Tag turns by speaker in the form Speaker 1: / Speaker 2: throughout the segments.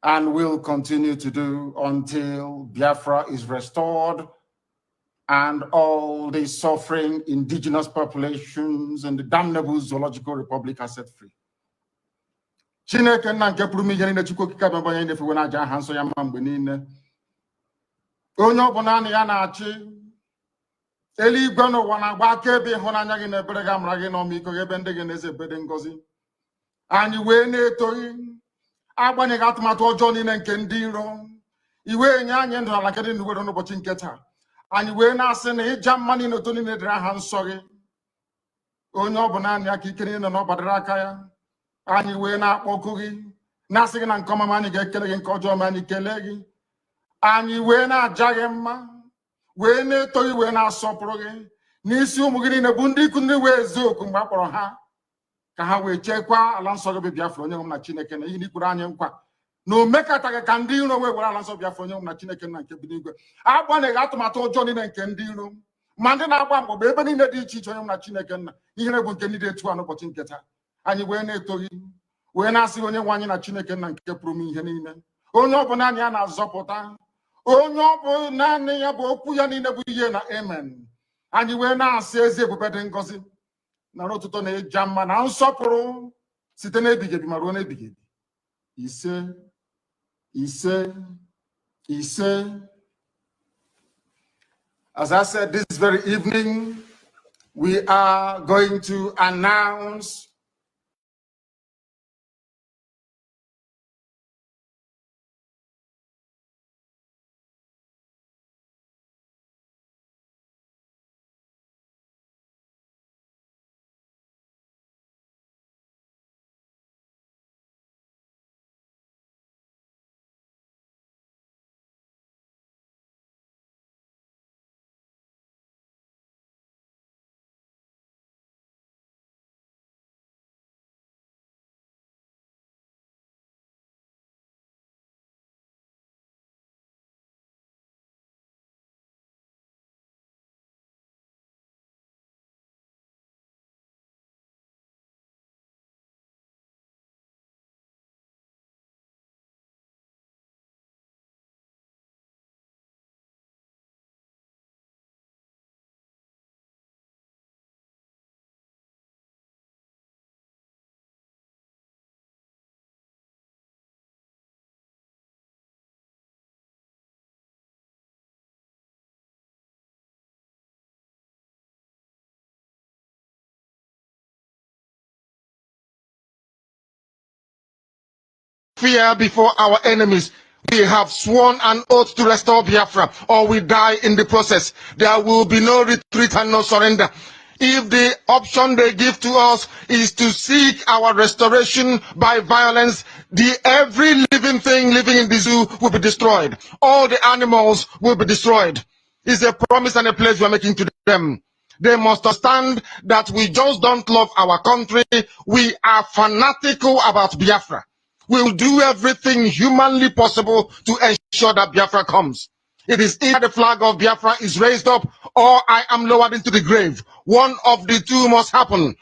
Speaker 1: and will continue to do until Biafra is restored and all the suffering indigenous populations and the damnable zoological republic are set free. Chineke na nke pụrụ ihe niile Chukwu okike abịa onye na-efe na aja aha nsọ ya mma mgbe niile. Onye ọbụla na ya na-achị eluigwe n'ụwa na-agba akaebe ịhụnanya gị na ebere gị amara gị na ọmịiko gị ebe ndị gị na-eze ebere ngọzi. Anyị wee na-etoghị agbanyeghị atụmatụ ọjọọ niile nke ndị iro. Iwe nye anyị ndụ ala nke dị n'uwere n'ụbọchị nke taa. Anyị wee na-asị na ịja mma niile otu niile dịrị aha nsọ gị. Onye ọbụla anyị aka ike niile na ọ gbadara aka ya. Anyị wee na-akpọku gị na-asị gị na nke ọma anyị ga-ekele gị nke ọjọọ ma anyị kelee gị. Anyị wee na-aja gị mma wee na-eto gị wee na-asọpụrụ gị n'isi ụmụ gị niile bụ ndị ikwu ndị wee eziokwu mgbe a kpọrọ ha ka ha wee chekwaa ala nsọ gị bụ Biafra onye nwe na Chineke na ihe n'ikwuru anyị nkwa na o mekataghị ka ndị iro wee were ala nsọ Biafra onye nwe na Chineke na nke bi n'igwe. Agbanyeghị atụmatụ ọjọọ niile nke ndị iro ma ndị na-agba mgbagba ebe niile dị iche iche onye nwe na Chineke na ihere bụ nke ndị dị etu a n'ụbọchị nke taa. Anyị wee na-eto gị wee na-asị onye nwe anyị na Chineke na nke pụrụ m ihe niile. Onye ọbụla anyị a na-azọpụta, onye ọ bụ naanị ya bụ okwu ya niile bụ ihe na amen. Anyị wee na-asị ezi ebube dị ngọzi na ọtụtụ na ịja mma na nsọpụrụ site n'ebighị ebi ma ruo n'ebighị ebi. Ise ise ise. As I said, this very evening we are going to announce fear before our enemies. We have sworn an oath to restore Biafra, or we die in the process. There will be no retreat and no surrender. If the option they give to us is to seek our restoration by violence, every living thing living in the zoo will be destroyed. All the animals will be destroyed. It's a promise and a pledge we are making to them. They must understand that we just don't love our country. We are fanatical about Biafra. We will do everything humanly possible to ensure that Biafra comes. It is either the flag of Biafra is raised up or I am lowered into the grave. One of the two must happen.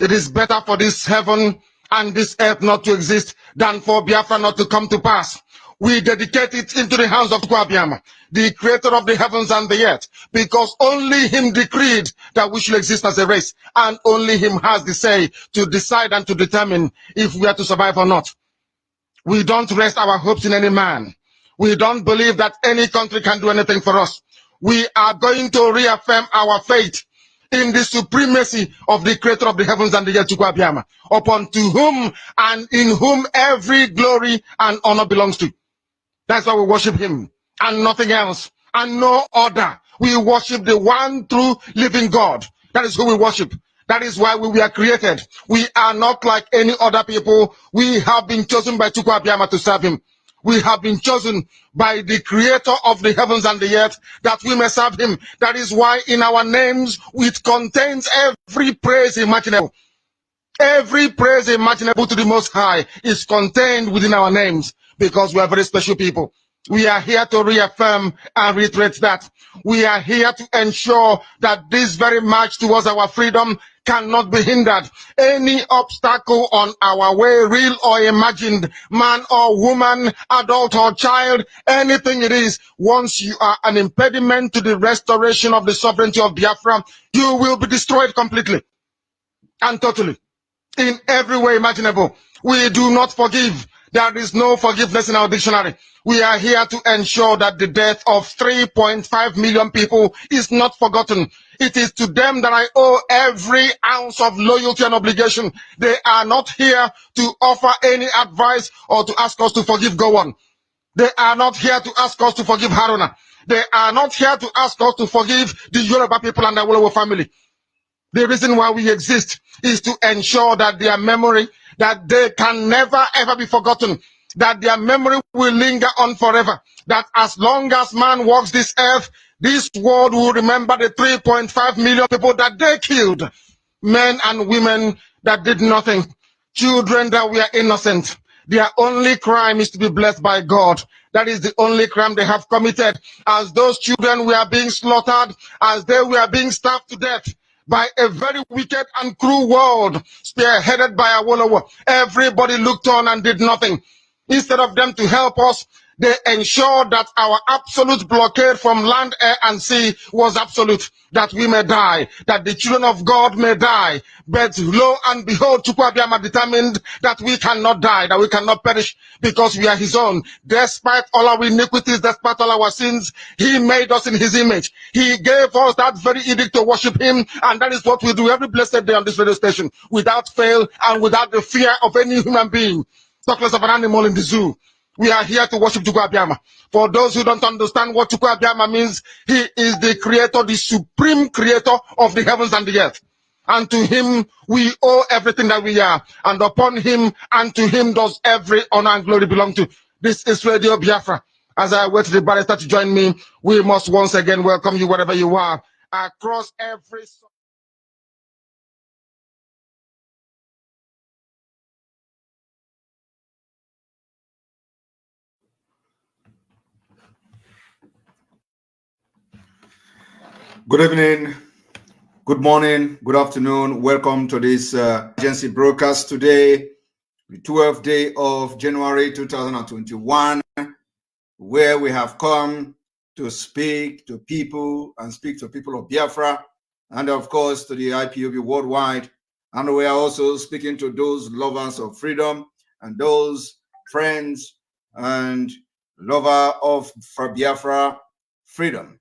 Speaker 1: It is better for this heaven and this earth not to exist than for Biafra not to come to pass. We dedicate it into the hands of Kwabiama, the creator of the heavens and the earth, because only him decreed that we should exist as a race, and only him has the say to decide and to determine if we are to survive or not. We don't rest our hopes in any man. We don't believe that any country can do anything for us. We are going to reaffirm our faith in the supremacy of the creator of the heavens and the earth, Kwabiama, upon to whom and in whom every glory and honor belongs to. That's why we worship him and nothing else and no other. We worship the one true living God. That is who we worship. That is why we were created. We are not like any other people. We have been chosen by Chukwu Abiyama to serve him. We have been chosen by the creator of the heavens and the earth that we may serve him. That is why in our names it contains every praise imaginable. Every praise imaginable to the Most High is contained within our names, because we are very special people. We are here to reaffirm and reiterate that. We are here to ensure that this very march towards our freedom cannot be hindered. Any obstacle on our way, real or imagined, man or woman, adult or child, anything it is, once you are an impediment to the restoration of the sovereignty of Biafra, you will be destroyed completely and totally in every way imaginable. We do not forgive. There is no forgiveness in our dictionary. We are here to ensure that the death of 3.5 million people is not forgotten. It is to them that I owe every ounce of loyalty and obligation. They are not here to offer any advice or to ask us to forgive Gowon. They are not here to ask us to forgive Haruna. They are not here to ask us to forgive the Yoruba people and the Wolowo family. The reason why we exist is to ensure that their memory, that they can never ever be forgotten, that their memory will linger on forever, that as long as man walks this earth, this world will remember the 3.5 million people that they killed, men and women that did nothing, children that were innocent. Their only crime is to be blessed by God. That is the only crime they have committed. As those children were being slaughtered, as they were being starved to death by a very wicked and cruel world, spearheaded by Awolowo, everybody looked on and did nothing. Instead of them to help us, they ensured that our absolute blockade from land, air, and sea was absolute, that we may die, that the children of God may die. But lo and behold, Chukwuabiama determined that we cannot die, that we cannot perish, because we are his own. Despite all our iniquities, despite all our sins, he made us in his image. He gave us that very edict to worship him, and that is what we do every blessed day on this radio station, without fail and without the fear of any human being. Talk less of an animal in the zoo. We are here to worship Chukwuabiama. For those who don't understand what Chukwuabiama means, he is the creator, the supreme creator of the heavens and the earth. And to him we owe everything that we are. And upon him and to him does every honor and glory belong to. This is Radio Biafra. As I wait the barrister to join me, we must once again welcome you wherever you are, across every...
Speaker 2: Good evening, good morning, good afternoon. Welcome to this emergency broadcast today, the 12th day of January 2021, where we have come to speak to people and speak to people of Biafra, and of course to the I.P.O.B worldwide. And we are also speaking to those lovers of freedom and those friends and lover of Biafra freedom.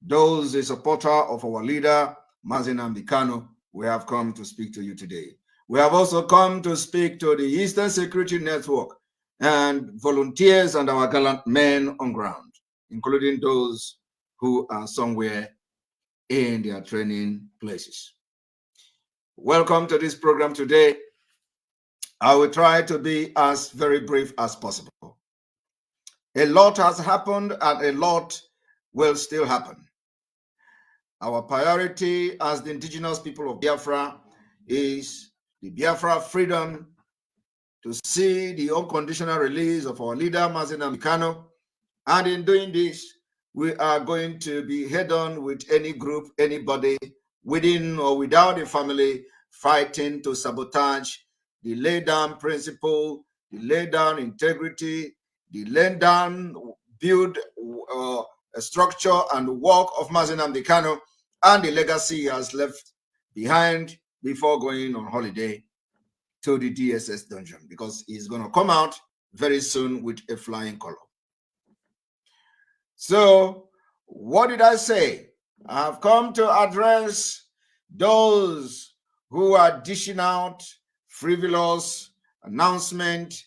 Speaker 2: Those a supporter of our leader, mazi Nnamdi Kanu, we have come to speak to you today. We have also come to speak to the Eastern Security Network and volunteers and our gallant men on ground, including those who are somewhere in their training places. Welcome to this program today. I will try to be as very brief as possible. A lot has happened and a lot will still happen. Our priority as the indigenous people of Biafra is the Biafra freedom, to see the unconditional release of our leader, mazi Nnamdi Kanu. And in doing this, we are going to be head-on with any group, anybody, within or without the family, fighting to sabotage the lay-down principle, the lay-down integrity, the lay-down build a structure and work of mazi Nnamdi Kanu, and the legacy he has left behind before going on holiday to the DSS dungeon, because he's going to come out very soon with a flying color. So, what did I say? I have come to address those who are dishing out frivolous announcement,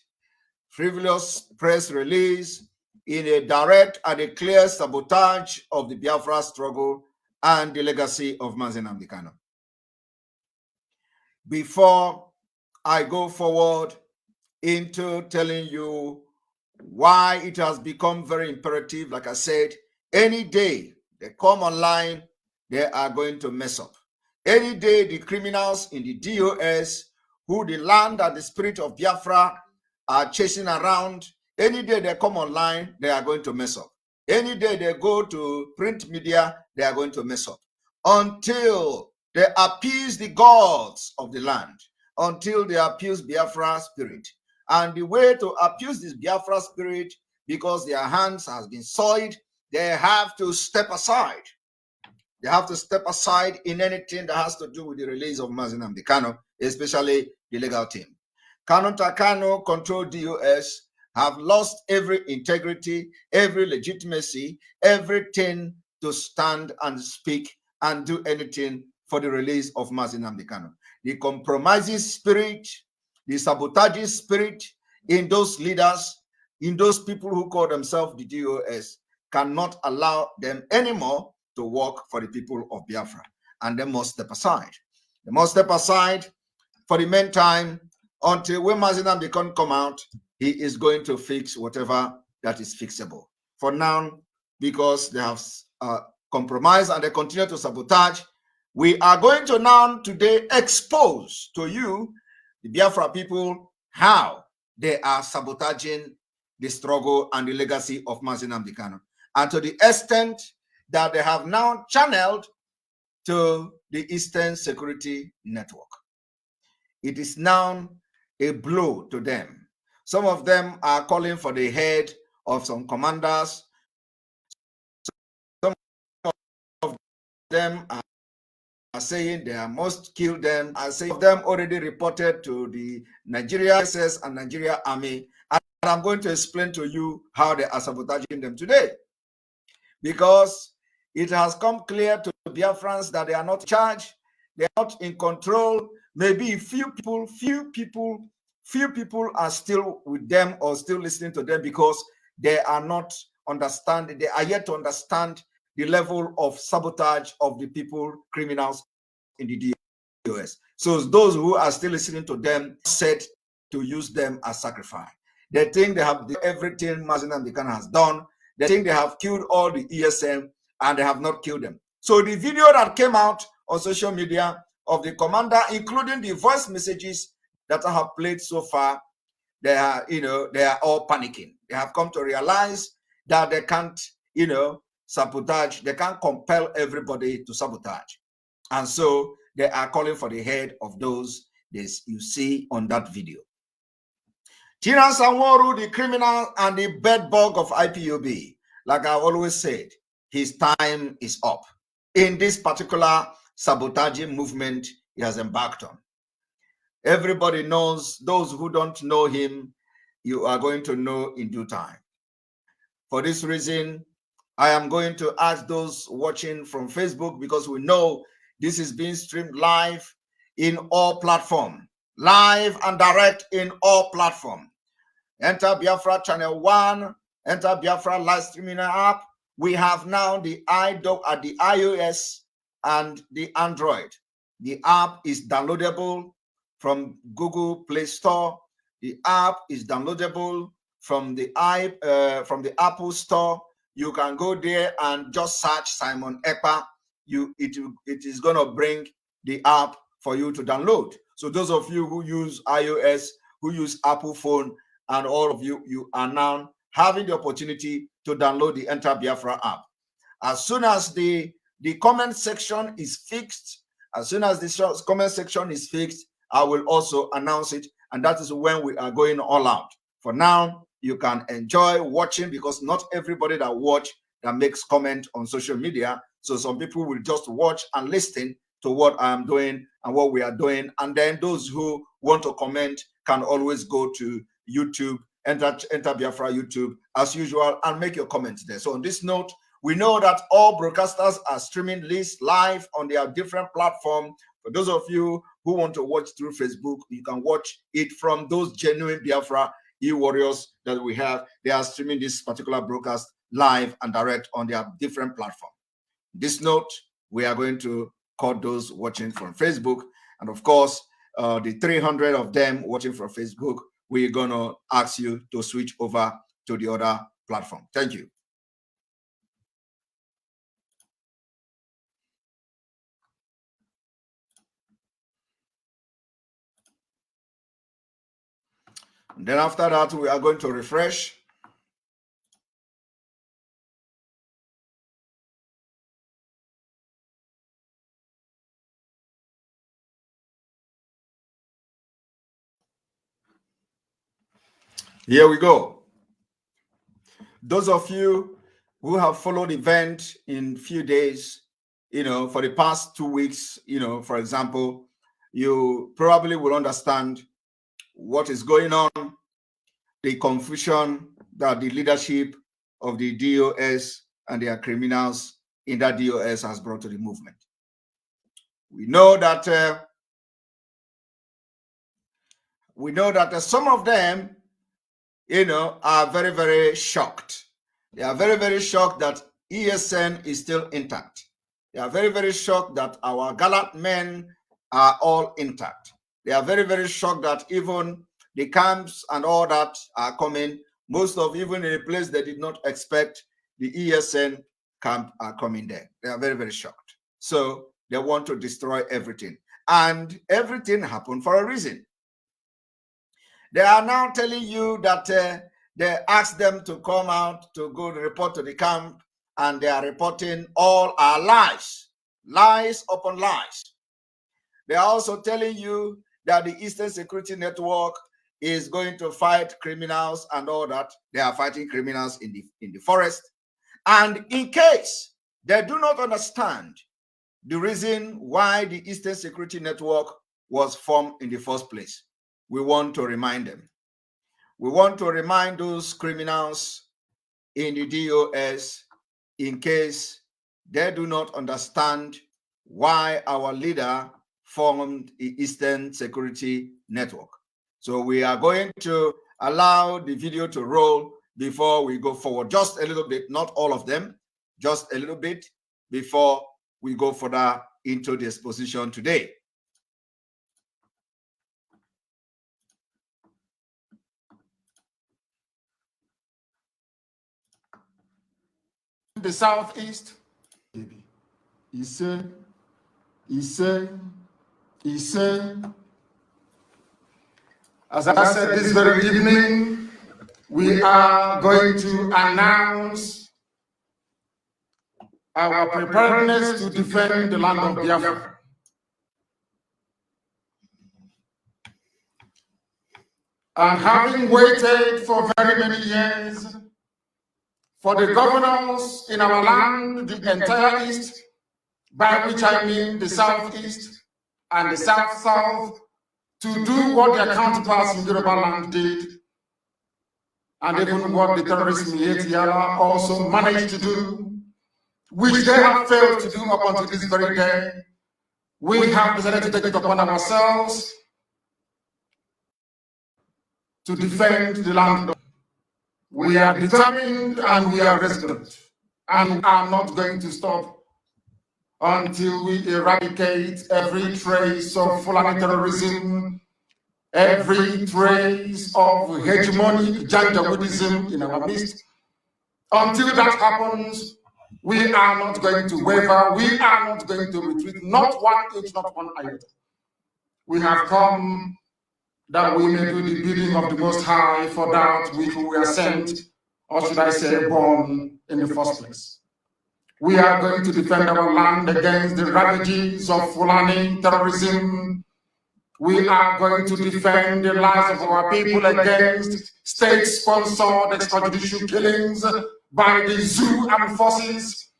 Speaker 2: frivolous press release in a direct and a clear sabotage of the Biafra struggle and the legacy of mazi Nnamdi Kanu. Before I go forward into telling you why it has become very imperative, like I said, any day they come online, they are going to mess up. Any day the criminals in the DOS, who the land and the spirit of Biafra are chasing around, any day they come online, they are going to mess up. Any day they go to print media, they are going to mess up. Until They appease the gods of the land until they appease Biafra spirit. And the way to appease this Biafra spirit, because their hands has been soiled, they have to step aside. They have to step aside in anything that has to do with the release of mazi nnamdi Kanu, especially the legal team. Kanu Takano control DOS have lost every integrity, every legitimacy, everything to stand and speak and do anything for the release of mazi nnamdi Kanu. The compromising spirit, the sabotaging spirit in those leaders, in those people who call themselves the DOS, cannot allow them anymore to work for the people of Biafra. And they must step aside. They must step aside for the meantime until when mazi nnamdi Kanu come out, he is going to fix whatever that is fixable. For now, because they have compromised and they continue to sabotage, we are going to now today expose to you, the Biafra people, how they are sabotaging the struggle and the legacy of mazi nnamdi Kanu. And to the extent that they have now channeled to the Eastern Security Network. It is now a blow to them. Some of them are calling for the head of some commanders. Some of them are saying they must kill them. I say of them already reported to the Nigeria SS and Nigeria Army. And I'm going to explain to you how they are sabotaging them today. Because it has come clear to Biafrans that they are not in charge, they are not in control. Maybe few people are still with them or still listening to them because they are not understanding, they are yet to understand the level of sabotage of the people, criminals in the DOS. So those who are still listening to them said to use them as sacrifice. They think they have everything mazi nnamdi Kanu has done. They think they have killed all the ESM and they have not killed them. So the video that came out on social media of the commander, including the voice messages that I have played so far, they are, they are all panicking. They have come to realize that they can't, sabotage. They can't compel everybody to sabotage. And so they are calling for the head of those you see on that video. Tiran Sanworu, the criminal and the bedbug of I.P.O.B, like I've always said, his time is up in this particular sabotaging movement he has embarked on. Everybody knows. Those who don't know him, you are going to know in due time. For this reason, I am going to ask those watching from Facebook, because we know this is being streamed live in all platforms, live and direct in all platforms. Enter Biafra channel 1, enter Biafra live streaming app. We have now the I.P.O.B at the iOS and the Android. The app is downloadable from Google Play Store. The app is downloadable from the Apple Store. You can go there and just search Simon ekpa. It is going to bring the app for you to download. So those of you who use iOS, who use Apple phone, and all of you, you are now having the opportunity to download the Enter Biafra app. As soon as the comment section is fixed, I will also announce it, and that is when we are going all out. For now, you can enjoy watching, because not everybody that makes comment on social media. So some people will just watch and listen to what I am doing and what we are doing. And then those who want to comment can always go to YouTube, enter Biafra YouTube as usual, and make your comments there. So on this note, we know that all broadcasters are streaming this live on their different platforms. For those of you who want to watch through Facebook, you can watch it from those genuine Biafra e-warriors that we have. They are streaming this particular broadcast live and direct on their different platforms. This note, we are going to call those watching from Facebook. And of course, the 300 of them watching from Facebook, we're going to ask you to switch over to the other platform. Thank you. And then after that, we are going to refresh. Here we go. Those of you who have followed the event in few days, for the past 2 weeks, for example, you probably will understand what is going on, the confusion that the leadership of the DOS and their criminals in that DOS has brought to the movement. We know that some of them, are very, very shocked. They are very, very shocked that ESN is still intact. They are very, very shocked that our gallant men are all intact. They are very, very shocked that even the camps and all that are coming. Most of, even in a place they did not expect, the ESN camp are coming there. They are very, very shocked. So they want to destroy everything. And everything happened for a reason. They are now telling you that they asked them to come out to go report to the camp, and they are reporting all our lies, lies upon lies. They are also telling you that the Eastern Security Network is going to fight criminals and all that. They are fighting criminals in the forest. And in case they do not understand the reason why the Eastern Security Network was formed in the first place, we want to remind them. We want to remind those criminals in the DOS, in case they do not understand why our leader formed the Eastern Security Network. So we are going to allow the video to roll before we go forward. Just a little bit, not all of them, just a little bit before we go further into the exposition today.
Speaker 1: The southeast, he said, as I said this very evening, we are going to announce our preparedness to defend the land of Biafra. And having waited for very many years for the governors in our land, the entire East, by which I mean the Southeast and the South-South, to do what their counterparts in Yoruba land did, and even what the terrorists in Yetiala also managed to do, which they have failed to do up until this very day. We have decided to take it upon ourselves to defend the land. We are determined and we are resolute, and we are not going to stop until we eradicate every trace of Fulani terrorism, every trace of hegemonic Janjaweedism in our midst. Until that happens, we are not going to waver, we are not going to retreat, not 1 inch, not 1 iota. We have come that we may do the bidding of the Most High, for that which we were sent, or should I say born, in the first place. We are going to defend our land against the ravages of Fulani terrorism. We are going to defend the lives of our people against state-sponsored extrajudicial killings by the zoo and forces.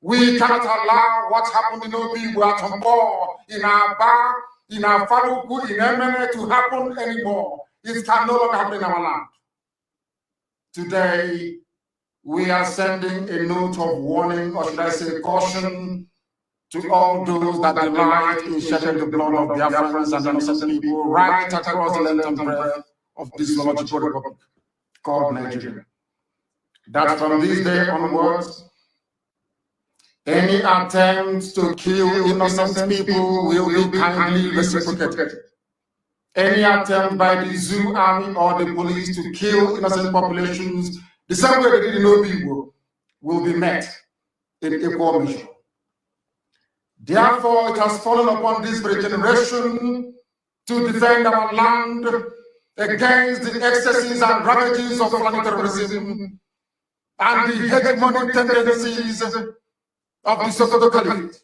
Speaker 1: We cannot allow what happened in Obi, in Aba, in our Faruku, in Emene to happen anymore. It can no longer happen in our land. Today, we are sending a note of warning, or should I say caution, to all those that delight in shedding the blood of Biafrans and innocent people right across the length and breadth of this zoological republic called Nigeria. That from this day onwards, any attempts to kill innocent people will be kindly reciprocated. Any attempt by the zoo army or the police to kill innocent populations, the same way they did in Obi, will be met in equal measure. Therefore, it has fallen upon this very generation to defend our land against the excesses and ravages of Fulani terrorism and the hegemonic tendencies of the Sokoto Caliphate.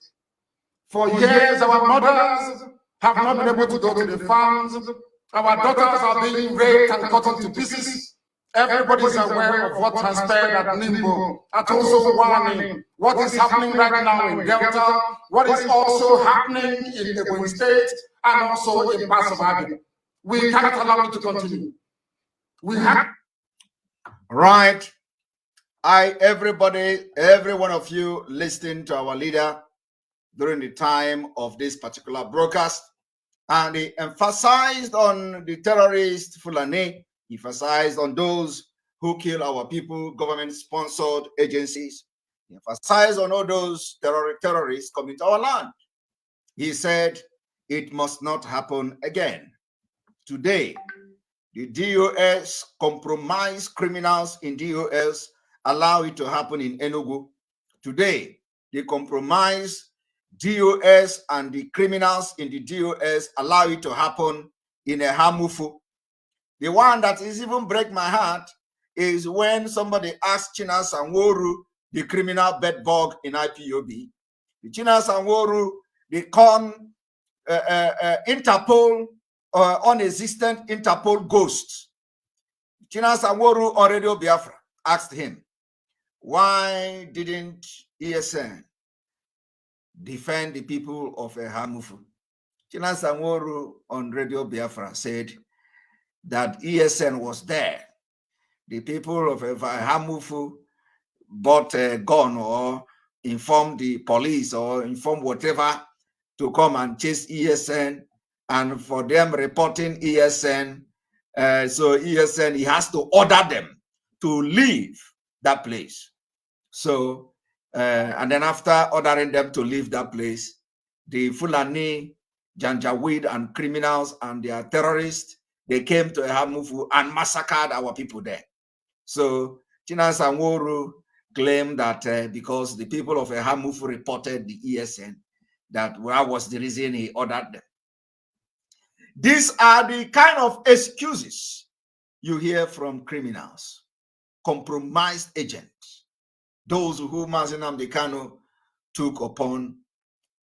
Speaker 1: For years, our mothers have not been able to go to the farms. Our daughters are being raped and cut into pieces Everybody is aware of what transpired at Nimbo, at also warning what is happening right now in Delta, what is also happening in Ebonyi State, and also in parts of Abia. We cannot allow it to continue. We have.
Speaker 2: Right. Everybody, every one of you listening to our leader during the time of this particular broadcast, and he emphasized on the terrorist Fulani, emphasized on those who kill our people, government-sponsored agencies, he emphasized on all those terrorists coming to our land. He said it must not happen again. Today, the DOS compromise criminals in DOS allow it to happen in Enugu. Today, they compromise DOS and the criminals in the DOS allow it to happen in a Hamufu. The one that is even break my heart is when somebody asked China Sanworu, the criminal bedbug in I.P.O.B. The China Sanworu, the Interpol, unexistent Interpol ghost. China Sanworu on Radio Biafra asked him, why didn't ESN defend the people of Hamufu? China Sanworu on Radio Biafra said that ESN was there. The people of Hamufu bought a gun or informed the police or informed whatever to come and chase ESN, and for them reporting ESN. So ESN, he has to order them to leave that place. So, and then after ordering them to leave that place, the Fulani, Janjaweed and criminals and their terrorists, they came to Hamufu and massacred our people there. So China Sanworu claimed that because the people of Hamufu reported the ESN, that was the reason he ordered them. These are the kind of excuses you hear from criminals, compromised agents, those who mazi nnamdi Kanu took upon,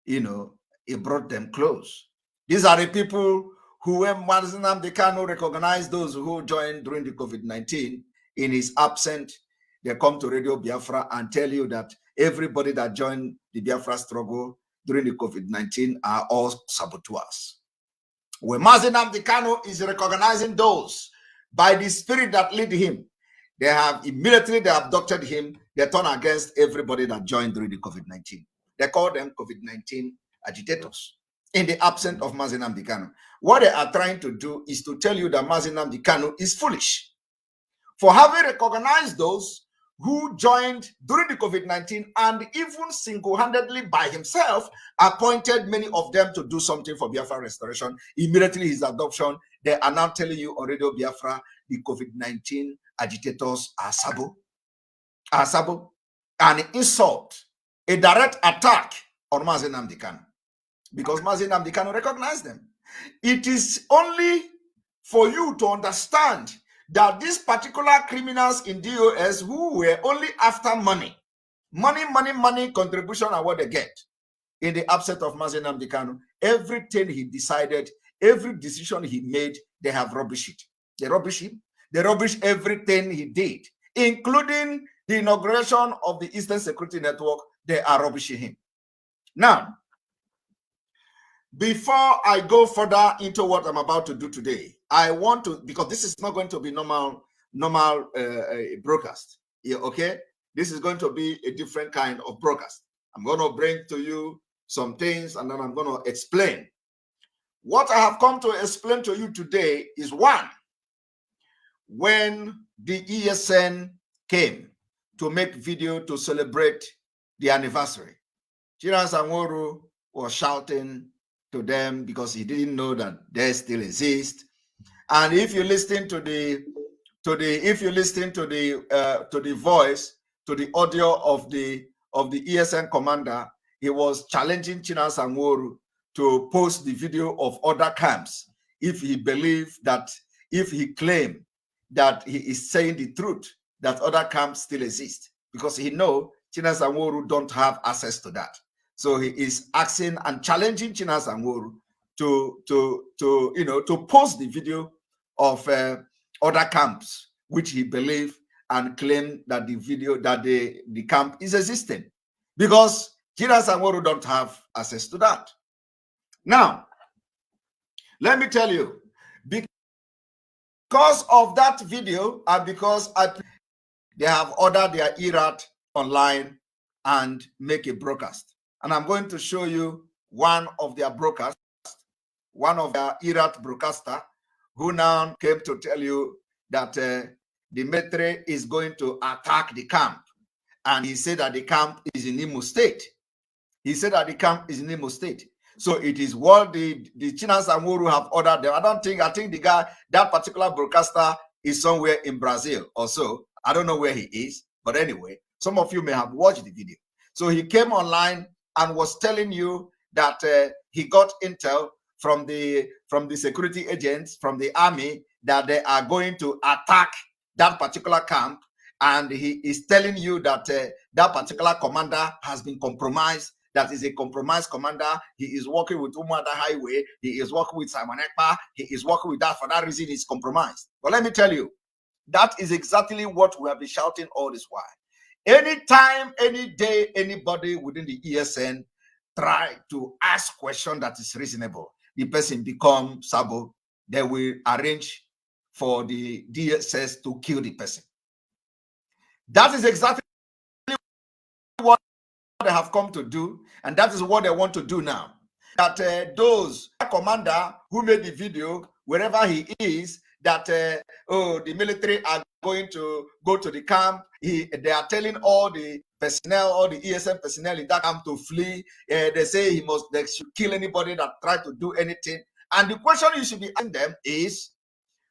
Speaker 2: he brought them close. These are the people who, when mazi nnamdi Kanu recognized those who joined during the COVID-19, in his absence, they come to Radio Biafra and tell you that everybody that joined the Biafra struggle during the COVID-19 are all saboteurs. When mazi nnamdi Kanu is recognizing those by the spirit that lead him, they have immediately abducted him. They turn against everybody that joined during the COVID-19. They call them COVID-19 agitators in the absence of mazi nnamdi Kanu. What they are trying to do is to tell you that mazi nnamdi Kanu is foolish for having recognized those who joined during the COVID-19 and even single-handedly by himself appointed many of them to do something for Biafra restoration. Immediately his adoption, they are now telling you on Radio Biafra, the COVID-19 agitators are sabo, an insult, a direct attack on mazi nnamdi Kanu, because mazi nnamdi Kanu recognized them. It is only for you to understand that these particular criminals in DOS who were only after money contribution and what they get, in the absence of mazi nnamdi Kanu, everything he decided, every decision he made, they have rubbished it. They rubbish him. They rubbish everything he did, including the inauguration of the Eastern Security Network. They are rubbishing him. Now, before I go further into what I'm about to do today, I want to, because this is not going to be normal broadcast. Yeah, okay? This is going to be a different kind of broadcast. I'm going to bring to you some things and then I'm going to explain. What I have come to explain to you today is one, when the ESN came to make video to celebrate the anniversary, China Sanworu was shouting to them because he didn't know that they still exist. And if you listen to the voice, to the audio of the ESN commander, he was challenging China Sanworu to post the video of other camps if he believed that, if he claimed that he is saying the truth, that other camps still exist, because he know China Sanworu don't have access to that. So he is asking and challenging China Sanworu to post the video of other camps which he believed and claimed that the video, that the camp is existing, because Chinas and Woru don't have access to that. Now, let me tell you, because of that video and because they have ordered their IRAT online and make a broadcast. And I'm going to show you one of their broadcasts, one of their IRAT broadcaster, who now came to tell you that the military is going to attack the camp. And he said that the camp is in Imo State. He said that the camp is in Imo State. So it is what the Chinas and Woru have ordered them. I think the guy, that particular broadcaster is somewhere in Brazil or so. I don't know where he is. But anyway, some of you may have watched the video. So he came online and was telling you that he got intel from the security agents, from the army, that they are going to attack that particular camp. And he is telling you that that particular commander has been compromised. That is a compromised commander. He is working with Umuada Highway. He is working with Simon Ekpa. He is working with that. For that reason, he's compromised. But let me tell you, that is exactly what we have been shouting all this while. Anytime, any day, anybody within the ESN try to ask question that is reasonable, the person become Sabo, they will arrange for the DSS to kill the person. That is exactly what they have come to do, and that is what they want to do now. That those commander who made the video, wherever he is, that the military are going to go to the camp. They are telling all the personnel, all the ESM personnel in that camp to flee. They say they should kill anybody that try to do anything. And the question you should be asking them is,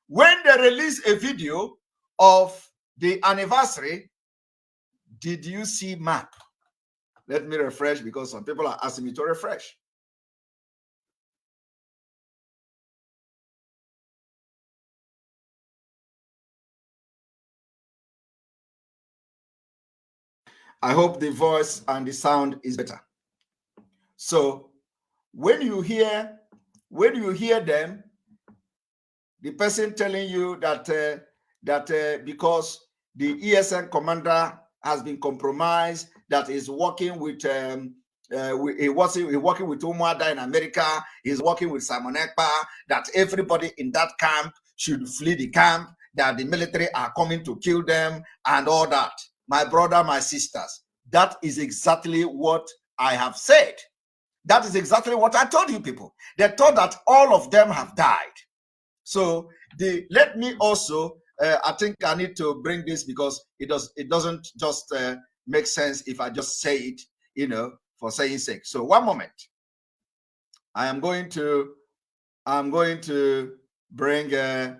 Speaker 2: when they release a video of the anniversary, did you see map? Let me refresh, because some people are asking me to refresh. I hope the voice and the sound is better. So when you hear them, the person telling you that because the ESN commander has been compromised, that is working with working with Umuada in America, he's working with Simon Ekpa, that everybody in that camp should flee the camp, that the military are coming to kill them and all that. My brother, my sisters, that is exactly what I have said. That is exactly what I told you people. They thought that all of them have died. So let me also, I think I need to bring this, because it doesn't just make sense if I just say it, for saying sake. So one moment. I'm going to bring one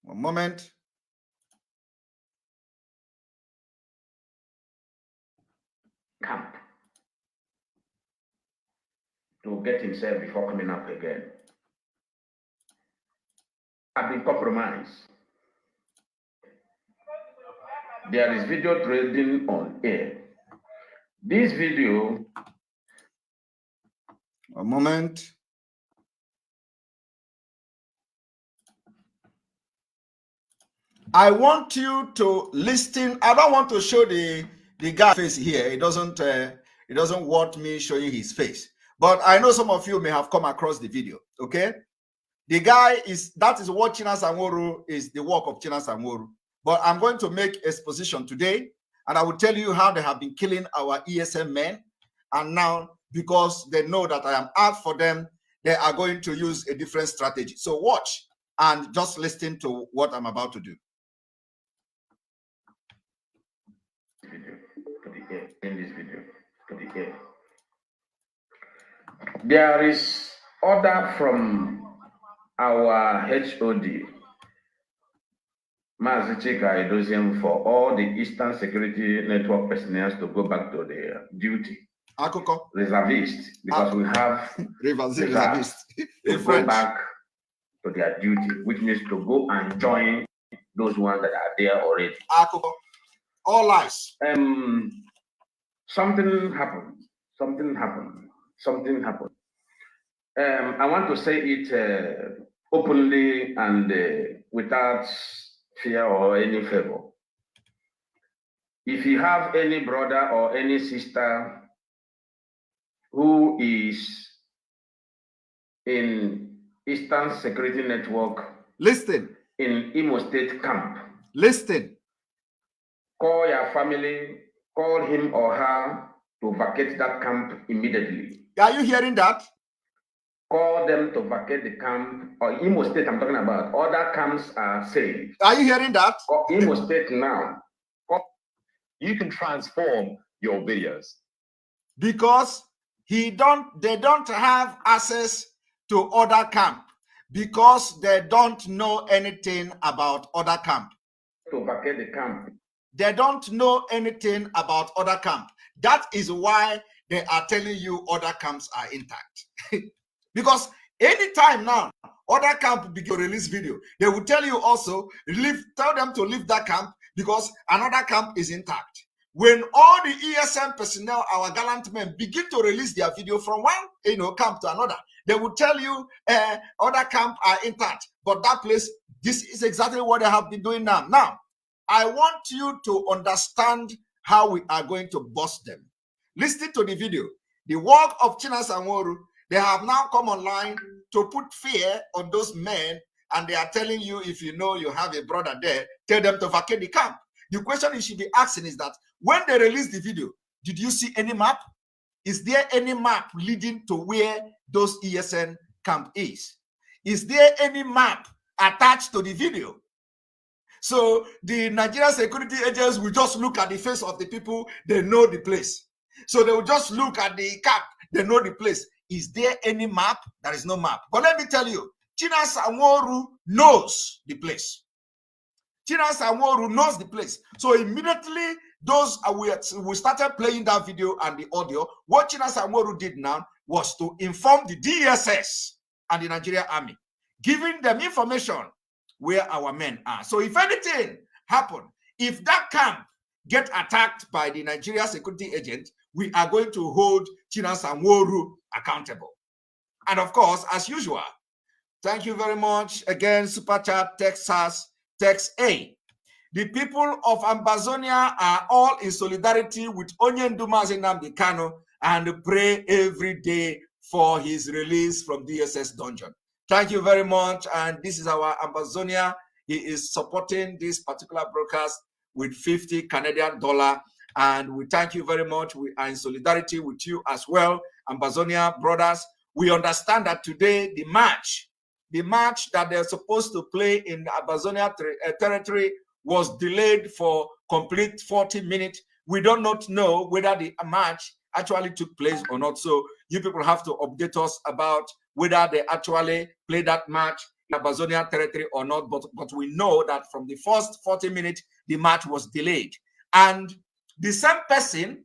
Speaker 2: moment.
Speaker 3: Camp to get himself before coming up again. I've been compromised. There is video trading on air. This video.
Speaker 2: A moment. I want you to listen. I don't want to show the guy's face here. It doesn't want me showing his face. But I know some of you may have come across the video. Okay, the guy that is what Chinas and Woru is, the work of Chinas and Woru. But I'm going to make exposition today, and I will tell you how they have been killing our ESM men. And now, because they know that I am out for them, they are going to use a different strategy. So watch and just listen to what I'm about to do.
Speaker 3: In this video, to the air. There is order from our HOD, mazi for all the Eastern Security Network personnel to go back to their duty. Reservists, because we have reservists to go back to their duty, which means to go and join those ones that are there already.
Speaker 2: All lies.
Speaker 3: Something happened. I want to say it openly and without fear or any favor. If you have any brother or any sister who is in Eastern Security Network,
Speaker 2: listen,
Speaker 3: in Imo State camp,
Speaker 2: listen,
Speaker 3: call your family, call him or her to vacate that camp immediately.
Speaker 2: Are you hearing that?
Speaker 3: Call them to vacate the camp, or Imo State I'm talking about. Other camps are safe.
Speaker 2: Are you hearing that?
Speaker 3: Call Imo State now.
Speaker 4: You can transform your videos.
Speaker 2: Because they don't have access to other camp, because they don't know anything about other camp.
Speaker 3: To vacate the camp.
Speaker 2: They don't know anything about other camp. That is why they are telling you other camps are intact. Because anytime now, other camp begin to release video, they will tell you also, tell them to leave that camp because another camp is intact. When all the ESN personnel, our gallant men, begin to release their video from one camp to another, they will tell you other camp are intact, but that place, this is exactly what they have been doing now. Now, I want you to understand how we are going to bust them. Listen to the video. The work of Chinasa Nworu, they have now come online to put fear on those men, and they are telling you, if you know you have a brother there, tell them to vacate the camp. The question you should be asking is that, when they released the video, did you see any map? Is there any map leading to where those ESN camp is? Is there any map attached to the video? So the Nigerian security agents will just look at the face of the people, they know the place. So they will just look at the cap, they know the place. Is there any map? There is no map. But let me tell you, Chinasa Nworu knows the place. Chinasa Nworu knows the place. So immediately, we started playing that video and the audio. What Chinasa Nworu did now was to inform the DSS and the Nigerian army, giving them information where our men are. So if anything happen, if that camp get attacked by the Nigeria security agent, we are going to hold Chinasa Nworu accountable. And of course, as usual, thank you very much. Again, Super Chat, Texas, Text A. The people of Amazonia are all in solidarity with mazi Nnamdi Kanu and pray every day for his release from DSS dungeon. Thank you very much. And this is our Amazonia. He is supporting this particular broadcast with $50 Canadian. And we thank you very much. We are in solidarity with you as well, Amazonia brothers. We understand that today the match that they're supposed to play in the Amazonia territory was delayed for complete 40 minutes. We do not know whether the match actually took place or not. So you people have to update us about whether they actually played that match in Amazonia territory or not. But we know that from the first 40 minutes, the match was delayed. And the same person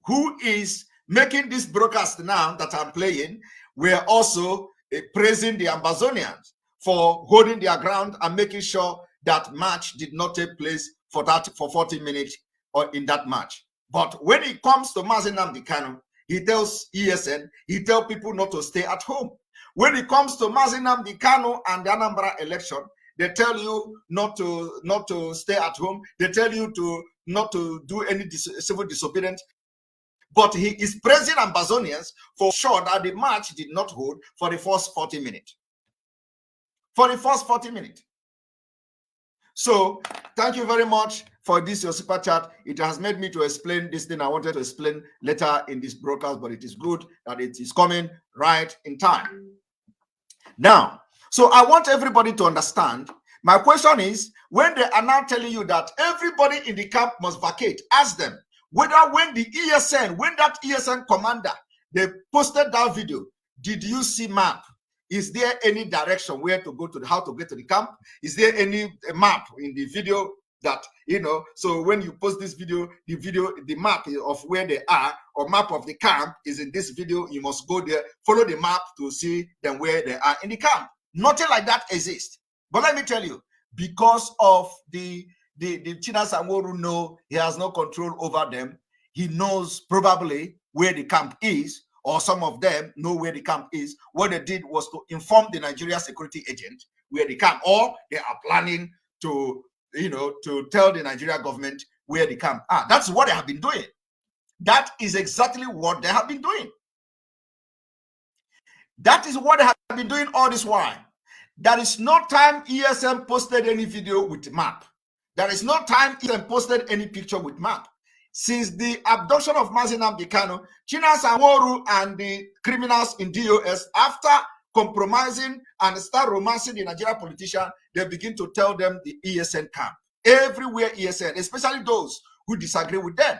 Speaker 2: who is making this broadcast now that I'm playing, we're also praising the Amazonians for holding their ground and making sure that match did not take place for 40 minutes or in that match. But when it comes to mazi Nnamdi Kanu, he tells ESN, he tells people not to stay at home. When it comes to mazi Nnamdi Kanu and the Anambra election, they tell you not to stay at home. They tell you not to do any civil disobedience. But he is praising Amazonians for sure that the match did not hold for the first 40 minutes. For the first 40 minutes. So thank you very much for this, your super chat. It has made me to explain this thing I wanted to explain later in this broadcast, but it is good that it is coming right in time. Now, so I want everybody to understand. My question is, when they are now telling you that everybody in the camp must vacate, ask them whether when that ESN commander, they posted that video, did you see map? Is there any direction where to go to, how to get to the camp? Is there any map in the video that, so when you post this video, the map of where they are or map of the camp is in this video. You must go there, follow the map to see them where they are in the camp. Nothing like that exists. But let me tell you, because of the Chinasa Nworu he has no control over them. He knows probably where the camp is, or some of them know where the camp is. What they did was to inform the Nigeria security agent where the camp, or they are planning to, to tell the Nigeria government where the camp are. That's what they have been doing. That is exactly what they have been doing. That is what they have been doing all this while. There is no time ESM posted any video with map. There is no time ESM posted any picture with map. Since the abduction of mazi nnamdi Kanu, Chinasa Nworu and the criminals in DOS, after compromising and start romancing the Nigerian politician, they begin to tell them the ESN camp. Everywhere ESN, especially those who disagree with them,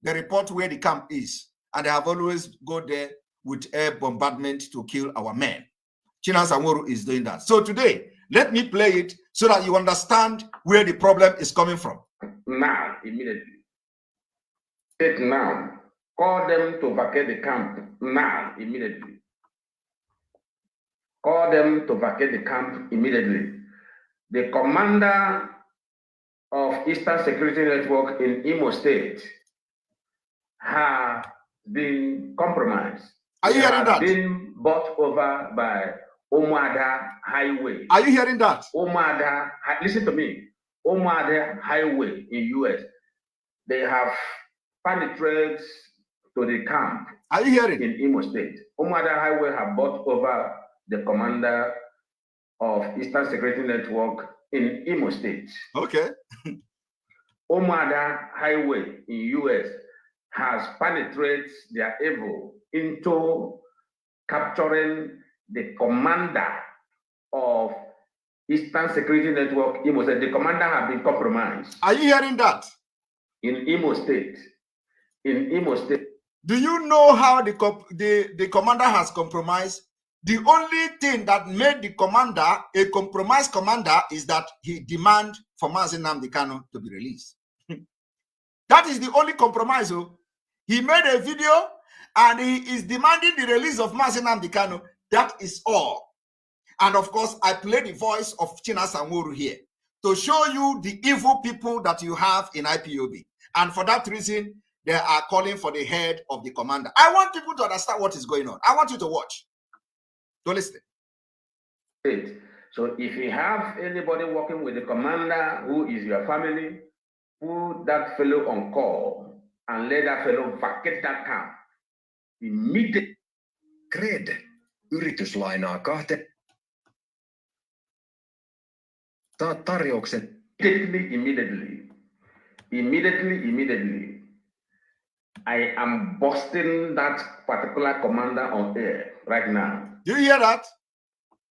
Speaker 2: they report where the camp is. And they have always go there with air bombardment to kill our men. Chinasa Nworu is doing that. So today, let me play it so that you understand where the problem is coming from.
Speaker 3: Now, immediately. Take now. Call them to vacate the camp now, immediately. Call them to vacate the camp immediately. The commander of Eastern Security Network in Imo State has been compromised.
Speaker 2: Are you hearing that?
Speaker 3: Been bought over by Umuada Highway.
Speaker 2: Are you hearing that?
Speaker 3: Umuada, listen to me. Umuada Highway in US. They have penetrated to the camp.
Speaker 2: Are you hearing?
Speaker 3: In Imo State. Umuada Highway have bought over the commander of Eastern Security Network in Imo State.
Speaker 2: Okay.
Speaker 3: Umuada Highway in US has penetrated their evil into capturing the commander of Eastern Security Network, Imo State. The commander has been compromised.
Speaker 2: Are you hearing that?
Speaker 3: In Imo State. In Imo State.
Speaker 2: Do you know how the commander has compromised? The only thing that made the commander a compromised commander is that he demanded for mazi nnamdi Kanu to be released. That is the only compromise. He made a video and he is demanding the release of mazi nnamdi Kanu. That is all. And of course, I play the voice of Chinasa Nworu here to show you the evil people that you have in I.P.O.B. And for that reason, they are calling for the head of the commander. I want people to understand what is going on. I want you to watch. Don't listen.
Speaker 3: So if you have anybody working with the commander who is your family, put that fellow on call and let that fellow vacate that camp immediately.
Speaker 5: Cred, yrityslainaa kahte. Tarjoukset.
Speaker 3: Immediately. I am busting that particular commander on air right now.
Speaker 2: Do you hear that?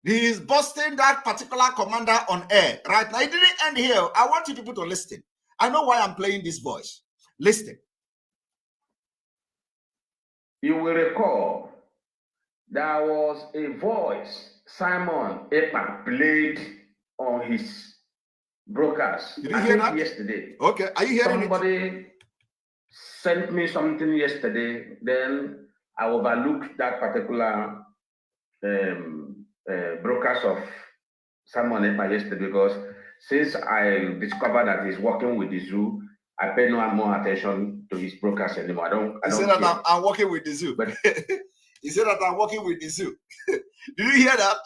Speaker 2: He is busting that particular commander on air right now. It didn't end here. I want you people to listen. I know why I'm playing this voice. Listen.
Speaker 3: You will recall there was a voice Simon Ekpa played on his broadcast.
Speaker 2: Did you hear that?
Speaker 3: Yesterday.
Speaker 2: Okay. Are you hearing
Speaker 3: Somebody sent me something yesterday. Then I overlooked that particular broadcast of Simon Ekpa yesterday because since I discovered that he's working with the zoo, I pay no more attention to his broadcast anymore. I don't.
Speaker 2: He said that I'm working with the zoo. But he said that I'm working with the zoo. Did you hear that?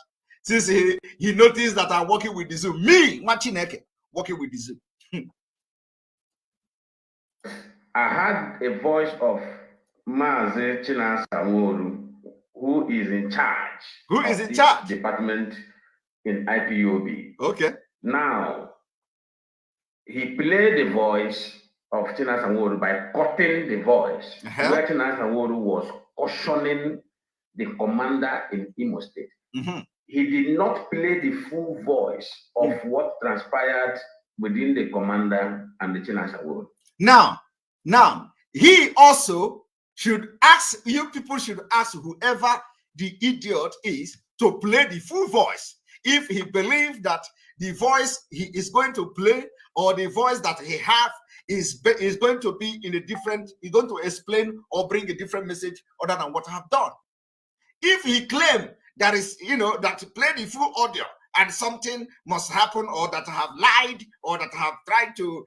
Speaker 2: Since he noticed that I'm working with the zoo, me, Machineke, working with the zoo.
Speaker 3: I had a voice of Mazi Chinasa Nworu, who is in charge.
Speaker 2: Who is in charge?
Speaker 3: Department in I.P.O.B.
Speaker 2: Okay.
Speaker 3: Now, he played the voice of Chinasa Nworu by cutting the voice, where Chinasa Nworu was cautioning the commander in Imo State. He did not play the full voice of what transpired within the commander and the Chinasa Nworu.
Speaker 2: Now, he also should ask, you people should ask whoever the idiot is to play the full voice. If he believes that the voice he is going to play or the voice that he have is going to be in a different, he's going to explain or bring a different message other than what I have done. If he claims that is, that to play the full audio and something must happen or that I have lied or that I have tried to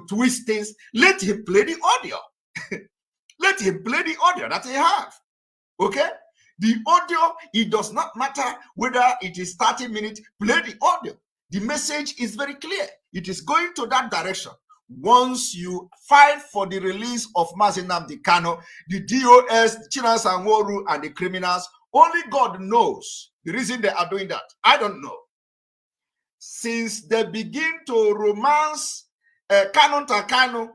Speaker 2: twist things, let him play the audio. Let him play the audio that he have. Okay? The audio, it does not matter whether it is 30 minutes, play the audio. The message is very clear. It is going to that direction. Once you fight for the release of Mazi Nnamdi Kanu, the DOS, Chinas and Woru, and the criminals, only God knows the reason they are doing that. I don't know. Since they begin to romance Kanu Takanu,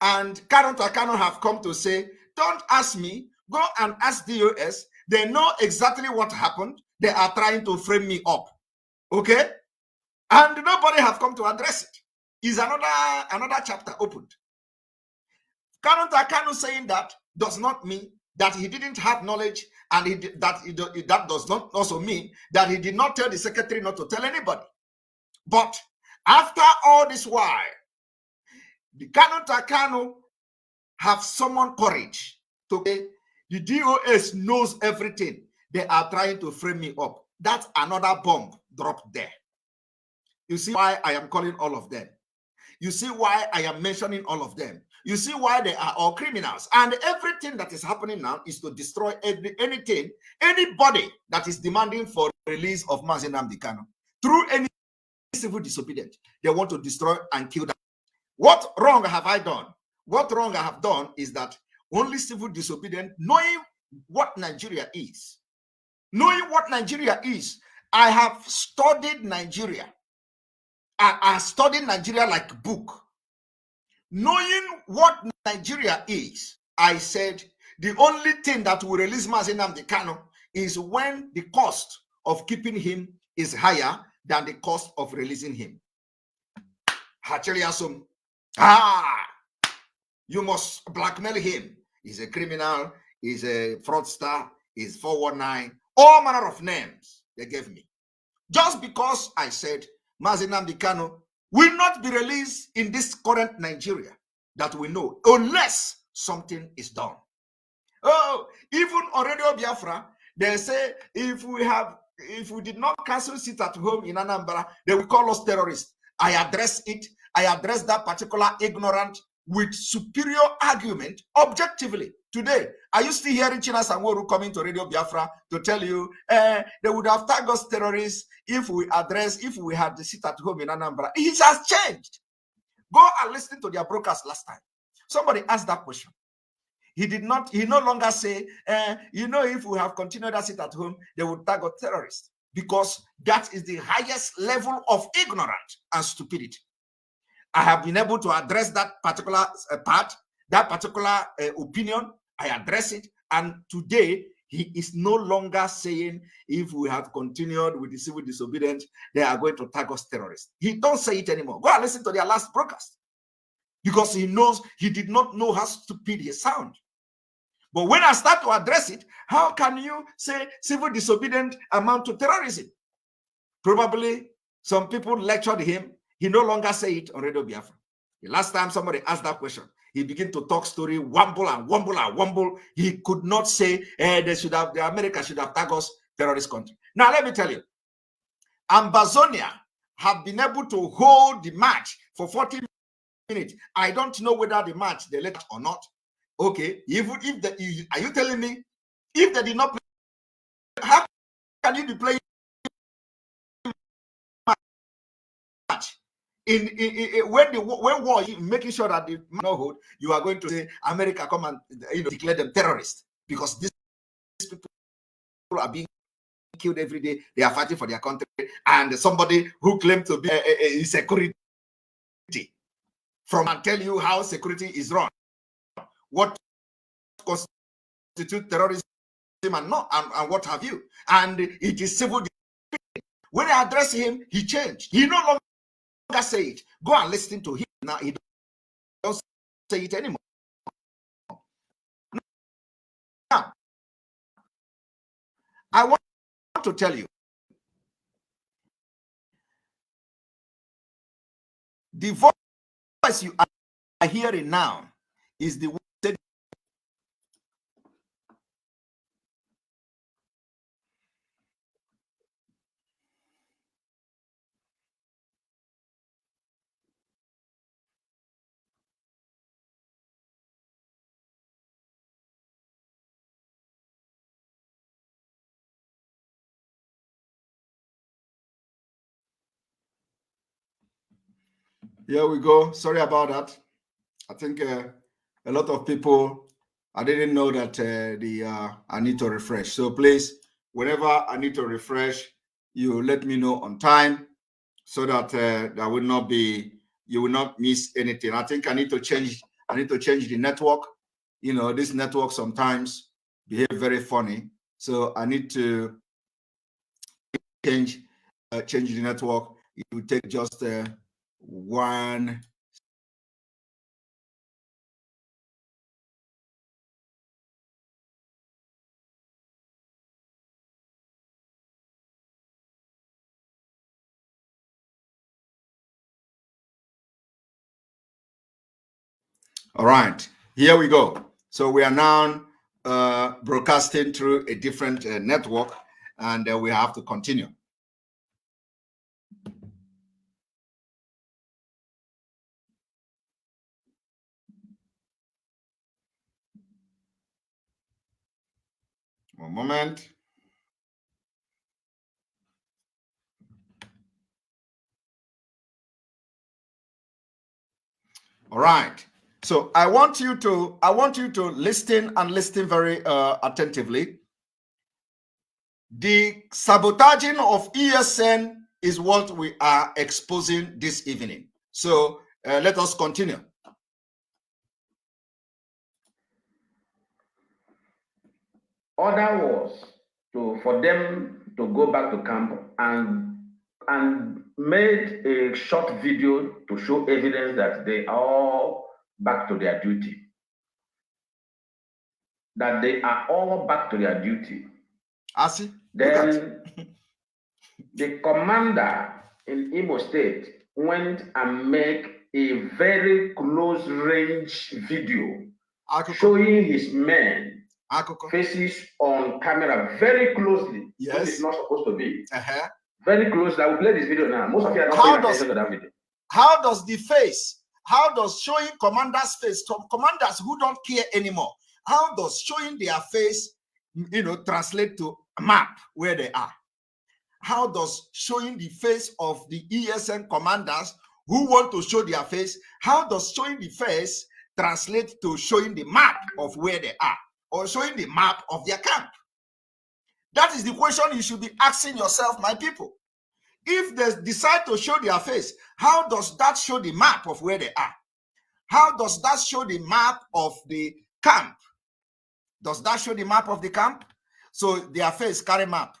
Speaker 2: and Kanu Takanu have come to say, don't ask me, go and ask DOS. They know exactly what happened. They are trying to frame me up. Okay? And nobody have come to address it. Is another chapter opened. Kanu Takanu saying that does not mean that he didn't have knowledge, and that does not also mean that he did not tell the secretary not to tell anybody. But after all this while, the Kanu Takanu have summoned courage to say the DOS knows everything. They are trying to frame me up. That's another bomb dropped there. You see why I am calling all of them. You see why I am mentioning all of them. You see why they are all criminals. And everything that is happening now is to destroy anybody that is demanding for release of Mazi Nnamdi Kanu. Through any civil disobedience, they want to destroy and kill them. What wrong have I done? What wrong I have done is that only civil disobedience, knowing what Nigeria is. Knowing what Nigeria is, I have studied Nigeria. I studied Nigeria like a book. Knowing what Nigeria is, I said the only thing that will release Mazi Nnamdi Kanu is when the cost of keeping him is higher than the cost of releasing him. You must blackmail him. He's a criminal, he's a fraudster, he's 419, all manner of names they gave me. Just because I said Mazi Nnamdi Kanu will not be released in this current Nigeria that we know, unless something is done. Oh, even on Radio Biafra, they say if we did not cancel sit at home in Anambra, they will call us terrorists. I address it. I address that particular ignorant with superior argument objectively. Today, are you still hearing China Sanworu coming to Radio Biafra to tell you they would have tagged us terrorists if we had the sit at home in Anambra? It has changed. Go and listen to their broadcast last time. Somebody asked that question. He no longer say, if we have continued that sit at home, they would tag us terrorists, because that is the highest level of ignorance and stupidity. I have been able to address that particular part, that particular opinion. I address it. And today, he is no longer saying if we have continued with the civil disobedience, they are going to tag us terrorists. He don't say it anymore. Go and listen to their last broadcast. Because he did not know how stupid he sound. But when I start to address it, how can you say civil disobedience amount to terrorism? Probably some people lectured him. He no longer say it on Radio Biafra. The last time somebody asked that question, he began to talk story, wumble and wumble and wumble. He could not say the America should have tagged us terrorist country. Now let me tell you, Ambazonia have been able to hold the match for 40 minutes. I don't know whether the match they let or not. Okay, even if are you telling me if they did not play, how can you be playing match when war making sure that the no hold, you are going to say America come and declare them terrorists because these people are being killed every day. They are fighting for their country, and somebody who claimed to be a security from and tell you how security is run, what constitutes terrorism and not and what have you, and it is civil. When I address him, he changed. He no longer say it. Go and listen to him now. He don't say it anymore. Now, I want to tell you, the voice you are hearing now is the one Here we go. Sorry about that. I think a lot of people, I didn't know that I need to refresh. So please, whenever I need to refresh, you let me know on time so that there will not be, you will not miss anything. I think I need to change the network. You know, this network sometimes behave very funny. So I need to change the network. It will take just one. All right, here we go. So we are now broadcasting through a different network, and we have to continue. One moment. All right. So I want you to listen and listen very attentively. The sabotaging of ESN is what we are exposing this evening. So let us continue.
Speaker 3: Order was for them to go back to camp and made a short video to show evidence that they are all back to their duty. That they are all back to their duty.
Speaker 2: I see.
Speaker 3: Then the commander in Imo State went and made a very close range video showing his men faces on camera very closely.
Speaker 2: Yes.
Speaker 3: Which is not supposed to be. Very close. I will play this video now. Most of you are not paying attention to that video.
Speaker 2: How does the face, how does showing commanders' face, commanders who don't care anymore, how does showing their face, translate to a map where they are? How does showing the face of the ESN commanders who want to show their face, how does showing the face translate to showing the map of where they are, or showing the map of their camp? That is the question you should be asking yourself, my people. If they decide to show their face, how does that show the map of where they are? How does that show the map of the camp? Does that show the map of the camp? So their face carry map.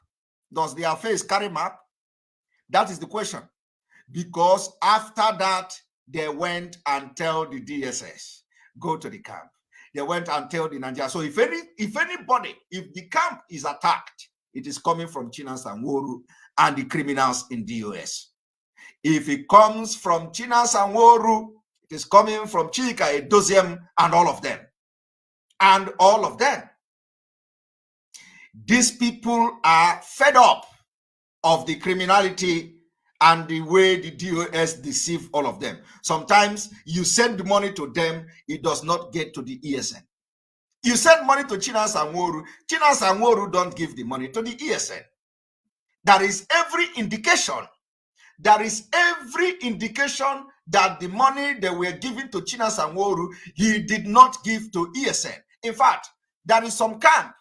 Speaker 2: Does their face carry map? That is the question. Because after that, they went and tell the DSS, go to the camp. They went and tell the Nigeria. So if the camp is attacked, it is coming from Chinas and Woru and the criminals in the US. If it comes from Chinas and Woru, it is coming from Chika, Edoziem, and all of them. And all of them. These people are fed up of the criminality and the way the DOS deceive all of them. Sometimes you send money to them, it does not get to the ESN. You send money to Chinas and Woru. Chinas and Woru don't give the money to the ESN. There is every indication. There is every indication that the money they were giving to Chinas and Woru, he did not give to ESN. In fact, there is some camp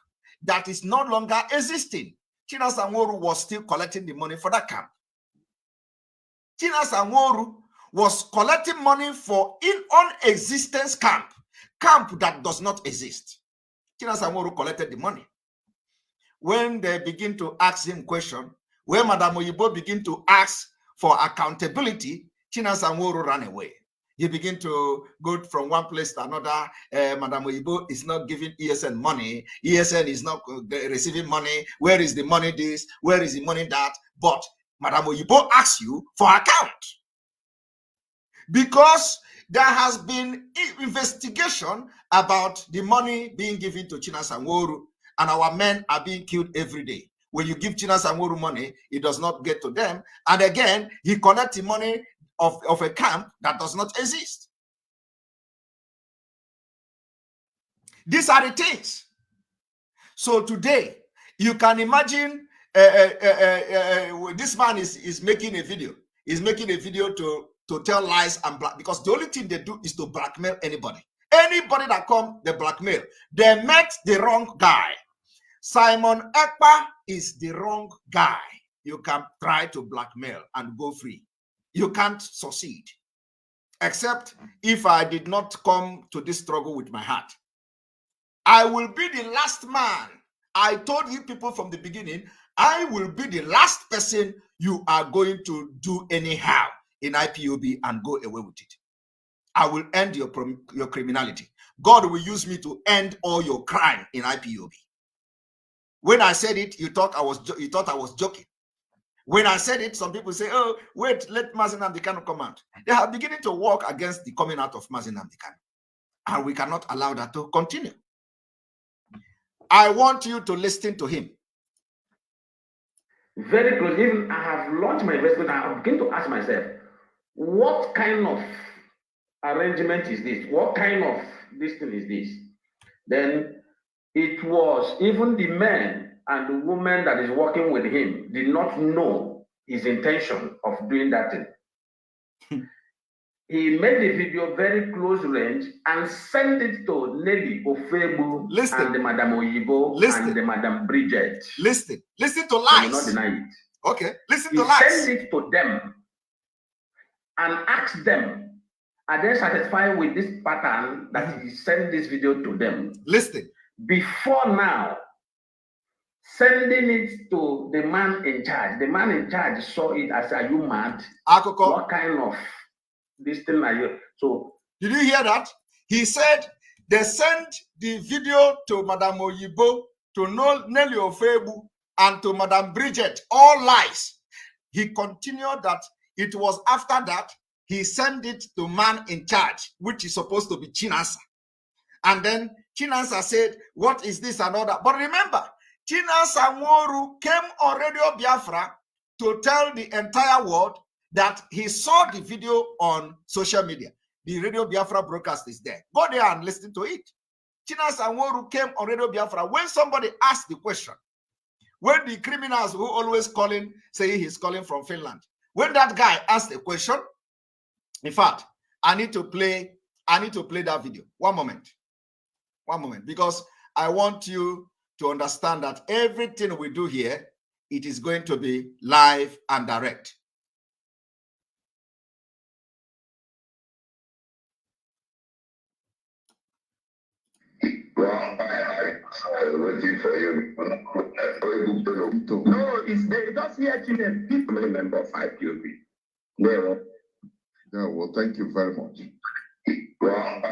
Speaker 2: that is no longer existing. Chinas and Woru was still collecting the money for that camp. Chinas and Woru was collecting money for non-existence camp that does not exist. Chinas and Woru collected the money. When they begin to ask him question, when Madam Oyibo begin to ask for accountability, Chinas and Woru ran away. He began to go from one place to another. Madam Oyibo is not giving ESN money. ESN is not receiving money. Where is the money this? Where is the money that? But Madam Oyibo asks you for account. Because there has been investigation about the money being given to Chinas and Woru, and our men are being killed every day. When you give Chinas and Woru money, it does not get to them. And again, he collects the money of a camp that does not exist. These are the things. So today, you can imagine this man is making a video. He's making a video to to tell lies and black, because the only thing they do is to blackmail anybody. Anybody that come, they blackmail. They met the wrong guy. Simon Ekpa is the wrong guy. You can try to blackmail and go free. You can't succeed. Except if I did not come to this struggle with my heart. I will be the last man. I told you people from the beginning, I will be the last person you are going to do anyhow in I.P.O.B and go away with it. I will end your criminality. God will use me to end all your crime in I.P.O.B. When I said it, you thought I was joking. When I said it, some people say, oh, wait, let mazi nnamdi Kanu come out. They are beginning to work against the coming out of mazi nnamdi Kanu. And we cannot allow that to continue. I want you to listen to him.
Speaker 3: Very close. Even I have launched my investment, I begin to ask myself, what kind of arrangement is this? What kind of this thing is this? Then it was even the men and the woman that is working with him did not know his intention of doing that thing. He made the video very close range and sent it to Nelly Ofebu and the Madam Oyibo and the Madam Bridget.
Speaker 2: Listen to lies.
Speaker 3: I will not deny it.
Speaker 2: Okay, listen to lies.
Speaker 3: He sent it to them and asked them, are they satisfied with this pattern that he sent this video to them?
Speaker 2: Listen.
Speaker 3: Before now, sending it to the man in charge. The man in charge saw it as, are you mad? What kind of this thing are you? So
Speaker 2: did you hear that? He said they sent the video to Madam Oyibo, to Nelly Ofebu, and to Madam Bridget, all lies. He continued that it was after that he sent it to man in charge, which is supposed to be Chinasa. And then Chinasa said, what is this and all that? But remember, Chinasa Nworu came on Radio Biafra to tell the entire world that he saw the video on social media. The Radio Biafra broadcast is there. Go there and listen to it. Chinasa Nworu came on Radio Biafra when somebody asked the question. When the criminals who always calling, say he's calling from Finland. When that guy asked a question, in fact, I need to play that video. One moment, because I want you to understand that everything we do here, it is going to be live and direct.
Speaker 6: Well, I'm waiting for you. No, it's they just here children. People remember of I.P.O.B. Yeah, well, thank you very much. Well, I'm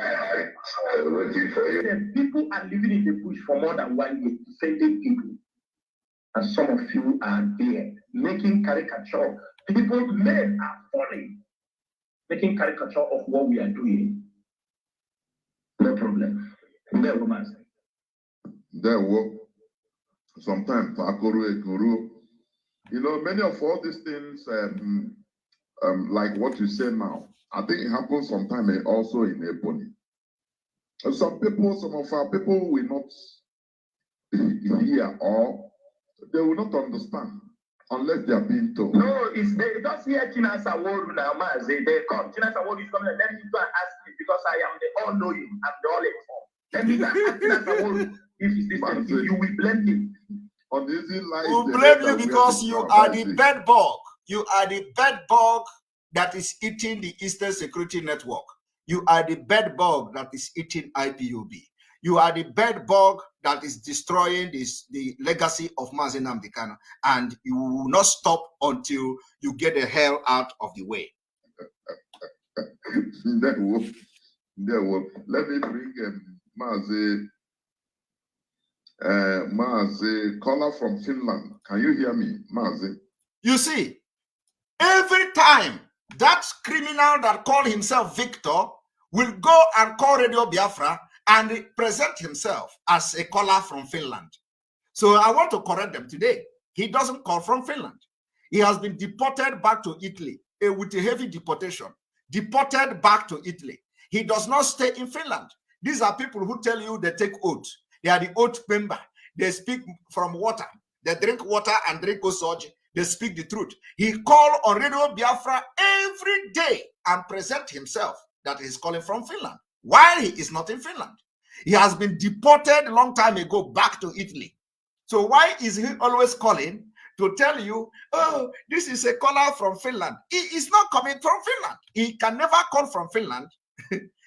Speaker 6: waiting for you. People are living in the bush for more than 1 year, defending people. And some of you are there making caricature. People, men are falling, making caricature of what we are doing. No problem. There were sometimes you know, many of all these things, like what you say now, I think it happens sometimes also in Ebony. Some of our people will not hear or they will not understand unless they are being told. No, it's they just hear Chinasa Woru now, mazi. They come, Chinasa Woru is coming, and let me go and ask me because I am the all-knowing, I'm the all-informed. Let me go and ask Chinasa Woru if it's this thing, you will blame him. On easy life,
Speaker 2: we'll blame you because you are the bed bug. You are the bed bug that is eating the Eastern Security Network. You are the bed bug that is eating I.P.O.B. You are the bed bug that is destroying the legacy of mazi nnamdi Kanu, and you will not stop until you get the hell out of the way.
Speaker 6: Let me bring Mazi, caller from Finland. Can you hear me, Mazi?
Speaker 2: You see, every time that criminal that called himself Victor will go and call Radio Biafra and present himself as a caller from Finland. So I want to correct them today. He doesn't call from Finland. He has been deported back to Italy with a heavy deportation. Deported back to Italy. He does not stay in Finland. These are people who tell you they take oath. They are the oath member. They speak from water. They drink water and drink osoji. They speak the truth. He called on Radio Biafra every day and present himself that he's calling from Finland, while he is not in Finland. He has been deported a long time ago back to Italy. So why is he always calling to tell you, oh, this is a caller from Finland? He is not coming from Finland. He can never call from Finland.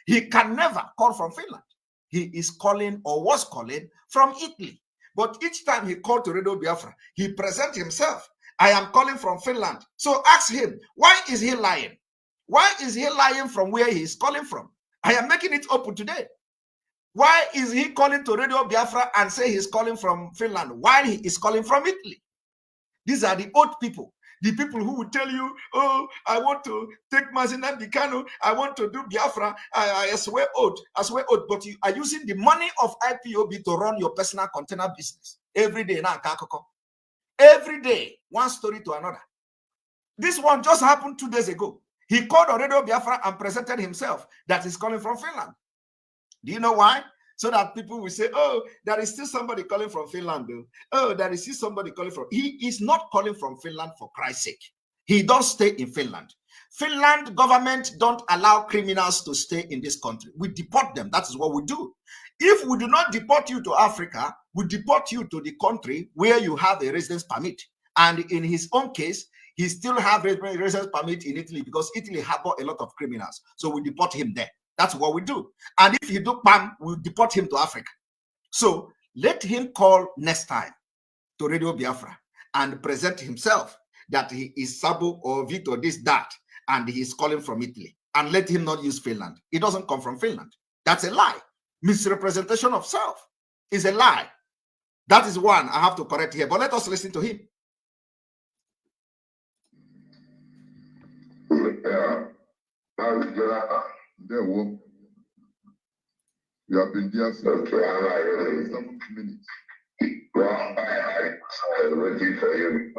Speaker 2: He can never call from Finland. He is calling or was calling from Italy. But each time he called to Radio Biafra, he presents himself. I am calling from Finland. So ask him, why is he lying? Why is he lying from where he is calling from? I am making it open today. Why is he calling to Radio Biafra and say he's calling from Finland while he is calling from Italy? These are the old people. The people who will tell you, oh, I want to take mazi, nnamdi, kanu, I want to do Biafra, I swear oath, but you are using the money of I.P.O.B to run your personal container business. Every day, every day, one story to another. This one just happened 2 days ago. He called on Radio Biafra and presented himself that he's calling from Finland. Do you know why? So that people will say, oh, there is still somebody calling from Finland. Oh, there is still somebody calling from. He is not calling from Finland for Christ's sake. He does stay in Finland. Finland government don't allow criminals to stay in this country. We deport them. That is what we do. If we do not deport you to Africa, we deport you to the country where you have a residence permit. And in his own case, he still have a residence permit in Italy because Italy harbor a lot of criminals. So we deport him there. That's what we do. And if he do PAM, we'll deport him to Africa. So let him call next time to Radio Biafra and present himself that he is Sabo or Victor, this, that, and he is calling from Italy. And let him not use Finland. He doesn't come from Finland. That's a lie. Misrepresentation of self is a lie. That is one I have to correct here. But let us listen to him.
Speaker 6: There, well, you have been there since 7 minutes.
Speaker 3: Well, I waiting for you.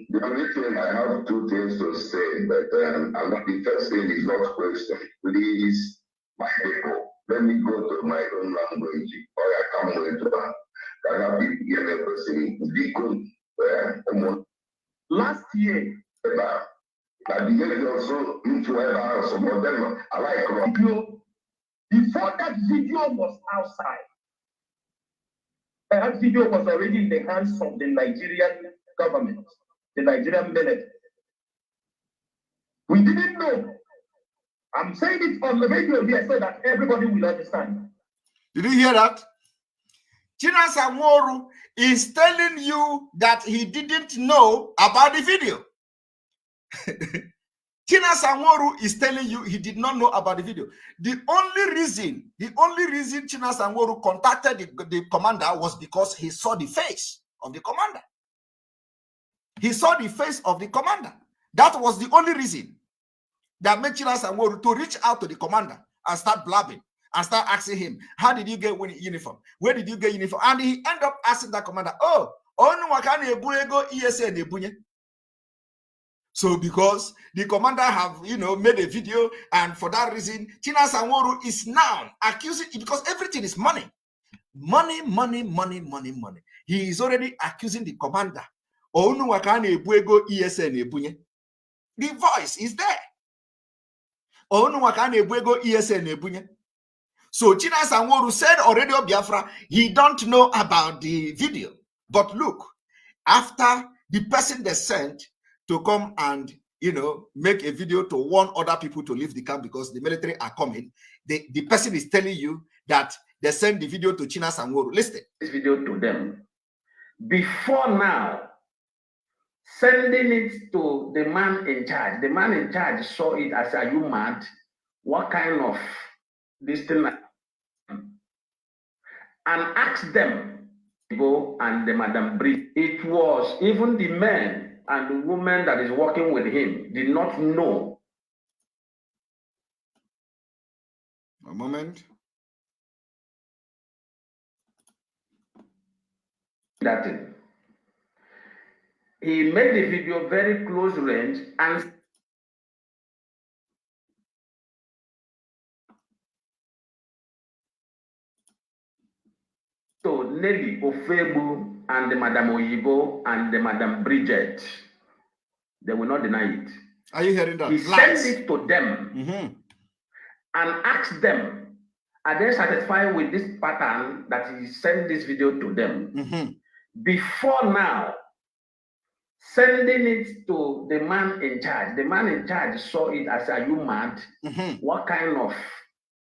Speaker 3: The only thing I have 2 things to say, but the first thing is not question. Please, my people, let me go to my own language, or I come with last year, at the age of so into some of them, I like video. Before that video was outside, that video was already in the hands of the Nigerian government, the Nigerian military. We didn't know. I'm saying it on the radio here so that everybody will understand.
Speaker 2: Did you hear that? Chinasa Nworu is telling you that he didn't know about the video. Chinasa Nworu is telling you he did not know about the video. The only reason Chinasa Nworu contacted the commander was because he saw the face of the commander. He saw the face of the commander. That was the only reason that made Chinasa Nworu to reach out to the commander and start blabbing and start asking him, how did you get uniform? Where did you get uniform? And he ended up asking that commander, so because the commander have, made a video, and for that reason, Chinasa Nworu is now accusing, because everything is money. Money. He is already accusing the commander. The voice is there. So Chinasa Nworu said already on Biafra, he don't know about the video. But look, after the person they sent to come and make a video to warn other people to leave the camp because the military are coming, the person is telling you that they sent the video to Chinasa Nworu. Listen.
Speaker 3: This video to them. Before now, sending it to the man in charge. The man in charge saw it as, are you mad? What kind of this thing? And asked them to go and the Madam Bridge. It was even the men and the woman that is working with him did not know.
Speaker 2: A moment.
Speaker 3: That he made the video very close range and so Nelly Ofebu and the Madam Oyibo and the Madam Bridget, they will not deny it.
Speaker 2: Are you hearing that?
Speaker 3: He sent it to them and asked them, are they satisfied with this pattern that he sent this video to them? Before now, sending it to the man in charge. The man in charge saw it as, are you mad? What kind of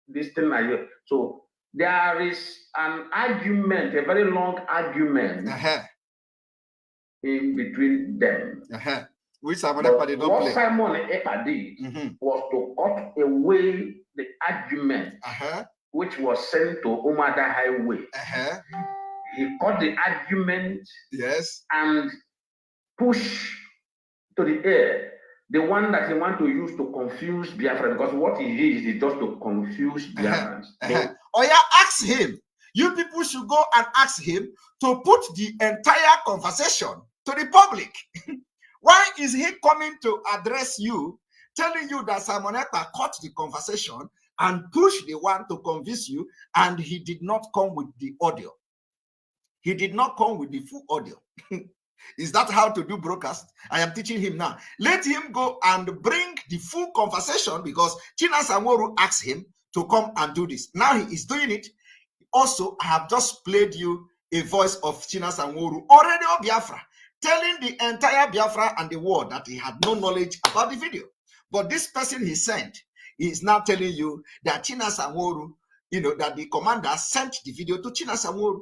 Speaker 3: this thing are you? So there is an argument, a very long argument in between them.
Speaker 2: What
Speaker 3: Simon Ekpa did was to cut away the argument which was sent to Umada Highway. He cut the argument and push to the air the one that he want to use to confuse Biafra, because what he is just to confuse Biafrans.
Speaker 2: Oh yeah, ask him. You people should go and ask him to put the entire conversation to the public. Why is he coming to address you, telling you that Simon Ekpa cut the conversation and pushed the one to convince you, and he did not come with the audio? He did not come with the full audio. Is that how to do broadcast? I am teaching him now. Let him go and bring the full conversation, because China Samoru asked him to come and do this. Now he is doing it. Also, I have just played you a voice of China Samoru, already on Biafra, telling the entire Biafra and the world that he had no knowledge about the video. But this person he sent is now telling you that China Samoru, that the commander sent the video to China Samoru.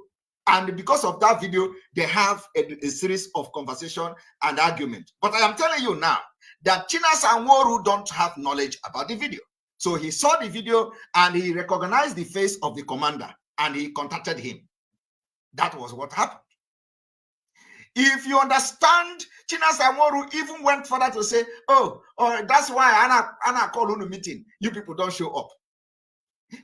Speaker 2: And because of that video, they have a series of conversation and argument. But I am telling you now that China Samoru don't have knowledge about the video. So he saw the video and he recognized the face of the commander and he contacted him. That was what happened. If you understand, China Samoru even went further to say, oh, that's why Anna called on a meeting. You people don't show up.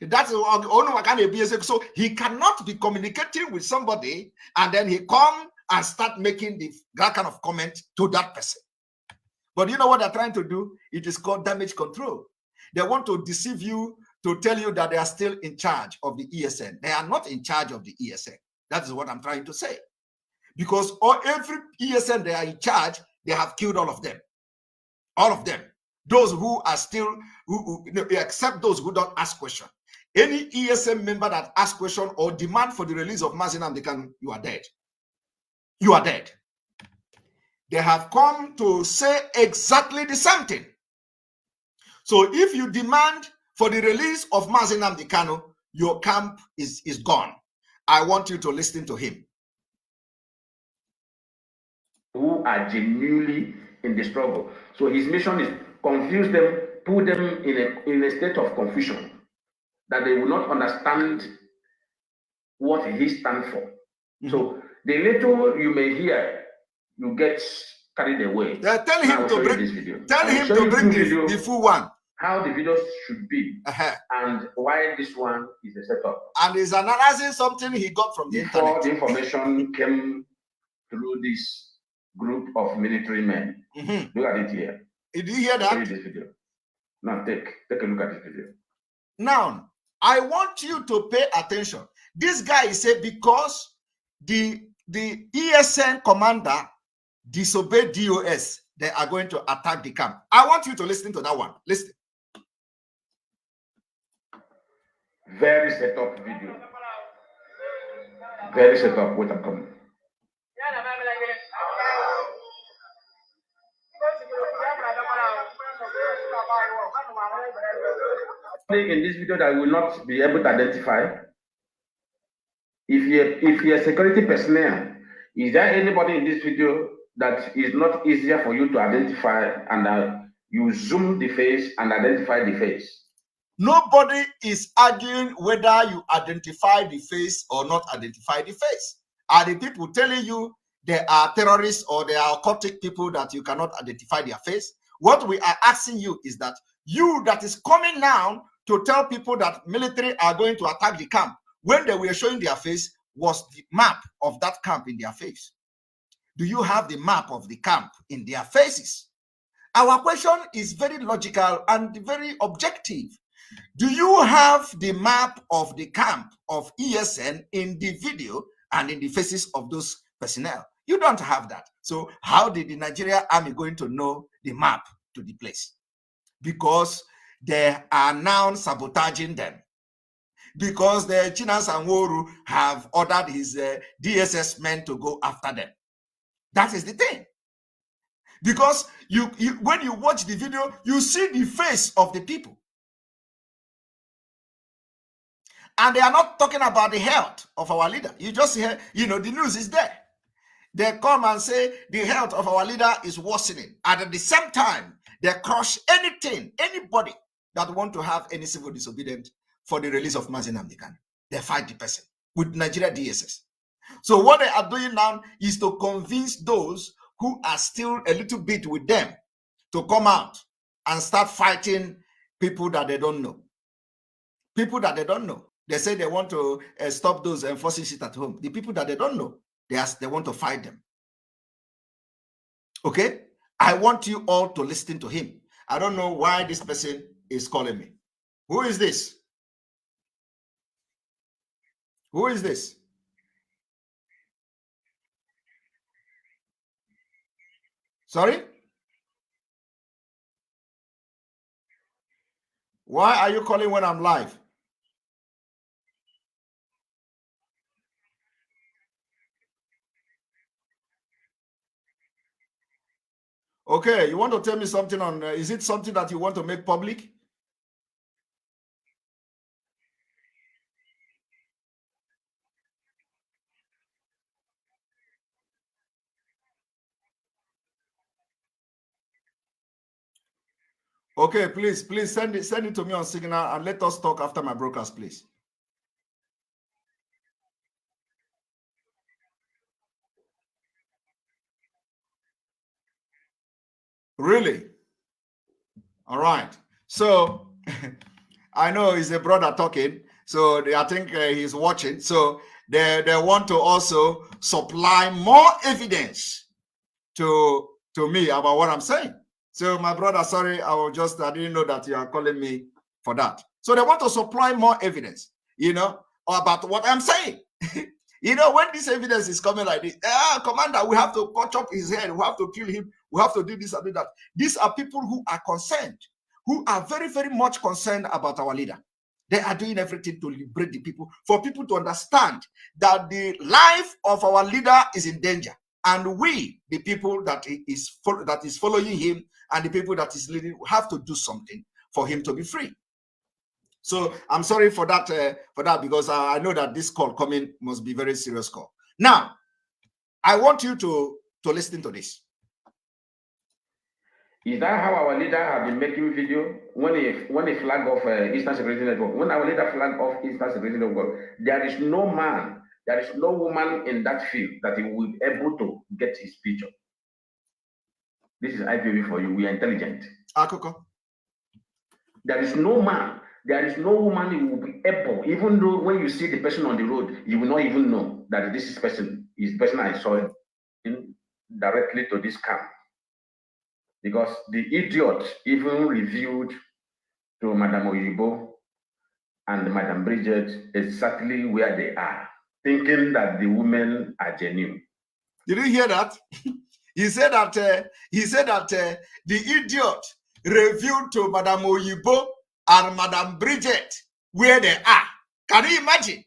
Speaker 2: That's so he cannot be communicating with somebody and then he come and start making that kind of comment to that person. But you know what they're trying to do? It is called damage control. They want to deceive you to tell you that they are still in charge of the ESN. They are not in charge of the ESN. That is what I'm trying to say. Because every ESN they are in charge, they have killed all of them. All of them. Those who are still, except those who don't ask questions. Any ESM member that asks question or demand for the release of mazi, Nnamdi Kanu, you are dead. You are dead. They have come to say exactly the same thing. So if you demand for the release of mazi, Nnamdi Kanu, your camp is gone. I want you to listen to him.
Speaker 3: Who are genuinely in the struggle. So his mission is confuse them, put them in a state of confusion, that they will not understand what he stands for. So the little you may hear, you get carried away.
Speaker 2: Tell him to bring this video. Tell him to bring the full one.
Speaker 3: How the videos should be, and why this one is a setup.
Speaker 2: And he's analyzing something he got from the internet.
Speaker 3: The information came through this group of military men. Look at it here.
Speaker 2: Did you hear that?
Speaker 3: Show you this video. Now take a look at this video.
Speaker 2: Now, I want you to pay attention. This guy said because the ESN commander disobeyed DOS, they are going to attack the camp. I want you to listen to that one. Listen.
Speaker 3: Very set up video. Very set up. Wait, I'm coming. In this video that will not be able to identify. If you're a security personnel, is there anybody in this video that is not easier for you to identify and you zoom the face and identify the face?
Speaker 2: Nobody is arguing whether you identify the face or not identify the face. Are the people telling you they are terrorists or they are occultic people that you cannot identify their face? What we are asking you is that you that is coming now to tell people that military are going to attack the camp, when they were showing their face, was the map of that camp in their face. Do you have the map of the camp in their faces? Our question is very logical and very objective. Do you have the map of the camp of ESN in the video and in the faces of those personnel? You don't have that. So how did the Nigerian army going to know the map to the place because they are now sabotaging them. Because the Chinas and Woru have ordered his DSS men to go after them. That is the thing. Because when you watch the video, you see the face of the people. And they are not talking about the health of our leader. You just hear, the news is there. They come and say the health of our leader is worsening. And at the same time, they crush anybody that want to have any civil disobedience for the release of mazi nnamdi. They fight the person with Nigeria DSS. So what they are doing now is to convince those who are still a little bit with them to come out and start fighting people that they don't know. People that they don't know. They say they want to stop those enforcing it at home. The people that they don't know, they want to fight them. Okay? I want you all to listen to him. I don't know why this person is calling me. Who is this? Who is this? Sorry? Why are you calling when I'm live? Okay, you want to tell me something on, is it something that you want to make public? Okay, please send it to me on Signal and let us talk after my broadcast, please. Really? All right. So I know he's a brother talking, so I think he's watching. So they want to also supply more evidence to me about what I'm saying. So my brother, sorry, I didn't know that you are calling me for that. So they want to supply more evidence, about what I'm saying. When this evidence is coming like this, commander, we have to cut up his head, we have to kill him, we have to do this and do that. These are people who are concerned, who are very, very much concerned about our leader. They are doing everything to liberate the people, for people to understand that the life of our leader is in danger. And we, the people that is following him and the people that is leading, have to do something for him to be free. So I'm sorry for that, because I know that this call coming must be very serious call. Now, I want you to listen to this.
Speaker 3: Is that how our leader have been making video when he flag off Eastern Security Network? When our leader flag off Eastern Security Network, there is no man, there is no woman in that field that he will be able to get his picture. This is I.P.O.B for you. We are intelligent.
Speaker 2: Akoko.
Speaker 3: There is no man, there is no woman who will be able, even though when you see the person on the road, you will not even know that this is person I saw directly to this camp. Because the idiot even revealed to Madame Oyibo and Madame Bridget exactly where they are, thinking that the women are genuine.
Speaker 2: Did you hear that? He said that the idiot revealed to Madame Oyibo and Madame Bridget where they are. Can you imagine?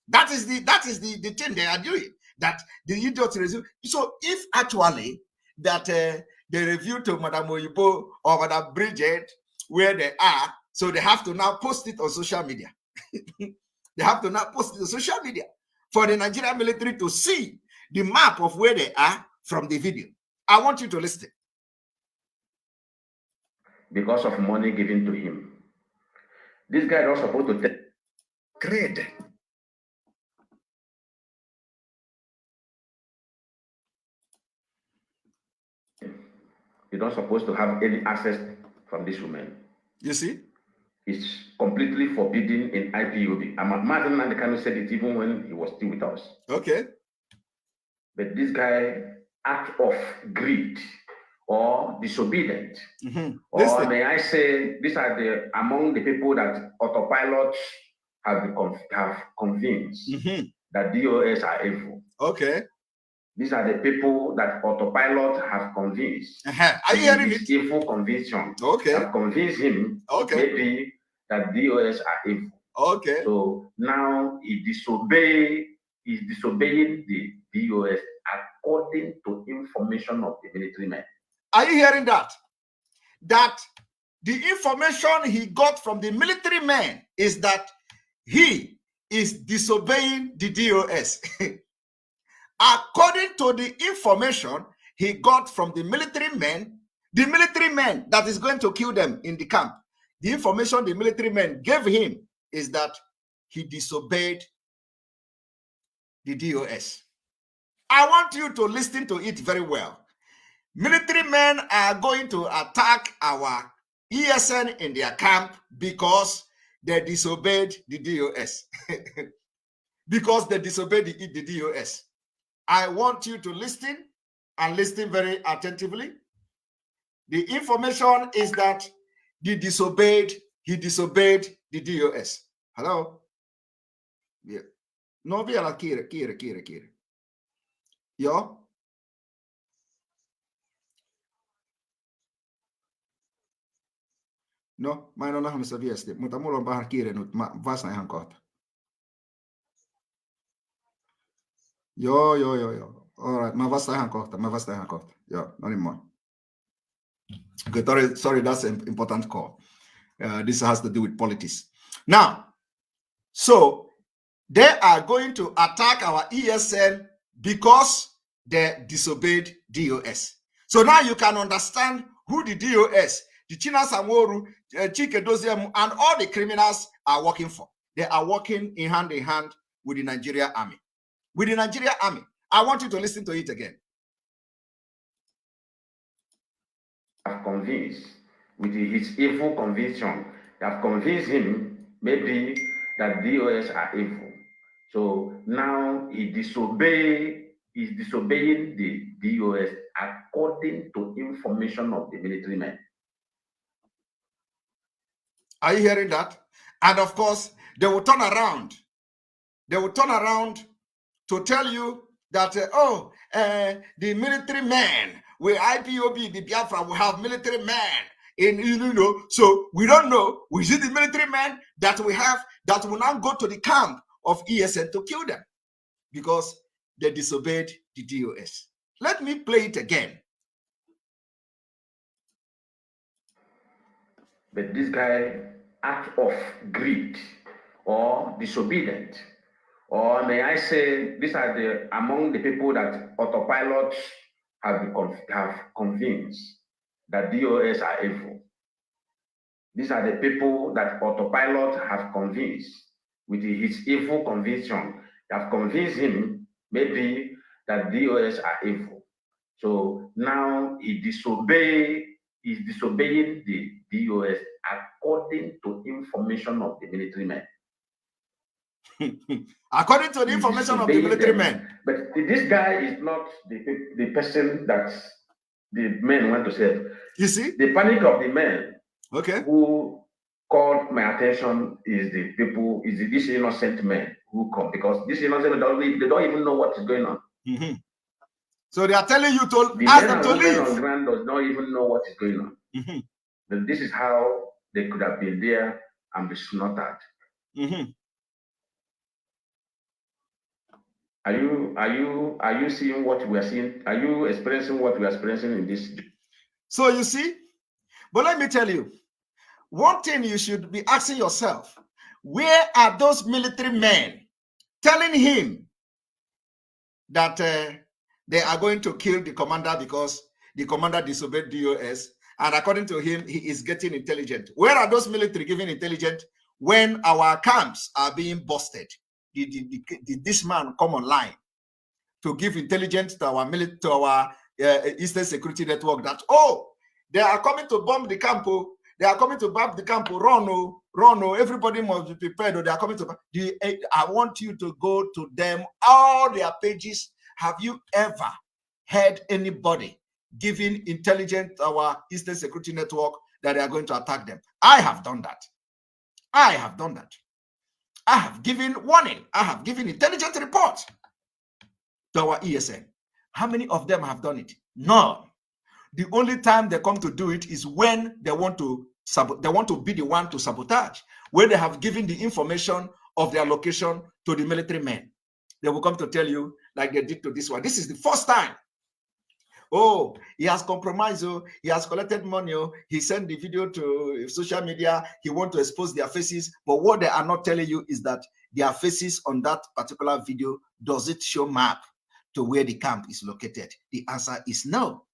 Speaker 2: That is the thing they are doing. That the idiot revealed. So if actually that they revealed to Madame Oyibo or Madame Bridget where they are, so they have to now post it on social media. They have to now post it on social media for the Nigerian military to see the map of where they are from the video. I want you to listen.
Speaker 3: Because of money given to him. This guy is not supposed to take
Speaker 5: credit.
Speaker 3: You're not supposed to have any access from this woman.
Speaker 2: You see?
Speaker 3: It's completely forbidden in I.P.O.B. Martin and the Kanu said it even when he was still with us.
Speaker 2: Okay.
Speaker 3: But this guy, act of greed or disobedient, or may I say, these are among the people that autopilots have convinced that DOS are evil.
Speaker 2: Okay.
Speaker 3: These are the people that autopilot have convinced.
Speaker 2: Are you hearing it?
Speaker 3: Evil conviction.
Speaker 2: Okay.
Speaker 3: Have convinced him.
Speaker 2: Okay.
Speaker 3: Maybe that DOS are evil.
Speaker 2: Okay.
Speaker 3: So now he's disobeying the DOS according to information of the military men.
Speaker 2: Are you hearing that? That the information he got from the military men is that he is disobeying the DOS. According to the information he got from the military men that is going to kill them in the camp, the information the military men gave him is that he disobeyed the DOS. I want you to listen to it very well. Military men are going to attack our ESN in their camp because they disobeyed the DOS. Because they disobeyed the DOS. I want you to listen and listen very attentively. The information is that he disobeyed the DOS. Hello? Yeah. No, vi alla kire. Yo? No, mä en ole nähnyt sitä viestiä, mutta mulla on vähän kiire nyt. Mä vastaan ihan kohta. Joo. Alright, mä vastaan ihan kohta. Joo, no niin moi. Okay, sorry, that's an important call. This has to do with politics. Now, so they are going to attack our ESN because they disobeyed DOS. So now you can understand who the DOS, the China Samoru, Chike Doziem, and all the criminals are working for. They are working in hand with the Nigerian army. With the Nigerian army. I want you to listen to it again.
Speaker 3: Have convinced with his evil conviction. They have convinced him maybe that DOS are evil. So now he's disobeying the DOS according to information of the military men.
Speaker 2: Are you hearing that? And of course, they will turn around. They will turn around to tell you that, the military men, with I.P.O.B, the Biafra, will have military men. So we don't know. We see the military men that we have that will now go to the camp of ESN to kill them because they disobeyed the DOS. Let me play it again.
Speaker 3: But this guy, act of greed or disobedient, or may I say, these are among the people that autopilots have convinced that DOS are evil. These are the people that autopilot have convinced with his evil conviction. They have convinced him maybe that DOS are evil. So now he's disobeying the DOS according to information of the military men.
Speaker 2: According to the information of the military men.
Speaker 3: But this guy is not the person that the men want to save.
Speaker 2: You see?
Speaker 3: The panic of the men
Speaker 2: who
Speaker 3: called my attention is these innocent men who come, because these innocent men, they don't even know what is going on.
Speaker 2: Mm-hmm. So they are telling you to ask them to leave.
Speaker 3: The on ground does not even know what is going on.
Speaker 2: Mm-hmm.
Speaker 3: But this is how they could have been there and be slaughtered.
Speaker 2: Mm-hmm.
Speaker 3: Are you seeing what we are seeing? Are you experiencing what we are experiencing in this?
Speaker 2: So you see, but let me tell you, one thing you should be asking yourself: where are those military men telling him that they are going to kill the commander because the commander disobeyed DOS, and according to him, he is getting intelligent? Where are those military giving intelligence when our camps are being busted? Did this man come online to give intelligence to our Eastern Security Network that, they are coming to bomb the camp, they are coming to bomb the camp, run, everybody must be prepared, they are coming to I want you to go to them, all their pages. Have you ever heard anybody giving intelligence to our Eastern Security Network that they are going to attack them? I have done that. I have given warning. I have given intelligence reports to our ESN. How many of them have done it? None. The only time they come to do it is when they want to be the one to sabotage, when they have given the information of their location to the military men. They will come to tell you, like they did to this one. This is the first time. Oh, he has compromised. Oh, he has collected money. Oh, he sent the video to social media. He wants to expose their faces. But what they are not telling you is that their faces on that particular video, does it show map to where the camp is located? The answer is no.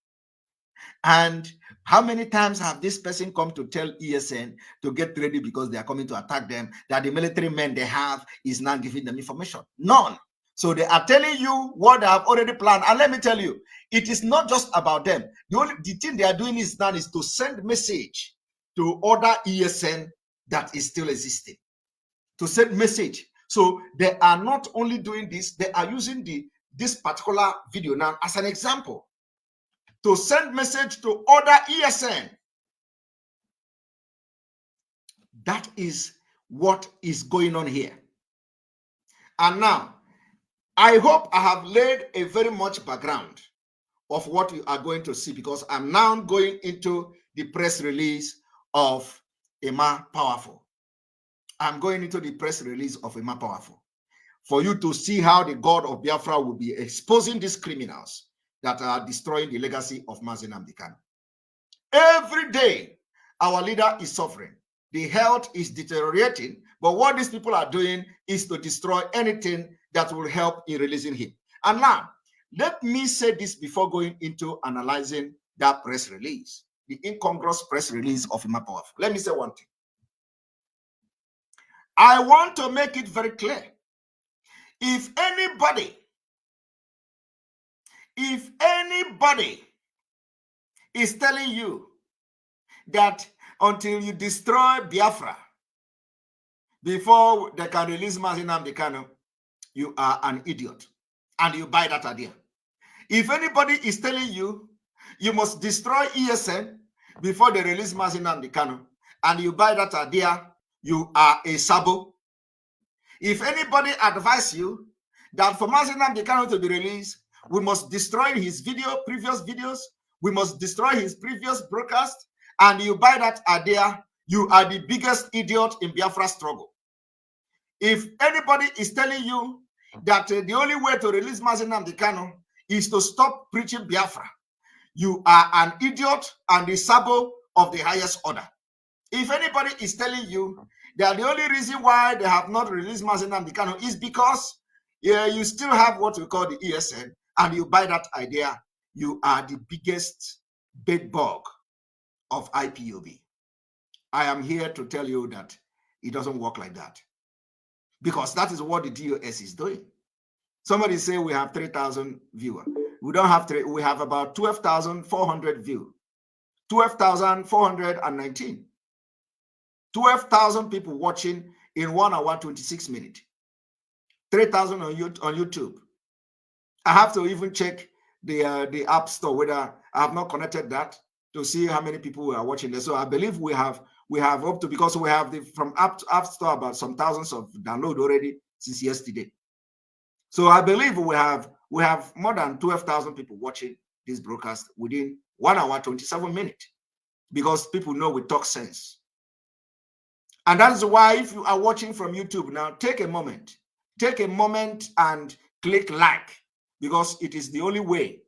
Speaker 2: And how many times have this person come to tell ESN to get ready because they are coming to attack them, that the military men they have is now giving them information? None. So they are telling you what they have already planned. And let me tell you, it is not just about them. The thing they are doing is now is to send message to other ESN that is still existing. To send message. So they are not only doing this, they are using this particular video now as an example to send message to other ESN. That is what is going on here. And now, I hope I have laid a very much background of what you are going to see, because I'm now going into the press release of Emma Powerful. I'm going into the press release of Emma Powerful for you to see how the God of Biafra will be exposing these criminals that are destroying the legacy of mazi Nnamdi Kanu. Every day, our leader is suffering. The health is deteriorating, but what these people are doing is to destroy anything that will help in releasing him. And now, let me say this before going into analyzing that press release, the incongruous press release of Emma Powerful. Let me say one thing. I want to make it very clear. If anybody is telling you that until you destroy Biafra before they can release mazi Nnamdi Kanu, you are an idiot, and you buy that idea. If anybody is telling you you must destroy ESN before they release mazi Nnamdi Kanu, and you buy that idea, you are a sabo. If anybody advises you that for mazi Nnamdi Kanu to be released, we must destroy his previous videos, we must destroy his previous broadcast, and you buy that idea, you are the biggest idiot in Biafra struggle. If anybody is telling you that the only way to release mazi Nnamdi Kanu is to stop preaching Biafra, you are an idiot and the sabo of the highest order. If anybody is telling you that the only reason why they have not released mazi Nnamdi Kanu is because you still have what we call the ESN, and you buy that idea, you are the biggest bedbug of I.P.O.B. I am here to tell you that it doesn't work like that, because that is what the DOS is doing. Somebody say we have 3,000 viewers. We don't have we have about 12,400 views. 12,419. 12,000 people watching in 1 hour 26 minutes. 3,000 on YouTube. I have to even check the App Store whether I have not connected that to see how many people are watching there. So I believe we have up to, because we have from App Store about some thousands of download already since yesterday. So I believe we have more than 12,000 people watching this broadcast within 1 hour 27 minutes, because people know we talk sense. And that is why if you are watching from YouTube now, take a moment and click like, because it is the only way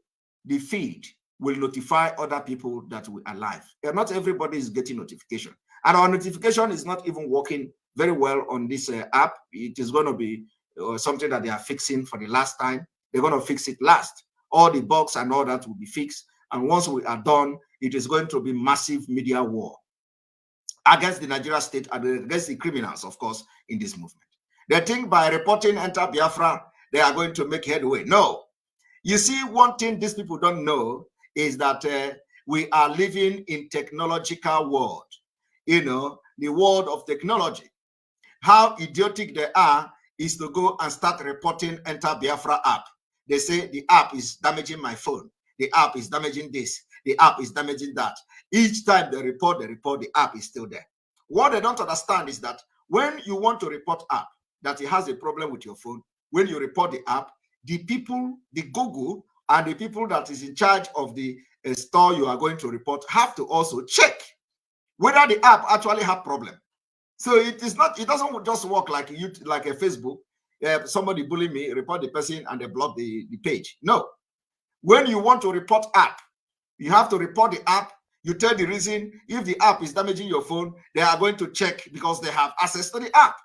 Speaker 2: the feed will notify other people that we are live. And not everybody is getting notification, and our notification is not even working very well on this app. It is going to be something that they are fixing for the last time. They're going to fix it last. All the bugs and all that will be fixed, and once we are done, it is going to be massive media war against the Nigeria state and against the criminals, of course, in this movement. They think by reporting Enter Biafra, they are going to make headway. No. You see, one thing these people don't know is that we are living in technological world. You know, the world of technology. How idiotic they are is to go and start reporting Enter Biafra app. They say the app is damaging my phone. The app is damaging this. The app is damaging that. Each time they report, the app is still there. What they don't understand is that when you want to report app that it has a problem with your phone, when you report the app, the people, the Google and the people that is in charge of the store you are going to report have to also check whether the app actually have problem. So it doesn't just work like a Facebook. Somebody bully me, report the person, and they block the page. No. When you want to report app, you have to report the app. You tell the reason. If the app is damaging your phone, they are going to check because they have access to the app.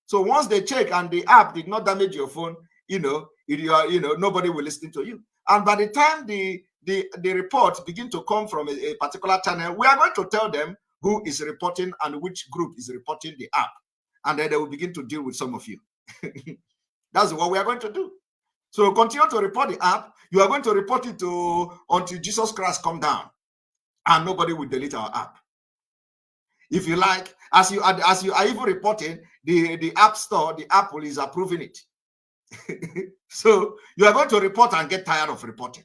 Speaker 2: So once they check and the app did not damage your phone, nobody will listen to you. And by the time the reports begin to come from a particular channel, we are going to tell them who is reporting and which group is reporting the app. And then they will begin to deal with some of you. That's what we are going to do. So continue to report the app. You are going to report it until Jesus Christ come down. And nobody will delete our app. If you like, as you are even reporting, the App Store, the Apple is approving it. So you are going to report and get tired of reporting.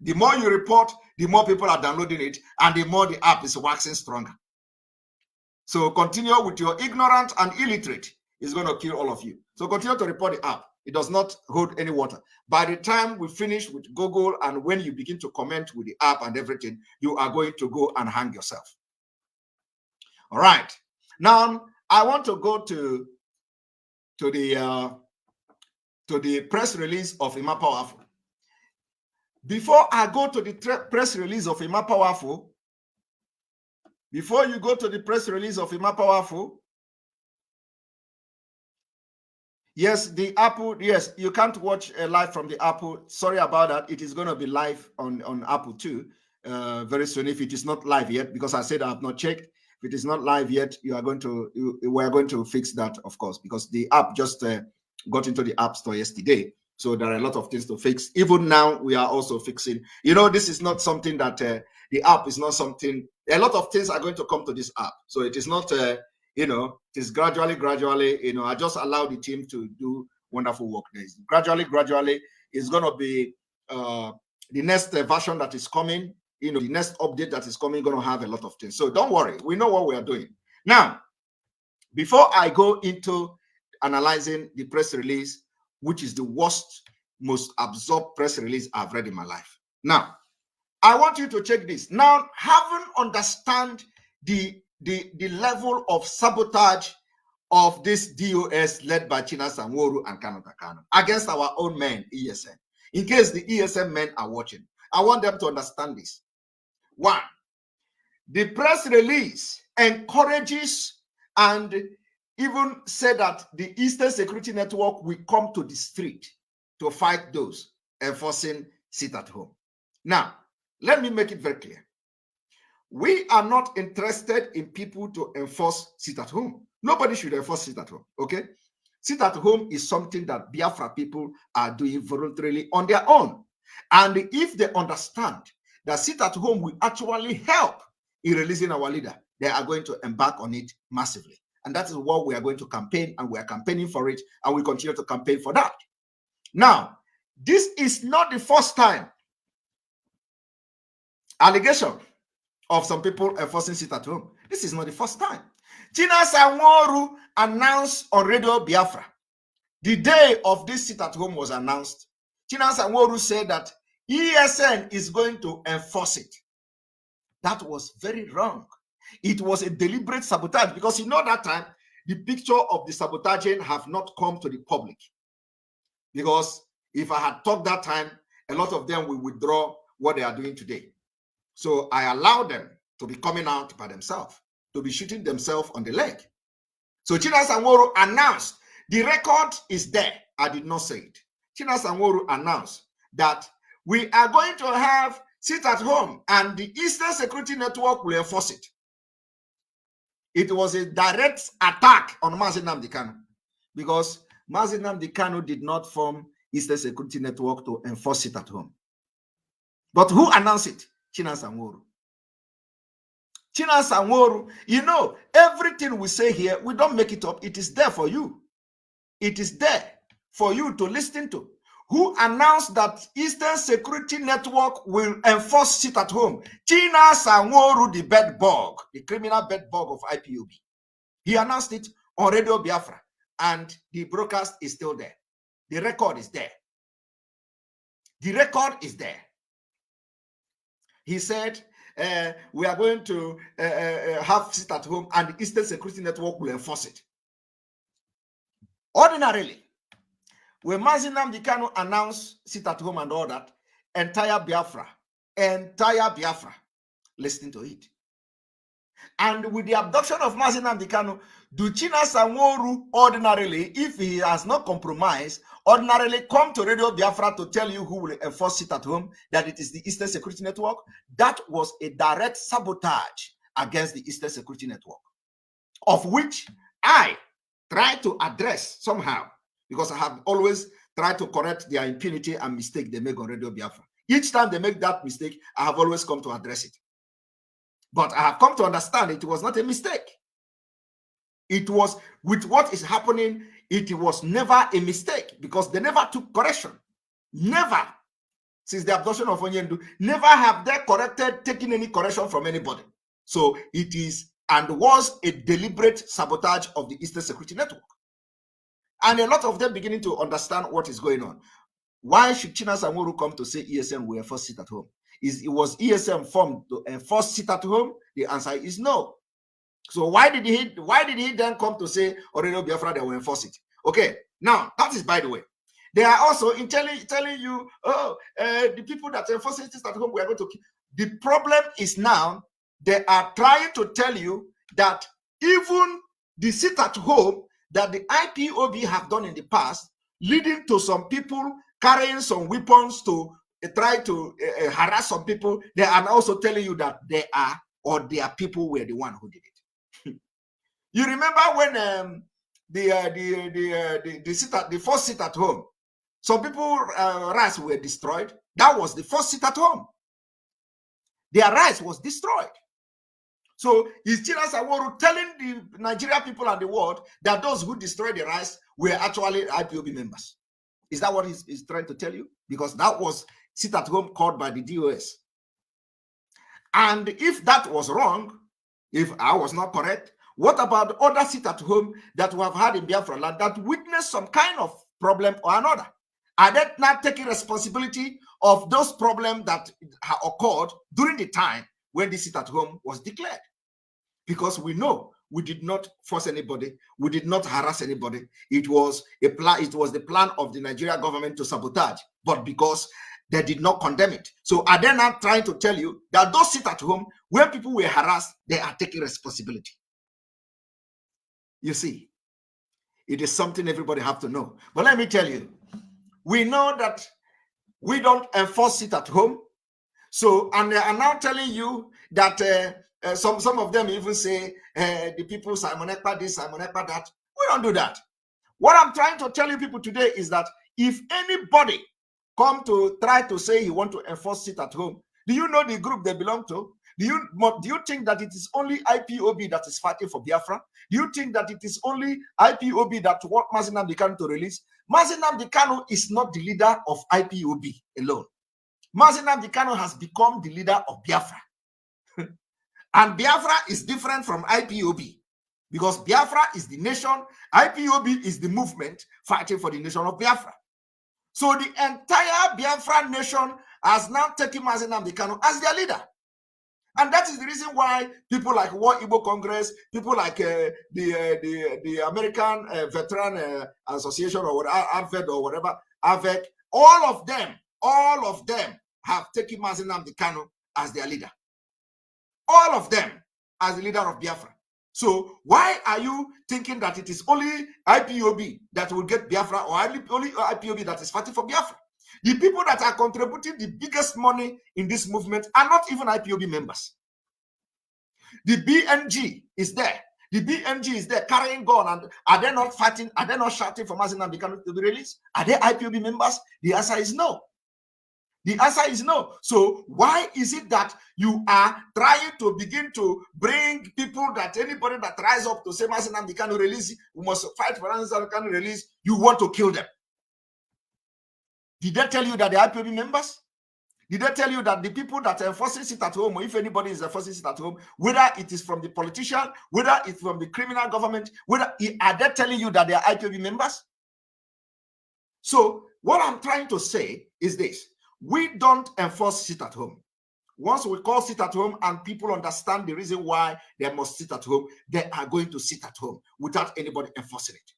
Speaker 2: The more you report, the more people are downloading it, and the more the app is waxing stronger. So continue with your ignorant and illiterate. It's going to kill all of you. So continue to report the app. It does not hold any water. By the time we finish with Google and when you begin to comment with the app and everything, you are going to go and hang yourself. All right. Now I want to go to the press release of Ima Powerful. Before I go to the press release of Ima Powerful, before you go to the press release of Ima Powerful, yes, the Apple, yes, you can't watch live from the Apple. Sorry about that. It is going to be live on Apple too very soon. If it is not live yet, because I said I have not checked. If it is not live yet, we are going to fix that, of course, because the app just got into the App Store yesterday. So there are a lot of things to fix. Even now, we are also fixing. This is not something that the app is not something. A lot of things are going to come to this app. So it is not, it is gradually. I just allow the team to do wonderful work. Gradually, it's going to be the next version that is coming. The next update that is coming going to have a lot of things. So don't worry. We know what we are doing. Now, before I go into analyzing the press release, which is the worst, most absurd press release I've read in my life. Now, I want you to check this. Now, having understand the level of sabotage of this DOS led by Chinasa Nworu and Kanu against our own men, ESN. In case the ESN men are watching, I want them to understand this. One, the press release encourages and even said that the Eastern Security Network will come to the street to fight those enforcing sit at home. Now, let me make it very clear. We are not interested in people to enforce sit at home. Nobody should enforce sit at home, okay? Sit at home is something that Biafra people are doing voluntarily on their own. And if they understand that sit at home will actually help in releasing our leader, they are going to embark on it massively. And that is what we are going to campaign, and we are campaigning for it, and we continue to campaign for that. Now, this is not the first time allegation of some people enforcing sit at home. This is not the first time. Chinasa Nworu announced on Radio Biafra, the day of this sit at home was announced. Chinasa Nworu said that ESN is going to enforce it. That was very wrong. It was a deliberate sabotage because that time the picture of the sabotaging have not come to the public. Because if I had talked that time, a lot of them will withdraw what they are doing today. So I allowed them to be coming out by themselves, to be shooting themselves on the leg. So Chinasa Nworu announced, the record is there. I did not say it. Chinasa Nworu announced that we are going to have sit at home and the Eastern Security Network will enforce it. It was a direct attack on Mazi Nnamdi Kanu because Mazi Nnamdi Kanu did not form Eastern Security Network to enforce it at home. But who announced it? Chinasa Nworu. Chinasa Nworu, everything we say here, we don't make it up. It is there for you. It is there for you to listen to. Who announced that Eastern Security Network will enforce sit at home? Chinasa Nworu, the bed bug, the criminal bed bug of I.P.O.B. He announced it on Radio Biafra, and the broadcast is still there. The record is there. The record is there. He said, we are going to have sit at home and the Eastern Security Network will enforce it. Ordinarily, when Mazi Nnamdi Kanu announced sit at home and all that, entire Biafra, listening to it. And with the abduction of Mazi Nnamdi Kanu, Duchina Sanworu ordinarily, if he has not compromised, ordinarily come to Radio Biafra to tell you who will enforce it at home, that it is the Eastern Security Network. That was a direct sabotage against the Eastern Security Network, of which I try to address somehow, because I have always tried to correct their impunity and mistake they make on Radio Biafra. Each time they make that mistake, I have always come to address it. But I have come to understand it was not a mistake. It was, with what is happening, it was never a mistake because they never took correction. Never. Since the abduction of Onyendu, never have they taken any correction from anybody. So it is and was a deliberate sabotage of the Eastern Security Network. And a lot of them beginning to understand what is going on. Why should China Sanworu come to say ESM will enforce sit at home? It was ESM formed to enforce sit at home? The answer is no. So why did he then come to say Radio Biafra they will enforce it? Okay, now that is by the way. They are also in telling you, the people that enforce it at home we are going to keep. The problem is now they are trying to tell you that even the sit at home that the I.P.O.B have done in the past, leading to some people carrying some weapons to try to harass some people, they are also telling you that they are or their people were the one who did it. You remember when the first sit at home, some people rights were destroyed. That was the first sit at home. Their rights was destroyed. So is China Sanworu telling the Nigerian people and the world that those who destroyed the rights were actually I.P.O.B members? Is that what he's trying to tell you? Because that was sit at home called by the DOS. And if that was wrong, if I was not correct, what about other sit at home that we have had in Biafra land that witnessed some kind of problem or another? Are they not taking responsibility of those problems that occurred during the time when the sit at home was declared? Because we know we did not force anybody, we did not harass anybody. It was a plan, it was the plan of the Nigerian government to sabotage, but because they did not condemn it. So are they not trying to tell you that those sit at home where people were harassed, they are taking responsibility? You see, it is something everybody have to know. But let me tell you, we know that we don't enforce it at home. So, and they are now telling you that some of them even say the people Simon Ekpa this, Simon Ekpa that. We don't do that. What I'm trying to tell you people today is that if anybody come to try to say he want to enforce it at home, do you know the group they belong to? Do you think that it is only I.P.O.B that is fighting for Biafra? Do you think that it is only I.P.O.B that want Mazi Nnamdi Kanu to release? Mazi Nnamdi Kanu is not the leader of I.P.O.B alone. Mazi Nnamdi Kanu has become the leader of Biafra. And Biafra is different from I.P.O.B because Biafra is the nation, I.P.O.B is the movement fighting for the nation of Biafra. So the entire Biafra nation has now taken Mazi Nnamdi Kanu as their leader. And that is the reason why people like War Igbo Congress, people like the American Veteran Association or whatever, AVED or whatever, AVEC, all of them have taken Mazi Nnamdi Kanu as their leader. All of them as the leader of Biafra. So why are you thinking that it is only I.P.O.B that will get Biafra or only I.P.O.B that is fighting for Biafra? The people that are contributing the biggest money in this movement are not even I.P.O.B members. The BNG is there. The BNG is there carrying gun, and are they not fighting? Are they not shouting for Mazi Nnamdi Kanu to be released? Are they I.P.O.B members? The answer is no. The answer is no. So why is it that you are trying to begin to bring people that anybody that rise up to say Mazi Nnamdi Kanu release, we must fight for Mazi Nnamdi Kanu release, you want to kill them? Did they tell you that they are I.P.O.B members? Did they tell you that the people that are enforcing it at home, or if anybody is enforcing it at home, whether it is from the politician, whether it's from the criminal government, are they telling you that they are I.P.O.B members? So what I'm trying to say is this. We don't enforce sit at home. Once we call sit at home and people understand the reason why they must sit at home, they are going to sit at home without anybody enforcing it.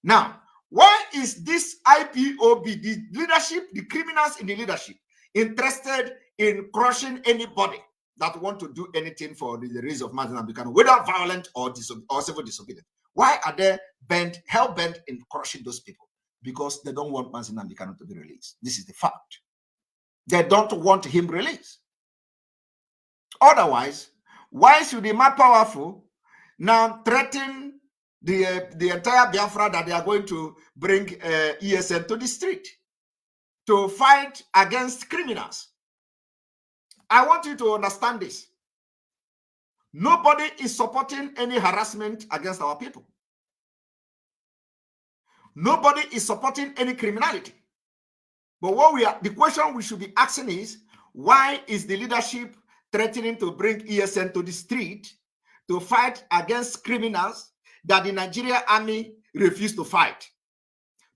Speaker 2: Now, why is this I.P.O.B, the leadership, the criminals in the leadership, interested in crushing anybody that want to do anything for the release of mazi nnamdi kanu, whether violent or civil disobedient? Why are they hell-bent in crushing those people? Because they don't want mazi nnamdi kanu to be released. This is the fact. They don't want him released. Otherwise, why should the more powerful now threaten the entire Biafra that they are going to bring ESN to the street to fight against criminals? I want you to understand this. Nobody is supporting any harassment against our people. Nobody is supporting any criminality. But the question we should be asking is, why is the leadership threatening to bring ESN to the street to fight against criminals that the Nigerian army refused to fight?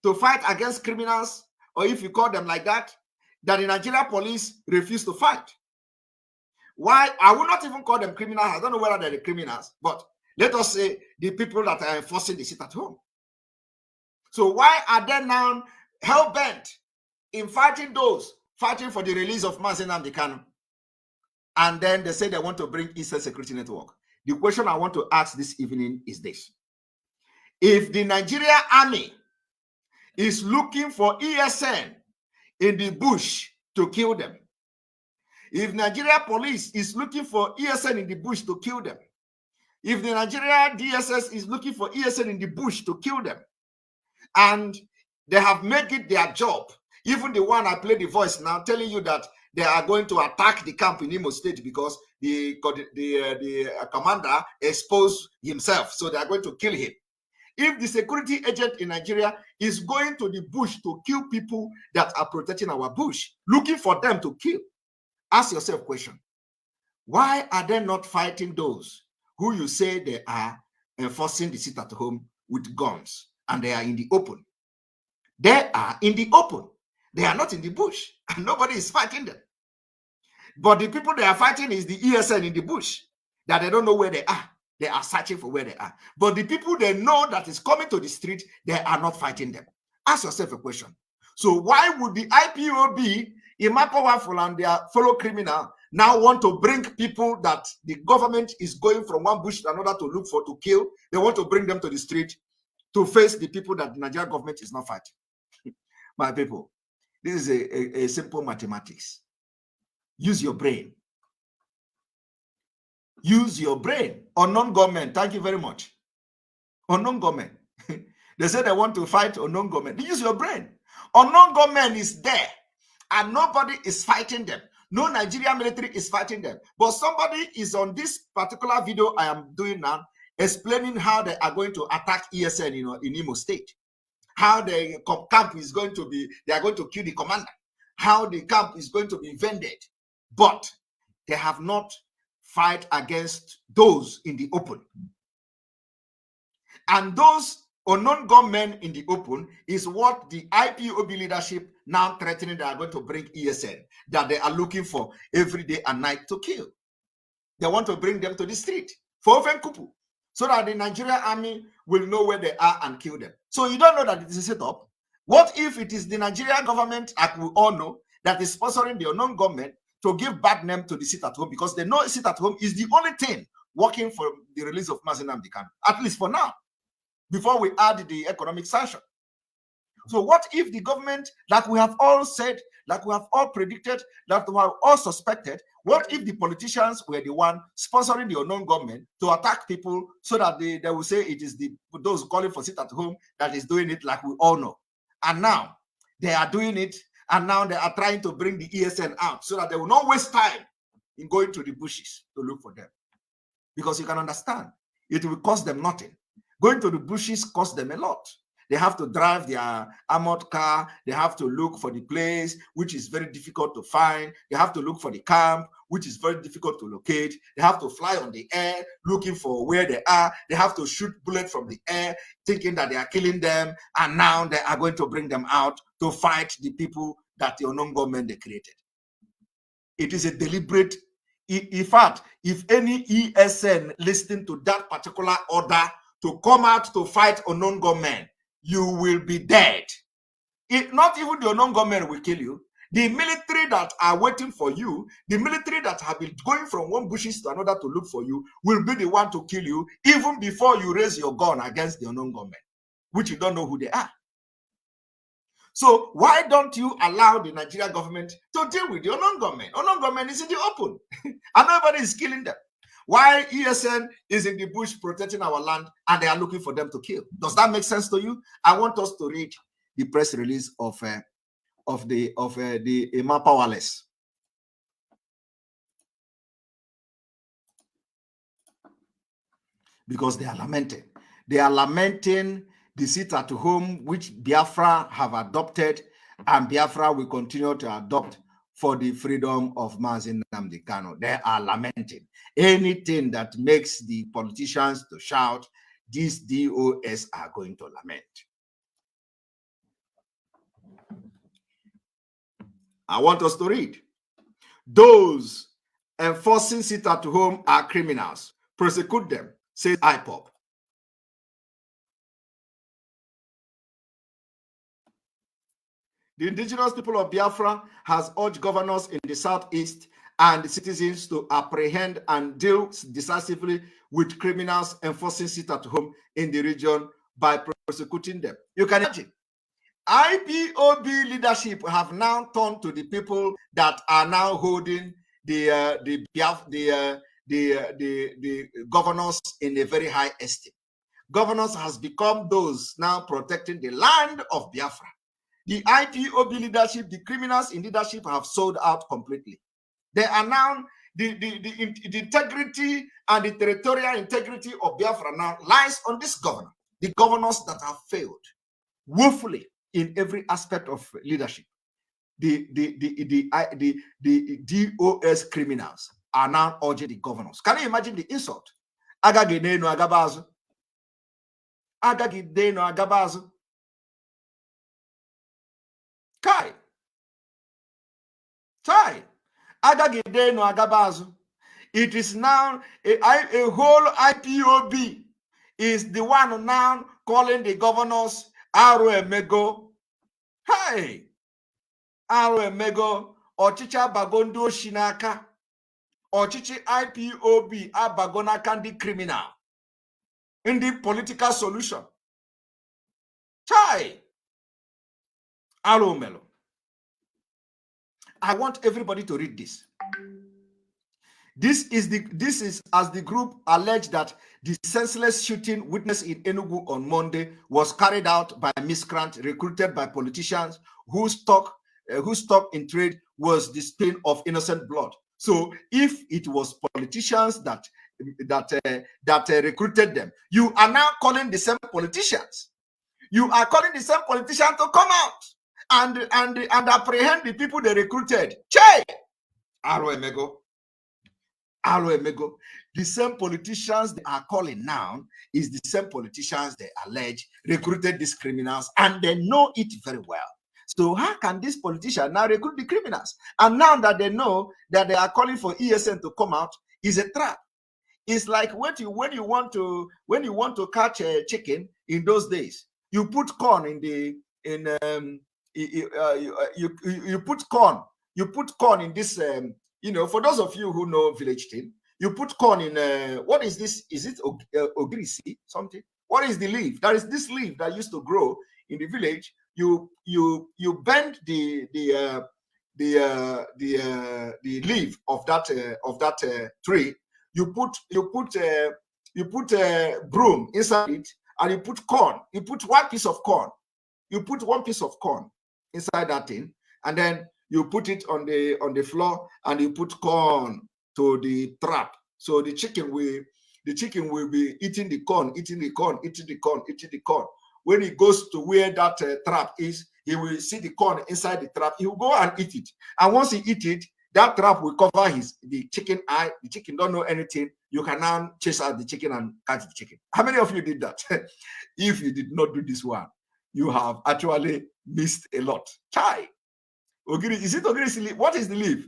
Speaker 2: To fight against criminals, or if you call them like that the Nigerian police refused to fight. Why? I will not even call them criminals. I don't know whether they're the criminals, but let us say the people that are enforcing the sit at home. So why are they now hell-bent in fighting those fighting for the release of mazi nnamdi kanu? And then they say they want to bring Eastern Security Network. The question I want to ask this evening is this. If the Nigerian army is looking for ESN in the bush to kill them, if Nigeria police is looking for ESN in the bush to kill them, if the Nigeria DSS is looking for ESN in the bush to kill them, and they have made it their job, even the one I played the voice now telling you that they are going to attack the camp in Imo State because the commander exposed himself, so they are going to kill him. If the security agent in Nigeria is going to the bush to kill people that are protecting our bush, looking for them to kill, ask yourself a question. Why are they not fighting those who you say they are enforcing the sit at home with guns and they are in the open? They are in the open. They are not in the bush and nobody is fighting them. But the people they are fighting is the ESN in the bush that they don't know where they are. They are searching for where they are. But the people they know that is coming to the street, they are not fighting them. Ask yourself a question. So why would the I.P.O.B, Ima Powerful and their fellow criminal now want to bring people that the government is going from one bush to another to look for, to kill? They want to bring them to the street to face the people that the Nigerian government is not fighting. My people, this is a simple mathematics. Use your brain. Use your brain. Unknown government, thank you very much. Unknown government. They say they want to fight unknown government. Use your brain. Unknown government is there and nobody is fighting them. No Nigerian military is fighting them. But somebody is on this particular video I am doing now explaining how they are going to attack ESN in Imo State. How the camp is going to be, they are going to kill the commander. How the camp is going to be vended. But they have not fight against those in the open. And those unknown gunmen in the open is what the I.P.O.B leadership now threatening they are going to bring ESN, that they are looking for every day and night to kill. They want to bring them to the street for open kupu, so that the Nigerian army will know where they are and kill them. So you don't know that it is a setup. What if it is the Nigerian government, as we all know, that is sponsoring the unknown government to give bad name to the sit at home, because they know sit at home is the only thing working for the release of mazi nnamdi kanu, at least for now, before we add the economic sanction. So what if the government, like we have all said, like we have all predicted, that we have all suspected, what if the politicians were the one sponsoring the unknown government to attack people, so that they will say it is those calling for sit at home that is doing it, like we all know. And now they are doing it, and now they are trying to bring the ESN out so that they will not waste time in going to the bushes to look for them. Because you can understand, it will cost them nothing. Going to the bushes costs them a lot. They have to drive their armored car. They have to look for the place, which is very difficult to find. They have to look for the camp, which is very difficult to locate. They have to fly on the air, looking for where they are. They have to shoot bullets from the air, thinking that they are killing them. And now they are going to bring them out to fight the people that the unknown government they created. It is a deliberate. In fact, if any ESN listening to that particular order to come out to fight unknown government, you will be dead. Not even the unknown government will kill you. The military that are waiting for you, the military that have been going from one bushes to another to look for you, will be the one to kill you even before you raise your gun against the unknown government, which you don't know who they are. So why don't you allow the Nigerian government to deal with the unknown government? Unknown government is in the open, and nobody is killing them. Why ESN is in the bush protecting our land, and they are looking for them to kill? Does that make sense to you? I want us to read the press release of the Emma Powerless. Because they are lamenting. They are lamenting the sit at home which Biafra have adopted, and Biafra will continue to adopt for the freedom of mazi nnamdi Kanu. They are lamenting. Anything that makes the politicians to shout, these DOS are going to lament. I want us to read. Those enforcing sit at home are criminals. Prosecute them, says I.P.O.B. The indigenous people of Biafra has urged governors in the southeast and the citizens to apprehend and deal decisively with criminals enforcing sit at home in the region by prosecuting them. You can imagine. I.P.O.B leadership have now turned to the people that are now holding the governors in a very high esteem. Governors has become those now protecting the land of Biafra. The I.P.O.B leadership, the criminals in leadership have sold out completely. They are now, the integrity and the territorial integrity of Biafra now lies on this governor. The governors that have failed woefully in every aspect of leadership. The DOS criminals are now urging the governors. Can you imagine the insult? Agagideno agabazu. Agagideno agabazu. Kai. Agagideno agabazu. It is now a whole I.P.O.B is the one now calling the governors Aro Emego. Hey, Aro Emego, Ochicha Bagondo Shinaka, Ochichi I.P.O.B Abagona Kandi criminal in the political solution. Chai, Aro Melo. I want everybody to read this. This is as the group alleged that the senseless shooting witnessed in Enugu on Monday was carried out by miscreants recruited by politicians whose stock in trade was the spilling of innocent blood. So if it was politicians that recruited them, you are now calling the same politicians. You are calling the same politicians to come out and apprehend the people they recruited. Che! Aro Emego. The same politicians they are calling now is the same politicians they allege recruited these criminals, and they know it very well. So how can this politician now recruit the criminals? And now that they know that they are calling for ESN to come out, is a trap. It's like when you want to catch a chicken in those days, you put corn you put corn in this for those of you who know village thing, you put corn in what is this? Is it ogrisi something? What is the leaf? There is this leaf that used to grow in the village. You bend the leaf of that tree. You put a broom inside it, and you put corn. You put one piece of corn. You put one piece of corn inside that thing, and then you put it on the floor, and you put corn to the trap. So the chicken will be eating the corn. When he goes to where that trap is, he will see the corn inside the trap. He will go and eat it. And once he eat it, that trap will cover the chicken eye. The chicken don't know anything. You can now chase out the chicken and catch the chicken. How many of you did that? If you did not do this one, you have actually missed a lot. Chai. Ogiri, is it Ogiri's leaf? What is the leaf?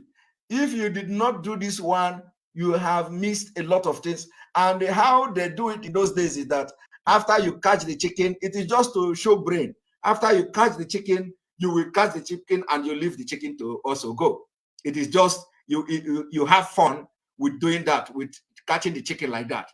Speaker 2: If you did not do this one, you have missed a lot of things. And how they do it in those days is that after you catch the chicken, it is just to show brain. After you catch the chicken, you will catch the chicken and you leave the chicken to also go. It is just you have fun with doing that, with catching the chicken like that.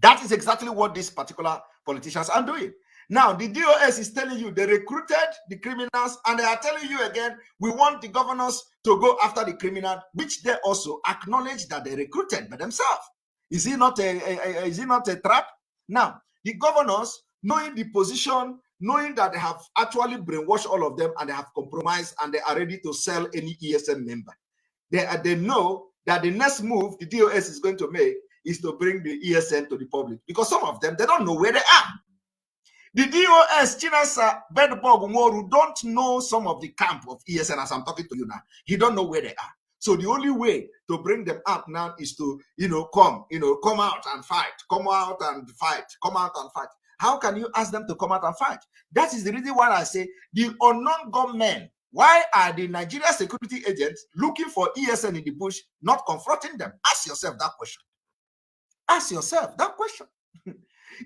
Speaker 2: That is exactly what these particular politicians are doing. Now, the DOS is telling you they recruited the criminals, and they are telling you again, we want the governors to go after the criminal, which they also acknowledge that they recruited by themselves. Is it not a trap? Now, the governors, knowing the position, knowing that they have actually brainwashed all of them and they have compromised and they are ready to sell any ESN member, they know that the next move the DOS is going to make is to bring the ESN to the public, because some of them, they don't know where they are. The DOS, Chinasa Bedbog Moru, don't know some of the camp of ESN as I'm talking to you now. He don't know where they are. So the only way to bring them out now is to, come out and fight, come out and fight, come out and fight. How can you ask them to come out and fight? That is the reason why I say the unknown gunmen. Why are the Nigeria security agents looking for ESN in the bush, not confronting them? Ask yourself that question. Ask yourself that question.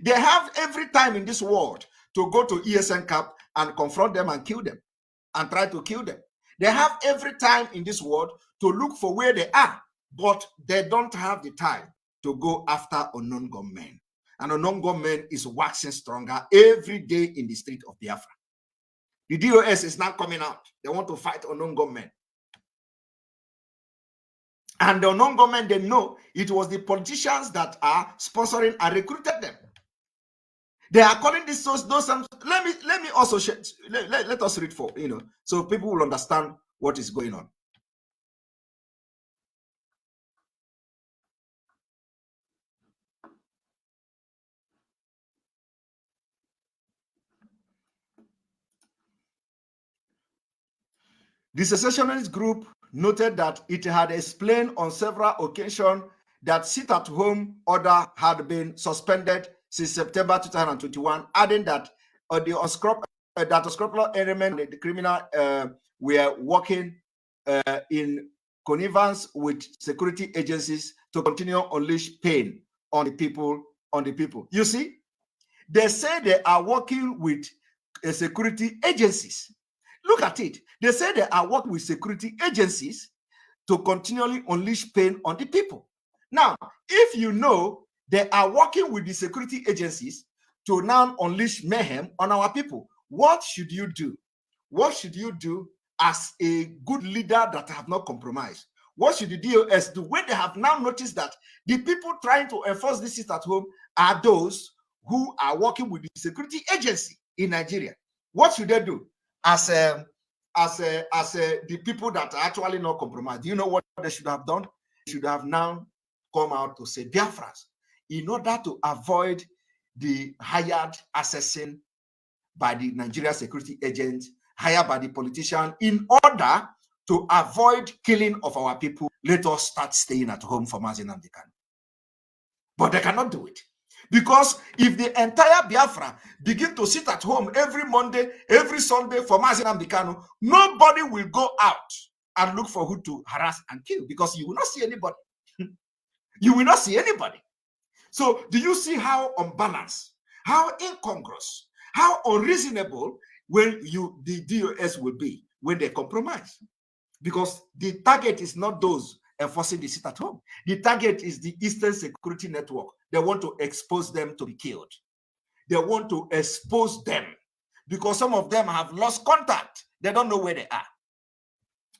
Speaker 2: They have every time in this world to go to ESN camp and confront them and kill them and try to kill them. They have every time in this world to look for where they are, but they don't have the time to go after unknown gunmen. And unknown gunmen is waxing stronger every day in the street of Biafra. The DOS is now coming out. They want to fight unknown gunmen. And the unknown gunmen, they know it was the politicians that are sponsoring and recruited them. They are calling this those. Let me also share, let us read for so people will understand what is going on. The secessionist group noted that it had explained on several occasions that sit-at-home order had been suspended since September 2021, adding that the unscrupulous element of the criminal were working in connivance with security agencies to continue to unleash pain on the people. You see, they say they are working with security agencies. Look at it. They say they are working with security agencies to continually unleash pain on the people. Now, if you know they are working with the security agencies to now unleash mayhem on our people, what should you do? What should you do as a good leader that have not compromised? What should the DOS do when they have now noticed that the people trying to enforce this sit at home are those who are working with the security agency in Nigeria? What should they do as the people that are actually not compromised? Do you know what they should have done? They should have now come out to say, Biafras, in order to avoid the hired assassin by the Nigeria security agents, hired by the politician, in order to avoid killing of our people, let us start staying at home for mazi nnamdi. But they cannot do it. Because if the entire Biafra begin to sit at home every Monday, every Sunday for mazi nnamdi, nobody will go out and look for who to harass and kill, because you will not see anybody. You will not see anybody. So do you see how unbalanced, how incongruous, how unreasonable when the DOS will be when they compromise? Because the target is not those enforcing the sit at home. The target is the Eastern Security Network. They want to expose them to be killed. They want to expose them because some of them have lost contact. They don't know where they are.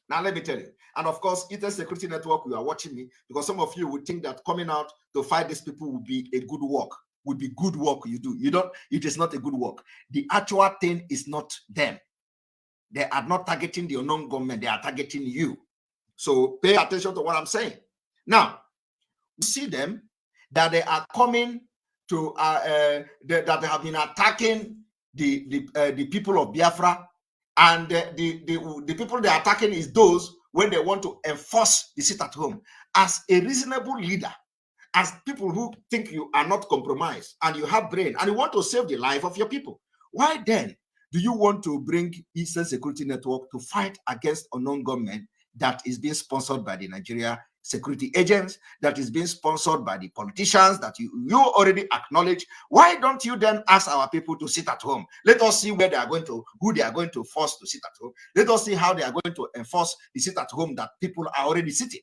Speaker 2: Now, let me tell you. And of course, Eastern Security Network, you are watching me, because some of you would think that coming out to fight these people would be a good work, would be good work you do. You don't, it is not a good work. The actual thing is not them. They are not targeting the unknown government. They are targeting you. So pay attention to what I'm saying. Now, you see them that they are coming to, that they have been attacking the people of Biafra. And the people they are attacking is those when they want to enforce the sit at home. As a reasonable leader, as people who think you are not compromised and you have brain and you want to save the life of your people, why then Do you want to bring Eastern Security Network to fight against unknown government that is being sponsored by the Nigeria security agents, that is being sponsored by the politicians that you already acknowledge? Why don't you then ask our people to sit at home? Let us see where they are going to, who they are going to force to sit at home. Let us see how they are going to enforce the sit at home that people are already sitting.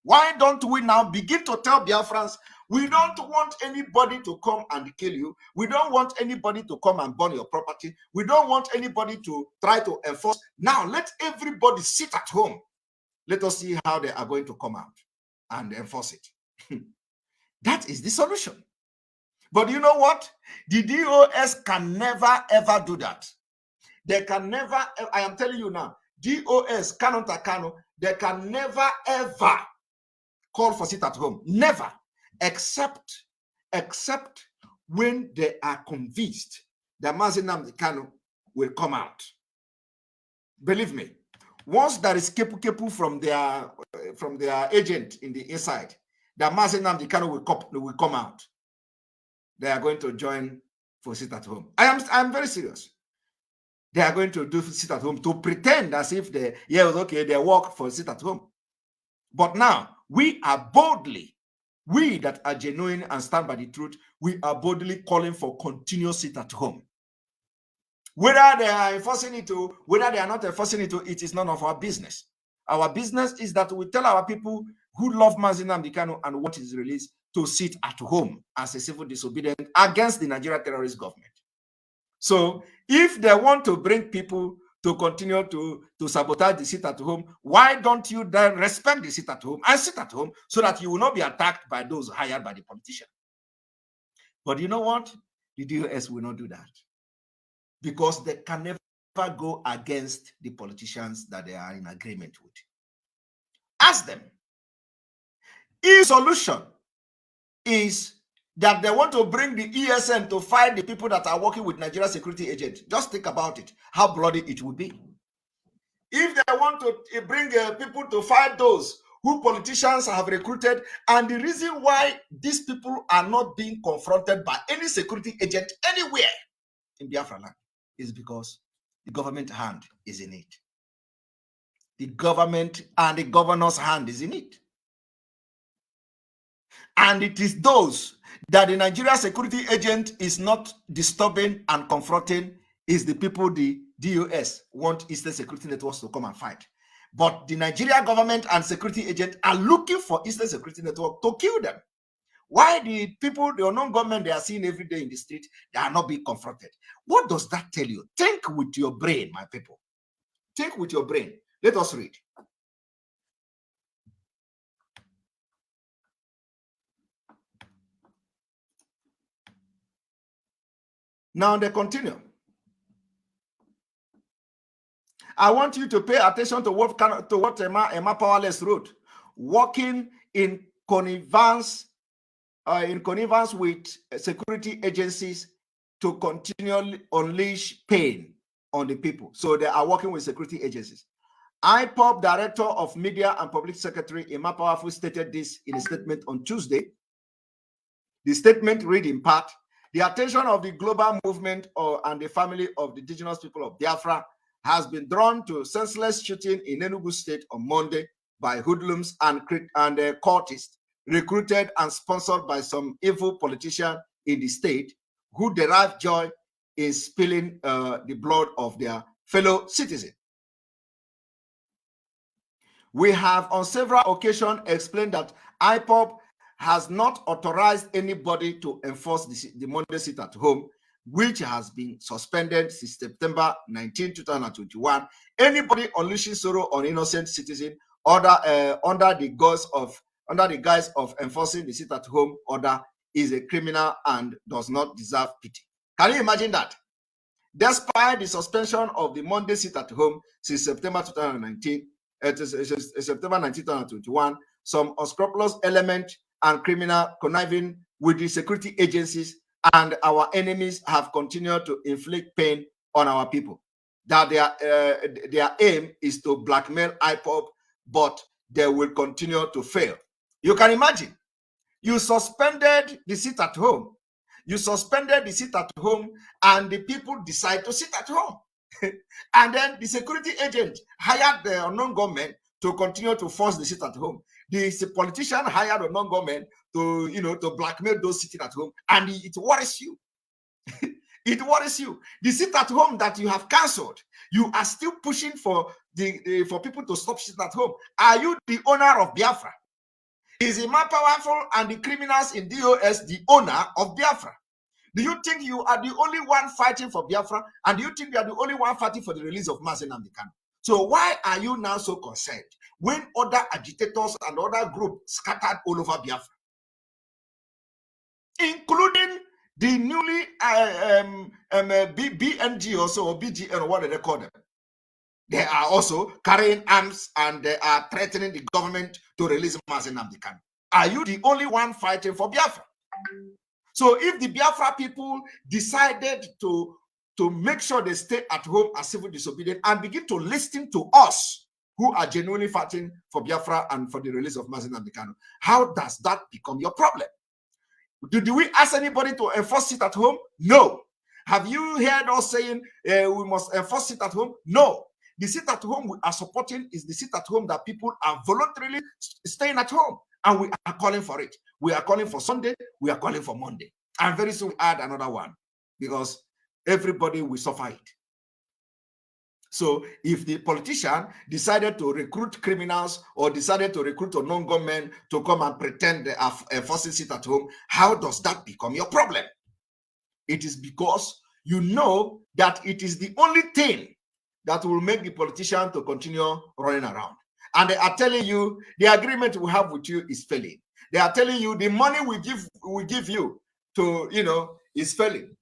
Speaker 2: Why don't we now begin to tell Biafrans, we don't want anybody to come and kill you. We don't want anybody to come and burn your property. We don't want anybody to try to enforce. Now let everybody sit at home. Let us see how they are going to come out and enforce it. That is the solution. But you know what? The DOS can never ever do that. They can never, I am telling you now, DOS, kanu, they can never ever call for sit at home. Never. Except when they are convinced that mazi nnamdi Kanu will come out. Believe me, once there is kepu from their agent in the inside, that mazi nnamdi Kanu will come out, they are going to join for sit at home. I'm very serious. They are going to do sit at home to pretend as if they work for sit at home. But now we are boldly, we that are genuine and stand by the truth, we are boldly calling for continuous sit at home. Whether they are enforcing it or whether they are not enforcing it, it is none of our business. Our business is that we tell our people who love mazi nnamdi Kanu and what is released to sit at home as a civil disobedient against the Nigeria terrorist government. So if they want to bring people to continue to sabotage the sit at home, why don't you then respect the sit at home and sit at home so that you will not be attacked by those hired by the politician? But you know what? The DOS will not do that because they can never go against the politicians that they are in agreement with. Ask them. If the solution is that they want to bring the ESN to fight the people that are working with Nigeria security agents, just think about it, how bloody it would be. If they want to bring people to fight those who politicians have recruited, and the reason why these people are not being confronted by any security agent anywhere in Biafra land is because the government hand is in it. The government and the governor's hand is in it. And it is those that the Nigeria security agent is not disturbing and confronting is the people the DOS want Eastern Security Networks to come and fight. But the Nigeria government and security agent are looking for Eastern Security Network to kill them. Why the people, the unknown government they are seeing every day in the street, they are not being confronted? What does that tell you? Think with your brain, my people. Think with your brain. Let us read. Now they continue. I want you to pay attention to what Emma Powerless wrote. Working in connivance with security agencies to continually unleash pain on the people. So they are working with security agencies. I.P.O.B Director of Media and Public Secretary Emma Powerful stated this in a statement on Tuesday. The statement read in part, the attention of the global movement and the family of the indigenous people of Biafra has been drawn to senseless shooting in Enugu State on Monday by hoodlums and cultists recruited and sponsored by some evil politician in the state who derive joy in spilling the blood of their fellow citizens. We have on several occasions explained that I.P.O.B has not authorized anybody to enforce the Monday sit at home, which has been suspended since September 19, 2021. Anybody unleashing sorrow on innocent citizen under the guise of enforcing the sit at home order is a criminal and does not deserve pity. Can you imagine that? Despite the suspension of the Monday sit at home since September 2019, September 19, 2021, some unscrupulous element and criminal conniving with the security agencies and our enemies have continued to inflict pain on our people. That their aim is to blackmail I.P.O.B, but they will continue to fail. You can imagine, you suspended the sit at home. You suspended the sit at home, and the people decide to sit at home. And then the security agent hired the unknown government to continue to force the sit at home. The politician hired unknown government to, to blackmail those sitting at home, and it worries you. It worries you. The sit at home that you have cancelled, you are still pushing for for people to stop sitting at home. Are you the owner of Biafra? Is the man powerful and the criminals in DOS the owner of Biafra? Do you think you are the only one fighting for Biafra? And do you think you are the only one fighting for the release of mazi nnamdi kanu? So why are you now so concerned when other agitators and other groups scattered all over Biafra, including the newly BNG also, or BGN, or what do they call them? They are also carrying arms and they are threatening the government to release mazi nnamdi kanu. Are you the only one fighting for Biafra? So if the Biafra people decided to make sure they stay at home as civil disobedient and begin to listen to us who are genuinely fighting for Biafra and for the release of mazi nnamdi kanu, how does that become your problem? Do we ask anybody to enforce it at home? No. Have you heard us saying we must enforce it at home? No. The sit at home we are supporting is the sit at home that people are voluntarily staying at home, and we are calling for it. We are calling for Sunday, we are calling for Monday, and very soon we add another one, because everybody will suffer it. So if the politician decided to recruit criminals or decided to recruit a non-government to come and pretend they are enforcing sit at home, how does that become your problem? It is because you know that it is the only thing that will make the politician to continue running around. And they are telling you the agreement we have with you is failing. They are telling you the money we give you to, is failing.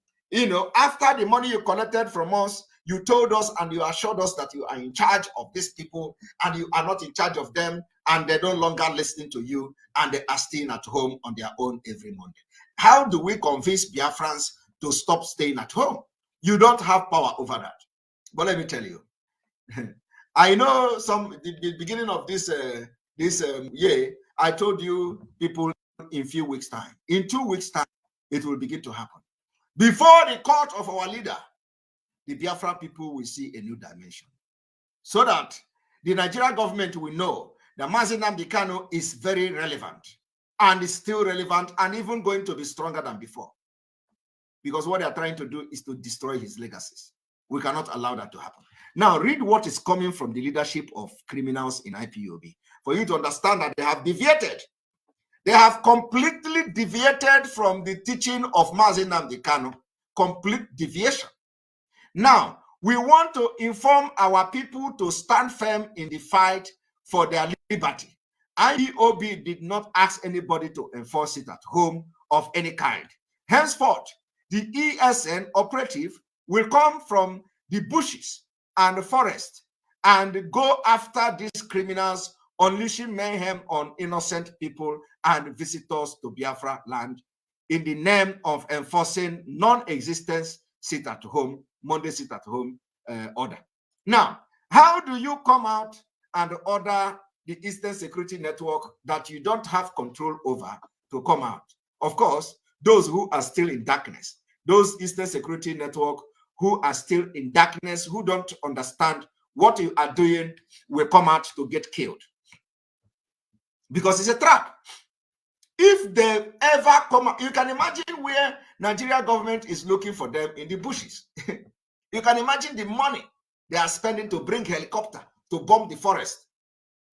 Speaker 2: After the money you collected from us, you told us and you assured us that you are in charge of these people and you are not in charge of them, and they're no longer listening to you and they are staying at home on their own every Monday. How do we convince Biafrans to stop staying at home? You don't have power over that. But let me tell you, I know the beginning of this year, I told you people in few weeks' time. In 2 weeks' time, it will begin to happen. Before the court of our leader, the Biafra people will see a new dimension. So that the Nigerian government will know that mazi nnamdi kanu is very relevant and is still relevant and even going to be stronger than before. Because what they are trying to do is to destroy his legacies. We cannot allow that to happen. Now, read what is coming from the leadership of criminals in I.P.O.B. for you to understand that they have deviated. They have completely deviated from the teaching of mazi nnamdi kanu. Complete deviation. Now, we want to inform our people to stand firm in the fight for their liberty. I.P.O.B. did not ask anybody to enforce it at home of any kind. Henceforth, the ESN operative will come from the bushes and the forest and go after these criminals, unleashing mayhem on innocent people and visitors to Biafra land in the name of enforcing non-existence sit at home, Monday sit at home order. Now, how do you come out and order the Eastern Security Network that you don't have control over to come out? Of course, those who are still in darkness, those Eastern Security Network who are still in darkness, who don't understand what you are doing, will come out to get killed. Because it's a trap. If they ever come out, you can imagine where Nigeria government is looking for them in the bushes. You can imagine the money they are spending to bring helicopter to bomb the forest.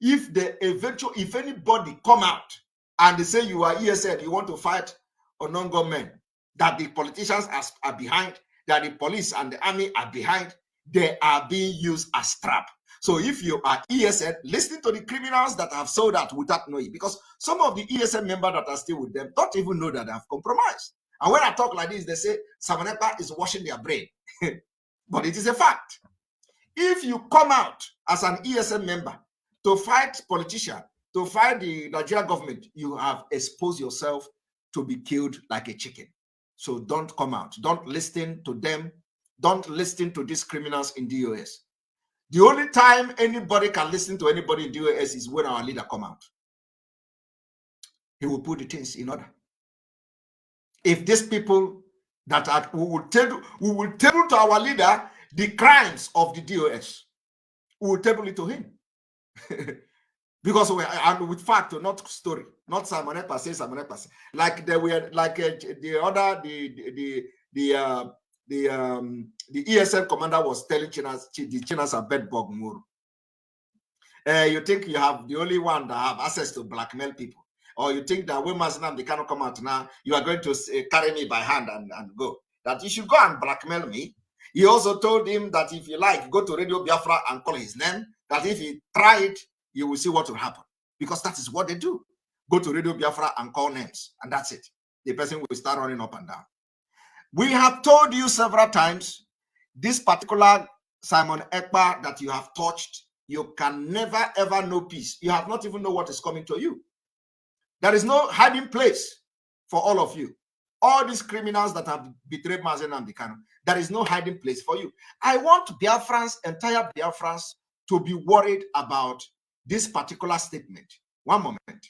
Speaker 2: If anybody come out and they say you are ESN, you want to fight a non-government, that the politicians are behind, that the police and the army are behind, they are being used as trap. So if you are ESN, listen to the criminals that have sold out without knowing, because some of the ESN members that are still with them don't even know that they have compromised. And when I talk like this, they say Samanepa is washing their brain. But it is a fact. If you come out as an ESN member to fight politicians, to fight the Nigerian government, you have exposed yourself to be killed like a chicken. So don't come out. Don't listen to them. Don't listen to these criminals in DOS. The only time anybody can listen to anybody in DOS is when our leader come out. He will put the things in order. if these people that are, we will table to our leader the crimes of the DOS. We will table it to him. Because we are with fact, not story, not Simon Ekpa say Simon Ekpa say. Like they were like the other the ESL commander was telling the Chinas are bedbug muru. You think you have the only one that have access to blackmail people, or you think that when Mazinam they cannot come out now, you are going to carry me by hand and go. That you should go and blackmail me. He also told him that if you like, go to Radio Biafra and call his name. That if he try it, you will see what will happen. Because that is what they do. Go to Radio Biafra and call names, and that's it. The person will start running up and down. We have told you several times, this particular Simon Ekpa that you have touched, you can never ever know peace. You have not even know what is coming to you. There is no hiding place for all of you. All these criminals that have betrayed Mazi Nnamdi Kanu, there is no hiding place for you. I want Biafrans, entire Biafrans, to be worried about this particular statement. One moment.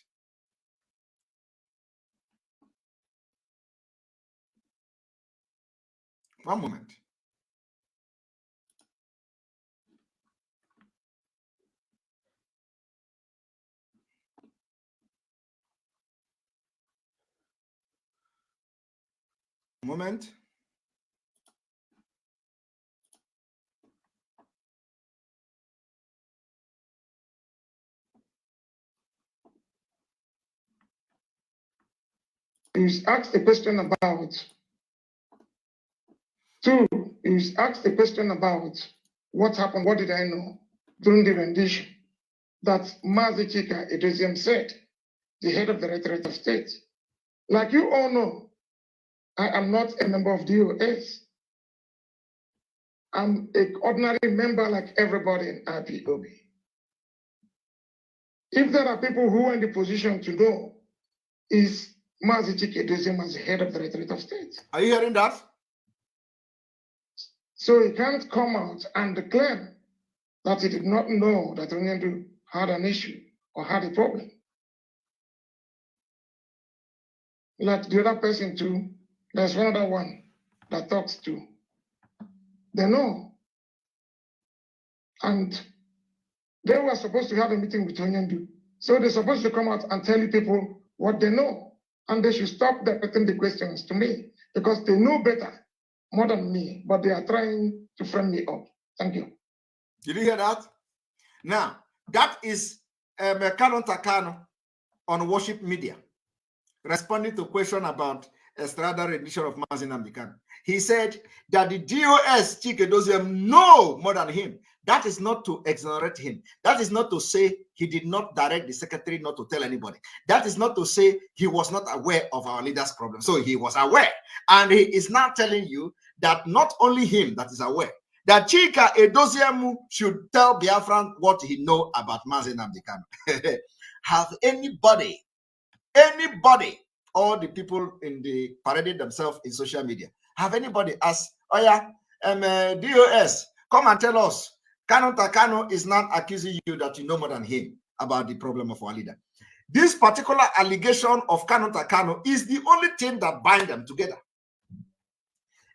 Speaker 2: One moment. Moment.
Speaker 7: He's asked a question about. Two, he's asked a question about what happened, what did I know during the rendition that Mazi Chika Edoziem said, the head of the Directorate of State. Like you all know, I am not a member of DOS. I'm an ordinary member like everybody in I.P.O.B. If there are people who are in the position to know, is Mazi Chika Edoziem as the head of the Directorate of State.
Speaker 2: Are you hearing that?
Speaker 7: So he can't come out and claim that he did not know that Onyendu had an issue or had a problem. Like the other person too, there's one other one that talks to. They know. And they were supposed to have a meeting with Onyendu. So they're supposed to come out and tell people what they know. And they should stop putting the questions to me because they know better, more than me, but they are trying to frame me up. Thank you.
Speaker 2: Did you hear that? Now, that is Kanu Takano on Worship Media, responding to a question about Estrada rendition of Mazi Nnamdi Kanu. He said that the DOS Chika Edoziem know more than him. That is not to exonerate him. That is not to say he did not direct the secretary not to tell anybody. That is not to say he was not aware of our leader's problem. So he was aware. And he is now telling you that not only him that is aware, that Chika Edoziem should tell Biafran what he know about Mazi Nnamdi Kanu. Have anybody, all the people in the paraded themselves in social media, have anybody asked, oh yeah, DOS, come and tell us, Kanu Takano is not accusing you that you know more than him about the problem of our leader. This particular allegation of Kanu Takano is the only thing that binds them together.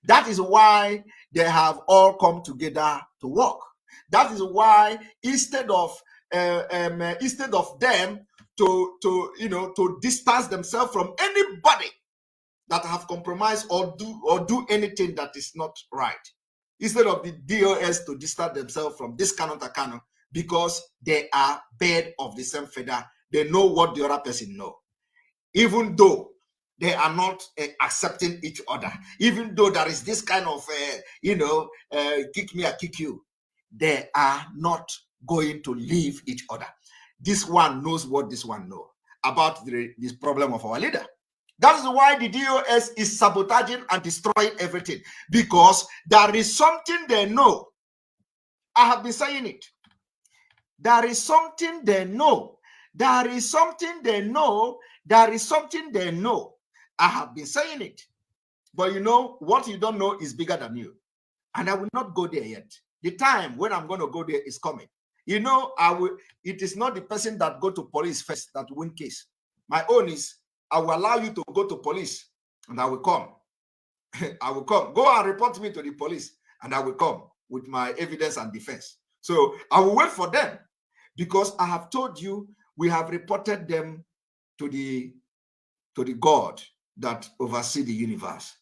Speaker 2: That is why they have all come together to work. That is why instead of them to distance themselves from anybody that have compromised or do anything that is not right, instead of the DOS to distance themselves from this Kanu Takano, because they are bird of the same feather, they know what the other person know, even though they are not accepting each other, even though there is this kind of kick me, I kick you, they are not going to leave each other. This one knows what this one knows about this problem of our leader. That is why the DOS is sabotaging and destroying everything, because there is something they know. I have been saying it. There is something they know. There is something they know. There is something they know. I have been saying it. But you know, what you don't know is bigger than you. And I will not go there yet. The time when I'm going to go there is coming. You know, it is not the person that go to police first that win case. My own is, I will allow you to go to police and I will come. I will come. Go and report me to the police, and I will come with my evidence and defense. So I will wait for them, because I have told you we have reported them to the God that oversees the universe,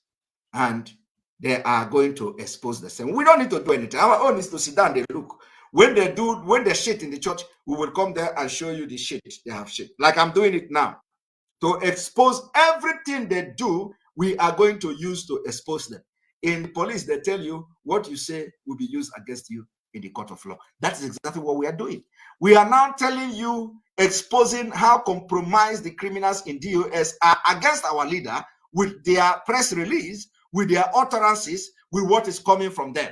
Speaker 2: and they are going to expose the same. We don't need to do anything. Our own is to sit down and look. When they shit in the church, we will come there and show you the shit they have shit. Like I'm doing it now. To expose everything they do, we are going to use to expose them. In the police, they tell you what you say will be used against you in the court of law. That is exactly what we are doing. We are now telling you, exposing how compromised the criminals in DOS are against our leader with their press release, with their utterances, with what is coming from them.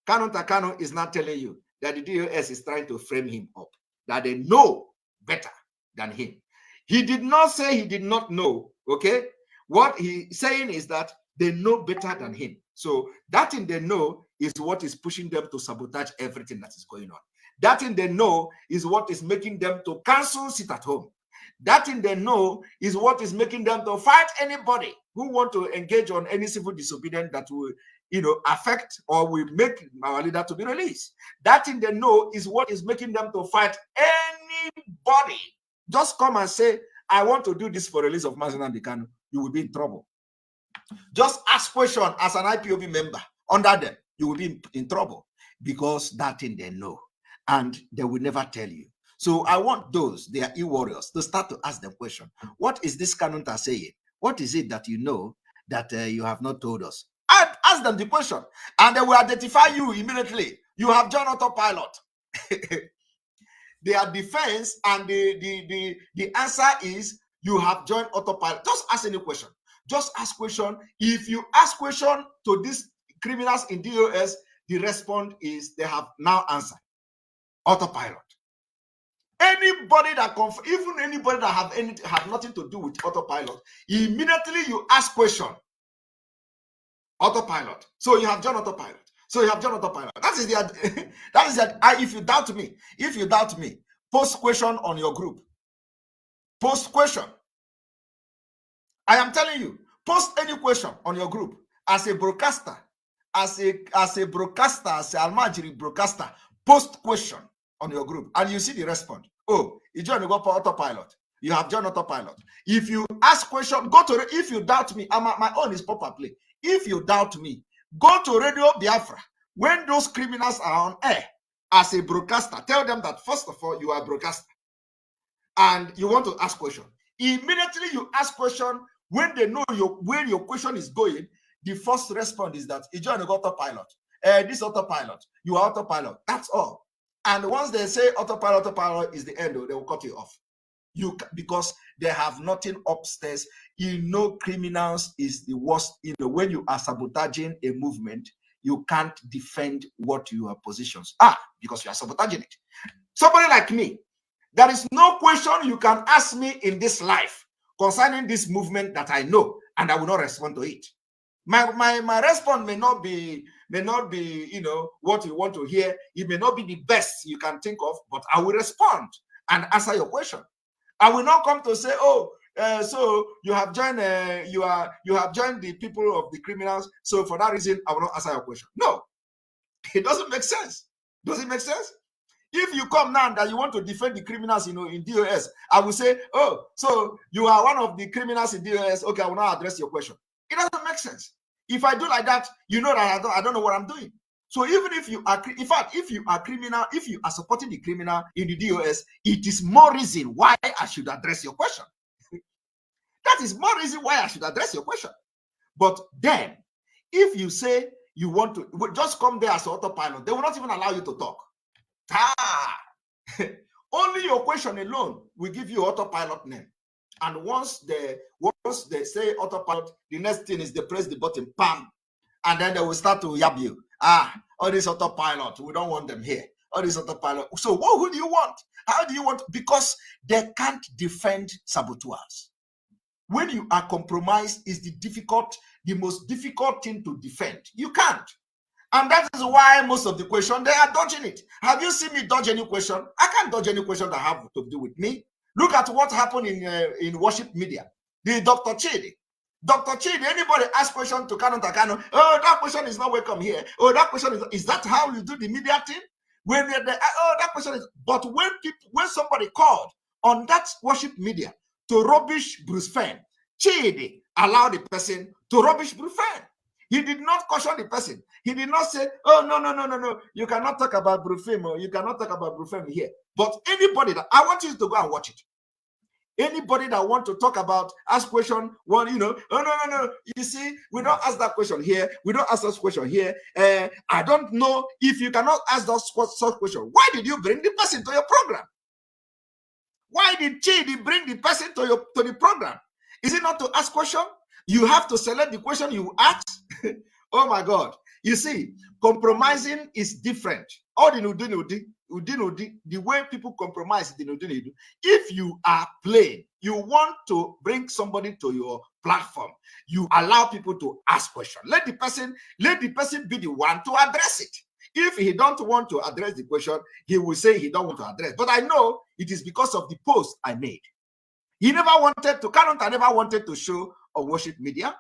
Speaker 2: Kanu is not telling you that the DOS is trying to frame him up, that they know better than him. He did not say he did not know, okay? What he's saying is that they know better than him. So that thing they know is what is pushing them to sabotage everything that is going on. That thing they know is what is making them to cancel sit at home. That thing they know is what is making them to fight anybody who want to engage on any civil disobedience that will, affect or will make our leader to be released. That thing they know is what is making them to fight anybody. Just come and say, I want to do this for release of mazi and kanu. You will be in trouble. Just ask question as an I.P.O.B member under them. You will be in trouble, because that thing they know, and they will never tell you. So I want those, they are e-warriors, to start to ask them question. What is this Kanunta saying? What is it that you know that you have not told us? And ask them the question, and they will identify you immediately. You have joined autopilot. Their defense and the answer is you have joined autopilot. Just ask any question. Just ask question. If you ask question to these criminals in DOS, the response is they have now answered. Autopilot. Anybody that even anybody that have nothing to do with autopilot, immediately you ask question. Autopilot. So you have joined autopilot. That is the if you doubt me, post question on your group. Post question. I am telling you, post any question on your group as a broadcaster, as a Almajiri broadcaster. Post question on your group, and you see the response. Oh, you joined autopilot. You have joined autopilot. If you ask question, go to. If you doubt me, my own is proper play. If you doubt me, go to Radio Biafra. When those criminals are on air as a broadcaster, tell them that first of all, you are a broadcaster and you want to ask question. Immediately you ask question, when they know where your question is going, the first response is that you join the autopilot. This autopilot, you are autopilot. That's all. And once they say autopilot is the end, they will cut you off. Because they have nothing upstairs. Criminals is the worst. When you are sabotaging a movement, you can't defend what your positions are because you are sabotaging it. Somebody like me, there is no question you can ask me in this life concerning this movement that I know, and I will not respond to it. My response may not be what you want to hear. It may not be the best you can think of, but I will respond and answer your question. I will not come to say, so you have joined you have joined the people of the criminals, so for that reason I will not answer your question. No, it doesn't make sense. Does it make sense? If you come now that you want to defend the criminals, in DOS, I will say, oh, so you are one of the criminals in DOS. Okay, I will not address your question. It doesn't make sense. If I do like that, you know that I don't know what I'm doing. So even if you are, in fact, if you are criminal, if you are supporting the criminal in the DOS, it is more reason why I should address your question. That is more reason why I should address your question. But then, if you say you want to just come there as autopilot, they will not even allow you to talk. Only your question alone will give you autopilot name. And once they say autopilot, the next thing is they press the button, bam, and then they will start to yab you. All this autopilot, we don't want them here. All this autopilot. So who do you want? How do you want? Because they can't defend saboteurs. When you are compromised, is the most difficult thing to defend. You can't. And that is why most of the question, they are dodging it. Have you seen me dodge any question? I can't dodge any question that have to do with me. Look at what happened in worship media. The Dr. Chidi, Dr. Chidi, anybody ask question to Kanu Takano, oh, that question is not welcome here. Oh, that question is that how you do the media thing? When oh, that question is, but when somebody called on that worship media to rubbish Bruce Fenn, Chidi allowed the person to rubbish Bruce Fenn. He did not caution the person. He did not say, oh, no. You cannot talk about Bruce Fenn, or you cannot talk about Bruce Fenn here. But anybody that, I want you to go and watch it. Anybody that want to talk about, ask question, one, oh, no. You see, we don't ask that question here. We don't ask that question here. I don't know if you cannot ask that such question. Why did you bring the person to your program? Why did Chidi bring the person to the program? Is it not to ask question? You have to select the question you ask. Oh my God. You see, compromising is different. All the way people compromise, if you are playing, you want to bring somebody to your platform, you allow people to ask questions. Let the person be the one to address it. If he don't want to address the question, he will say he don't want to address. But I know it is because of the post I made. He never wanted to, Kanonta never wanted to show on worship media.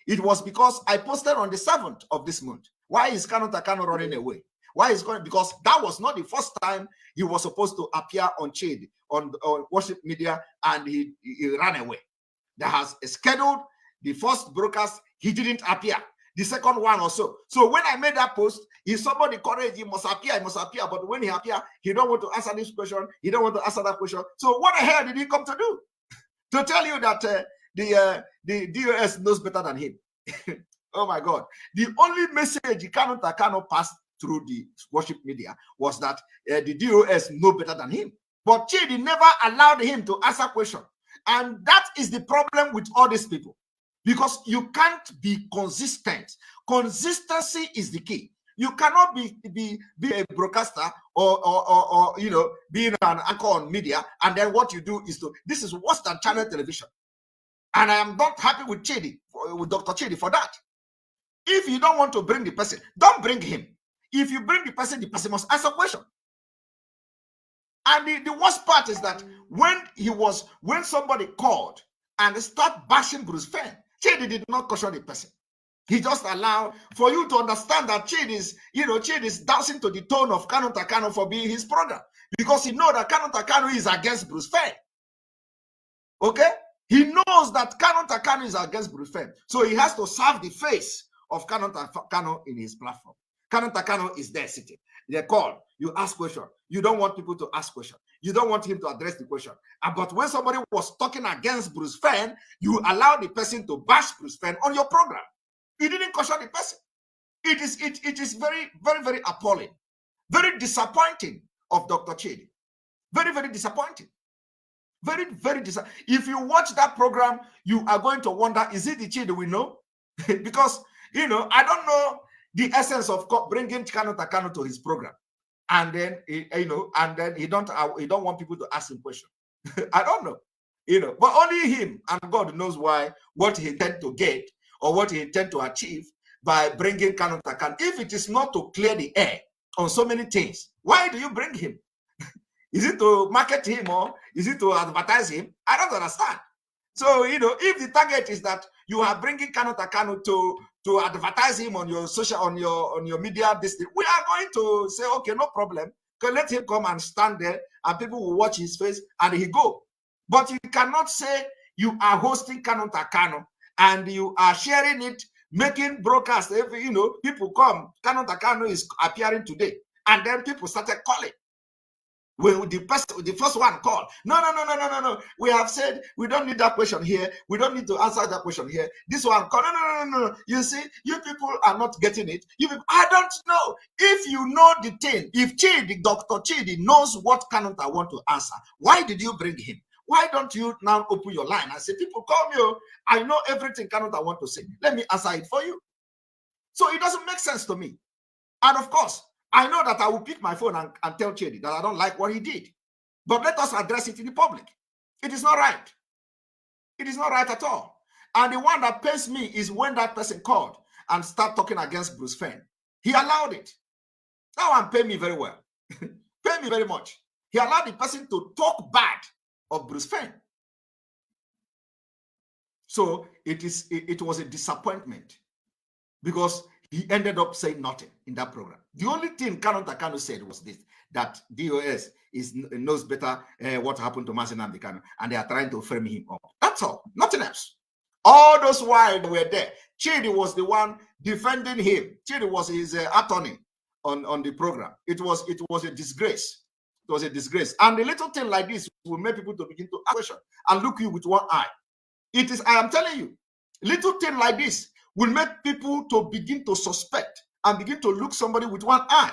Speaker 2: It was because I posted on the 7th of this month. Why is Kanonta running away? Why is going? Because that was not the first time he was supposed to appear on Chidi, on worship media, and he ran away. That has scheduled the first broadcast, he didn't appear. The second one also. So when I made that post, if somebody encouraged, he must appear. But when he appear, he don't want to answer this question. He don't want to answer that question. So what the hell did he come to do? To tell you that the DOS knows better than him. Oh my God. The only message Kanu Takano passed through the worship media was that the DOS know better than him. But Chidi never allowed him to answer question. And that is the problem with all these people. Because you can't be consistent. Consistency is the key. You cannot be a broadcaster or being an anchor on media, and then what you do is this is worse than channel television. And I am not happy with Chidi, with Dr. Chidi for that. If you don't want to bring the person, don't bring him. If you bring the person must answer question. And the worst part is that when somebody called and start bashing Bruce Fenn, Chidi did not caution the person. He just allowed for you to understand that Chidi is dancing to the tone of Kanu Takano for being his program. Because he knows that Kanu Takano is against Bruce Fenn. Okay? He knows that Kanu Takano is against Bruce Fenn. So he has to serve the face of Kanu Takano in his platform. Kanu Takano is there sitting. They call, you ask question. You don't want people to ask question. You don't want him to address the question. But when somebody was talking against Bruce Fenn, you allow the person to bash Bruce Fenn on your program. You didn't caution the person. It is very, very, very appalling. Very disappointing of Dr. Chidi. Very, very disappointing. Very, very disappointing. If you watch that program, you are going to wonder, is it the Chidi we know? Because, I don't know the essence of bringing Kanu Takano to his program. And then, he don't want people to ask him questions. I don't know. But only him and God knows what he intend to get or what he intend to achieve by bringing Kanu Takano. If it is not to clear the air on so many things, why do you bring him? Is it to market him or is it to advertise him? I don't understand. So, if the target is that you are bringing Kanu Takano to advertise him on your social, on your media district, we are going to say, okay, no problem. Let him come and stand there and people will watch his face and he go. But you cannot say you are hosting Kanu Takano and you are sharing it, making broadcasts. People come, Kanu Takano is appearing today. And then people started calling. When the first one called, no. We have said we don't need that question here. We don't need to answer that question here. This one called, no. You see, you people are not getting it. I don't know. If you know the thing, if Chidi, Dr. Chidi knows what Kanonta want to answer, why did you bring him? Why don't you now open your line and say, people call me, I know everything Kanonta want to say. Let me answer it for you. So it doesn't make sense to me. And of course, I know that I will pick my phone and tell Chidi that I don't like what he did. But let us address it in the public. It is not right. It is not right at all. And the one that pains me is when that person called and started talking against Bruce Fenn. He allowed it. That one paid me very well. Paid me very much. He allowed the person to talk bad of Bruce Fenn. So it was a disappointment because he ended up saying nothing in that program. The only thing Kanu said was this, that DOS knows better what happened to Nnamdi Kanu, and they are trying to frame him up. That's all, nothing else. All those while they were there, Chidi was the one defending him. Chidi was his attorney on the program. It was a disgrace. It was a disgrace. And a little thing like this will make people to begin to ask questions and look you with one eye. It is, I am telling you, little thing like this will make people to begin to suspect and begin to look somebody with one eye.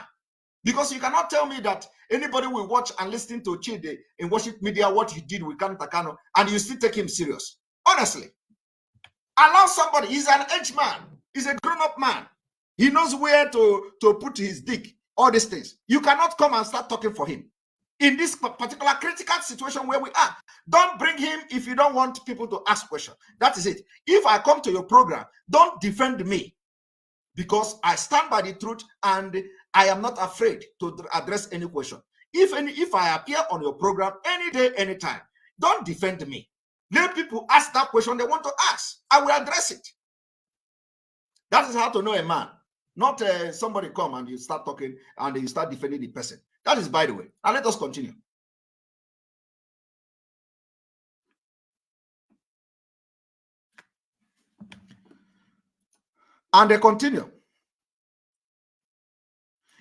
Speaker 2: Because you cannot tell me that anybody will watch and listen to Chidi in worship media what he did with Kanu, and you still take him serious. Honestly. Allow somebody, he's an aged man, he's a grown-up man. He knows where to put his dick, all these things. You cannot come and start talking for him. In this particular critical situation where we are, don't bring him if you don't want people to ask questions. That is it. If I come to your program, don't defend me, because I stand by the truth and I am not afraid to address any question. If I appear on your program any day, anytime, don't defend me. Let people ask that question they want to ask. I will address it. That is how to know a man. Not somebody come and you start talking and you start defending the person. That is by the way. Now let us continue. And they continue.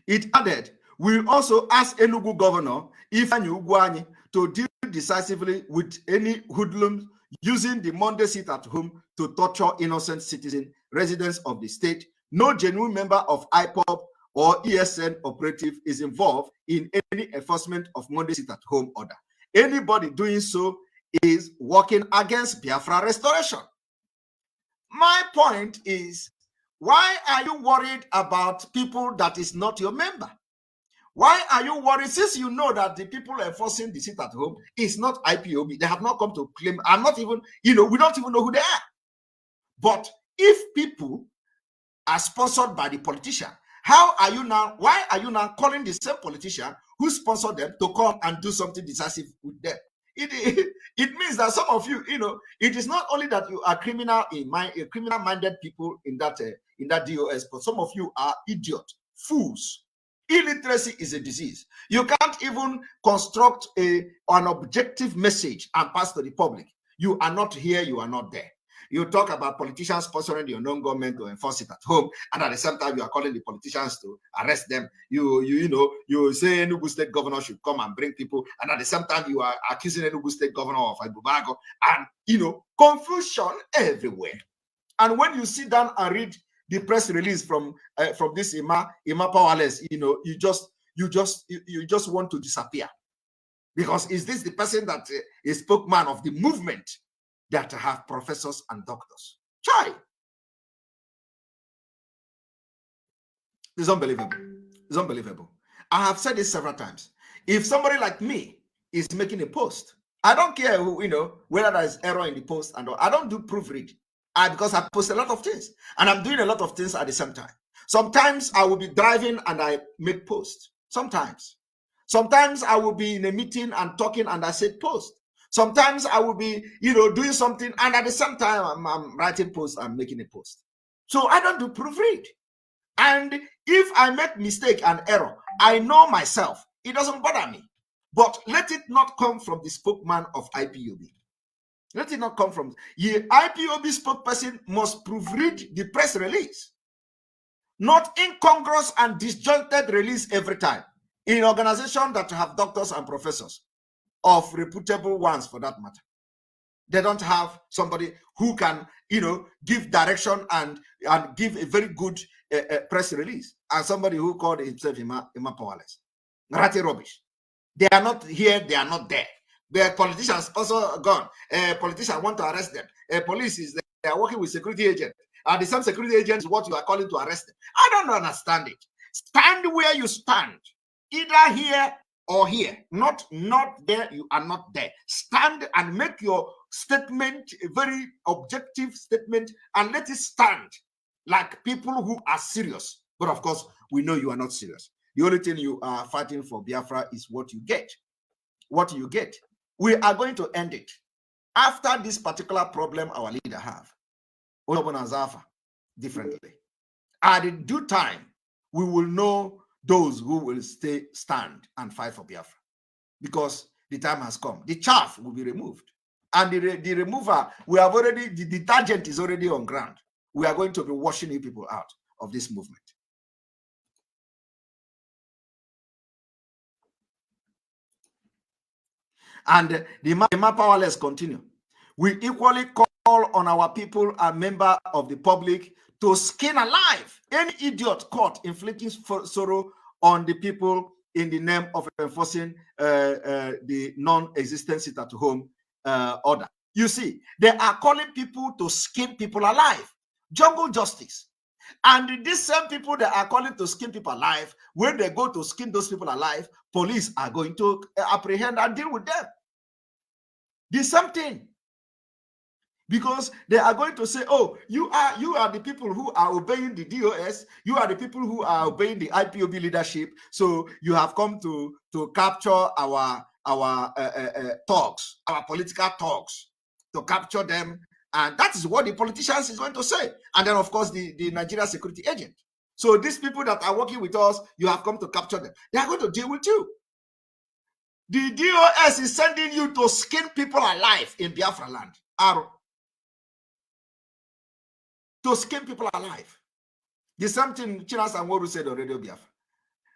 Speaker 2: It added, we also ask Enugu Governor Ifeanyi Ugwuanyi to deal decisively with any hoodlums using the Monday sit at home to torture innocent citizens, residents of the state. No genuine member of I.P.O.B or ESN operative is involved in any enforcement of Monday sit at home order. Anybody doing so is working against Biafra restoration. My point is, why are you worried about people that is not your member? Why are you worried, since you know that the people enforcing the sit at home is not I.P.O.B? They have not come to claim, I'm not even, we don't even know who they are. But if people are sponsored by the politician, why are you now calling the same politician who sponsored them to come and do something decisive with them? It means that some of you, it is not only that you are criminal-minded people in that DOS, but some of you are idiots, fools. Illiteracy is a disease. You can't even construct an objective message and pass to the public. You are not here, you are not there. You talk about politicians sponsoring your non-government to enforce it at home, and at the same time you are calling the politicians to arrest them. You say Enugu State Governor should come and bring people, and at the same time you are accusing Enugu State Governor of Ibubago, and confusion everywhere. And when you sit down and read the press release from this Ima Powerless, you just want to disappear, because is this the person that is spokesman of the movement that have professors and doctors? Chai! It's unbelievable. It's unbelievable. I have said this several times. If somebody like me is making a post, I don't care who, whether there is error in the post and all. I don't do proofread. Because I post a lot of things, and I'm doing a lot of things at the same time. Sometimes I will be driving and I make posts. Sometimes I will be in a meeting and talking and I said post. Sometimes I will be, doing something, and at the same time I'm writing posts and making a post. So I don't do proofread. And if I make mistake and error, I know myself. It doesn't bother me. But let it not come from the spokesman of I.P.O.B. Let it not come from the I.P.O.B. spokesperson must proofread the press release, not incongruous and disjointed release every time. In organizations that have doctors and professors, of reputable ones for that matter, they don't have somebody who can, give direction and give a very good press release, and somebody who called himself Ima Powerless. Narati rubbish. They are not here, they are not there. The politicians also gone. Politicians want to arrest them. Police is there. They are working with security agents. And the same security agents is what you are calling to arrest them. I don't understand it. Stand where you stand. Either here or here. Not there, you are not there. Stand and make your statement a very objective statement and let it stand like people who are serious. But of course, we know you are not serious. The only thing you are fighting for Biafra is what you get. What you get. We are going to end it. After this particular problem our leader have, differently. At in due time, we will know those who will stand and fight for Biafra, because the time has come. The chaff will be removed, and the remover, we have already, the detergent is already on ground. We are going to be washing you people out of this movement. And the powerless continue. We equally call on our people and members of the public to skin alive any idiot caught inflicting sorrow on the people in the name of enforcing the non-existent sit-at-home order. You see, they are calling people to skin people alive. Jungle justice. And these same people that are calling to skin people alive, when they go to skin those people alive, police are going to apprehend and deal with them. The same thing. Because they are going to say, oh, you are the people who are obeying the DOS, you are the people who are obeying the I.P.O.B leadership, so you have come to capture our talks, our political talks, to capture them. And that is what the politicians is going to say. And then, of course, the Nigeria security agent. So these people that are working with us, you have come to capture them. They are going to deal with you. The DOS is sending you to skin people alive in Biafra land. To skin people alive. The same thing Chinas and Woru said on Radio Biafra.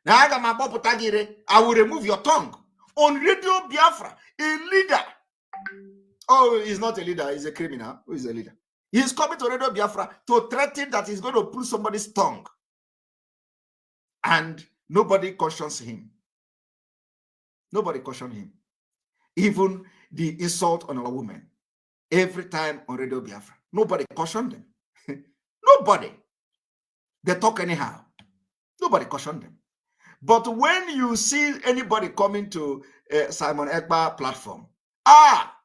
Speaker 2: I will remove your tongue. On Radio Biafra, a leader. Oh, he's not a leader, he's a criminal. Who is a leader? He's coming to Radio Biafra to threaten that he's going to pull somebody's tongue. And nobody cautions him. Nobody cautioned him. Even the insult on our women. Every time on Radio Biafra. Nobody cautioned them. Nobody. They talk anyhow. Nobody cautioned them. But when you see anybody coming to Simon Ekpa platform,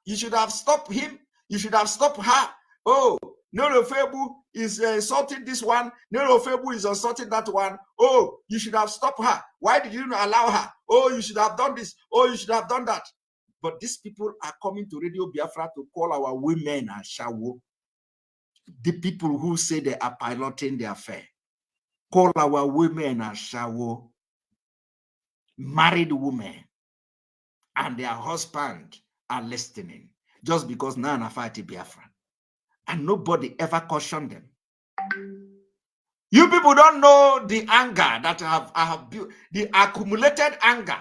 Speaker 2: you should have stopped him. You should have stopped her. Oh, Nero Febu is insulting this one. Nero Febu is insulting that one. Oh, you should have stopped her. Why did you not allow her? Oh, you should have done this. Oh, you should have done that. But these people are coming to Radio Biafra to call our women a shawo. The people who say they are piloting the affair. Call our women a shawo. Married women. And their husband are listening. Just because none are fighting Biafra. And nobody ever cautioned them. You people don't know the anger that I have built, the accumulated anger.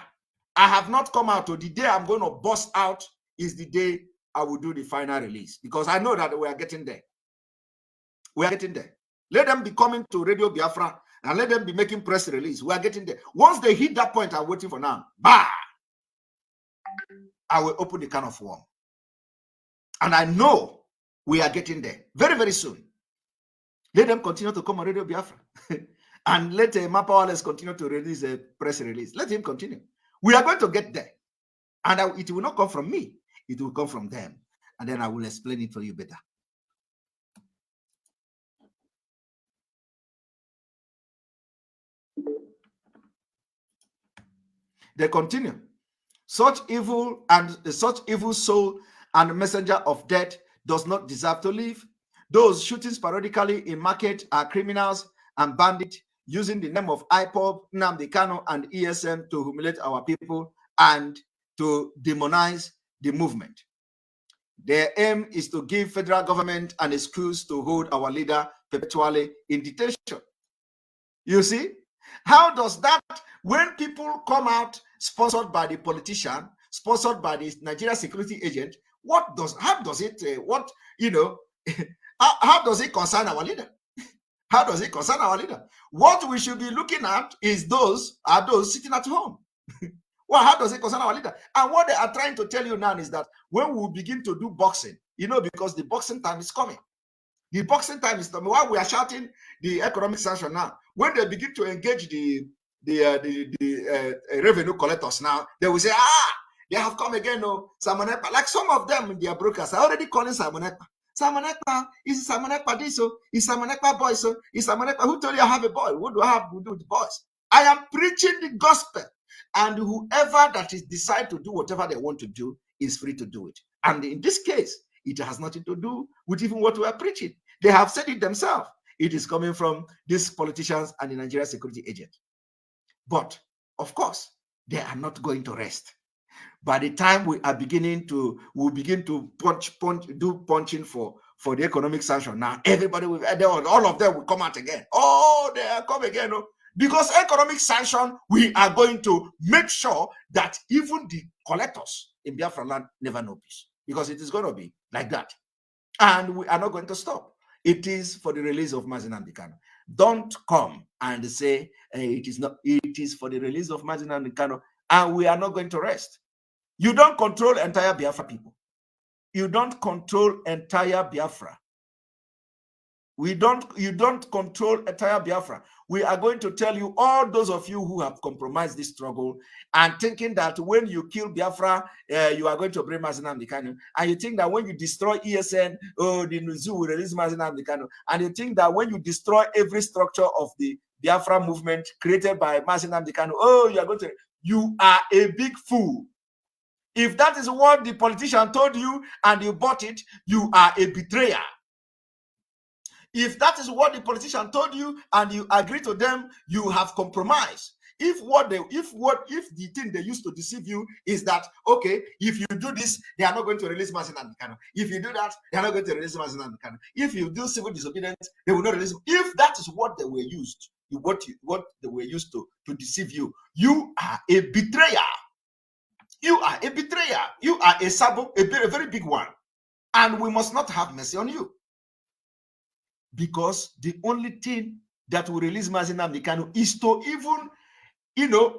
Speaker 2: I have not come out. So the day I'm going to bust out is the day I will do the final release. Because I know that we are getting there. We are getting there. Let them be coming to Radio Biafra and let them be making press release. We are getting there. Once they hit that point, I'm waiting for now. Bah! I will open the can of worm. And I know we are getting there very, very soon. Let them continue to come on Radio Biafra. And let Mapawales continue to release a press release. Let him continue. We are going to get there. And it will not come from me. It will come from them. And then I will explain it for you better. They continue. Such evil soul and messenger of death does not deserve to live. Those shooting sporadically in market are criminals and bandits using the name of I.P.O.B, nnamdi, kanu, and ESM to humiliate our people and to demonize the movement. Their aim is to give federal government an excuse to hold our leader perpetually in detention. You see? How does that, when people come out sponsored by the politician, sponsored by the Nigeria security agent, how does it concern our leader? How does it concern our leader? What we should be looking at is those sitting at home. Well, how does it concern our leader? And what they are trying to tell you now is that when we begin to do boxing, because the boxing time is coming. The boxing time is coming. While we are shouting the economic sanction now, when they begin to engage the revenue collectors now, they will say, they have come again, Simon Ekpa. Like some of them, their brokers are already calling Simon Ekpa. Simon Ekpa, is Simon Ekpa this, is Simon Ekpa boy, so is Simon Ekpa. Who told you I have a boy? What do I have to do with boys? I am preaching the gospel, and whoever that is decide to do whatever they want to do is free to do it. And in this case, it has nothing to do with even what we are preaching. They have said it themselves. It is coming from these politicians and the Nigerian security agent. But of course, they are not going to rest. By the time we'll begin to do punching for the economic sanction. Now everybody will, all of them will come out again. Oh, they are come again. Oh. Because economic sanction, we are going to make sure that even the collectors in Biafra land never know peace. Because it is going to be like that. And we are not going to stop. It is for the release of mazi nnamdi Kanu. Don't come and say it is not. It is for the release of mazi nnamdi Kanu, and we are not going to rest. You don't control entire Biafra people. You don't control entire Biafra. You don't control entire Biafra. We are going to tell you, all those of you who have compromised this struggle and thinking that when you kill Biafra, you are going to bring mazi nnamdi Kanu, and you think that when you destroy ESN, the zoo will release mazi nnamdi Kanu, and you think that when you destroy every structure of the Biafra movement created by mazi nnamdi Kanu, you are a big fool. If that is what the politician told you and you bought it, you are a betrayer. If that is what the politician told you and you agree to them, you have compromised. If the thing they used to deceive you is that, okay, if you do this, they are not going to release mazi nnamdi Kanu. If you do that, they are not going to release mazi nnamdi Kanu. If you do civil disobedience, they will not release. If that is what they were used, what they were used to deceive you, you are a betrayer. You are a betrayer. You are a sabo, a very big one. And we must not have mercy on you. Because the only thing that will release mazi nnamdi Kanu is to even,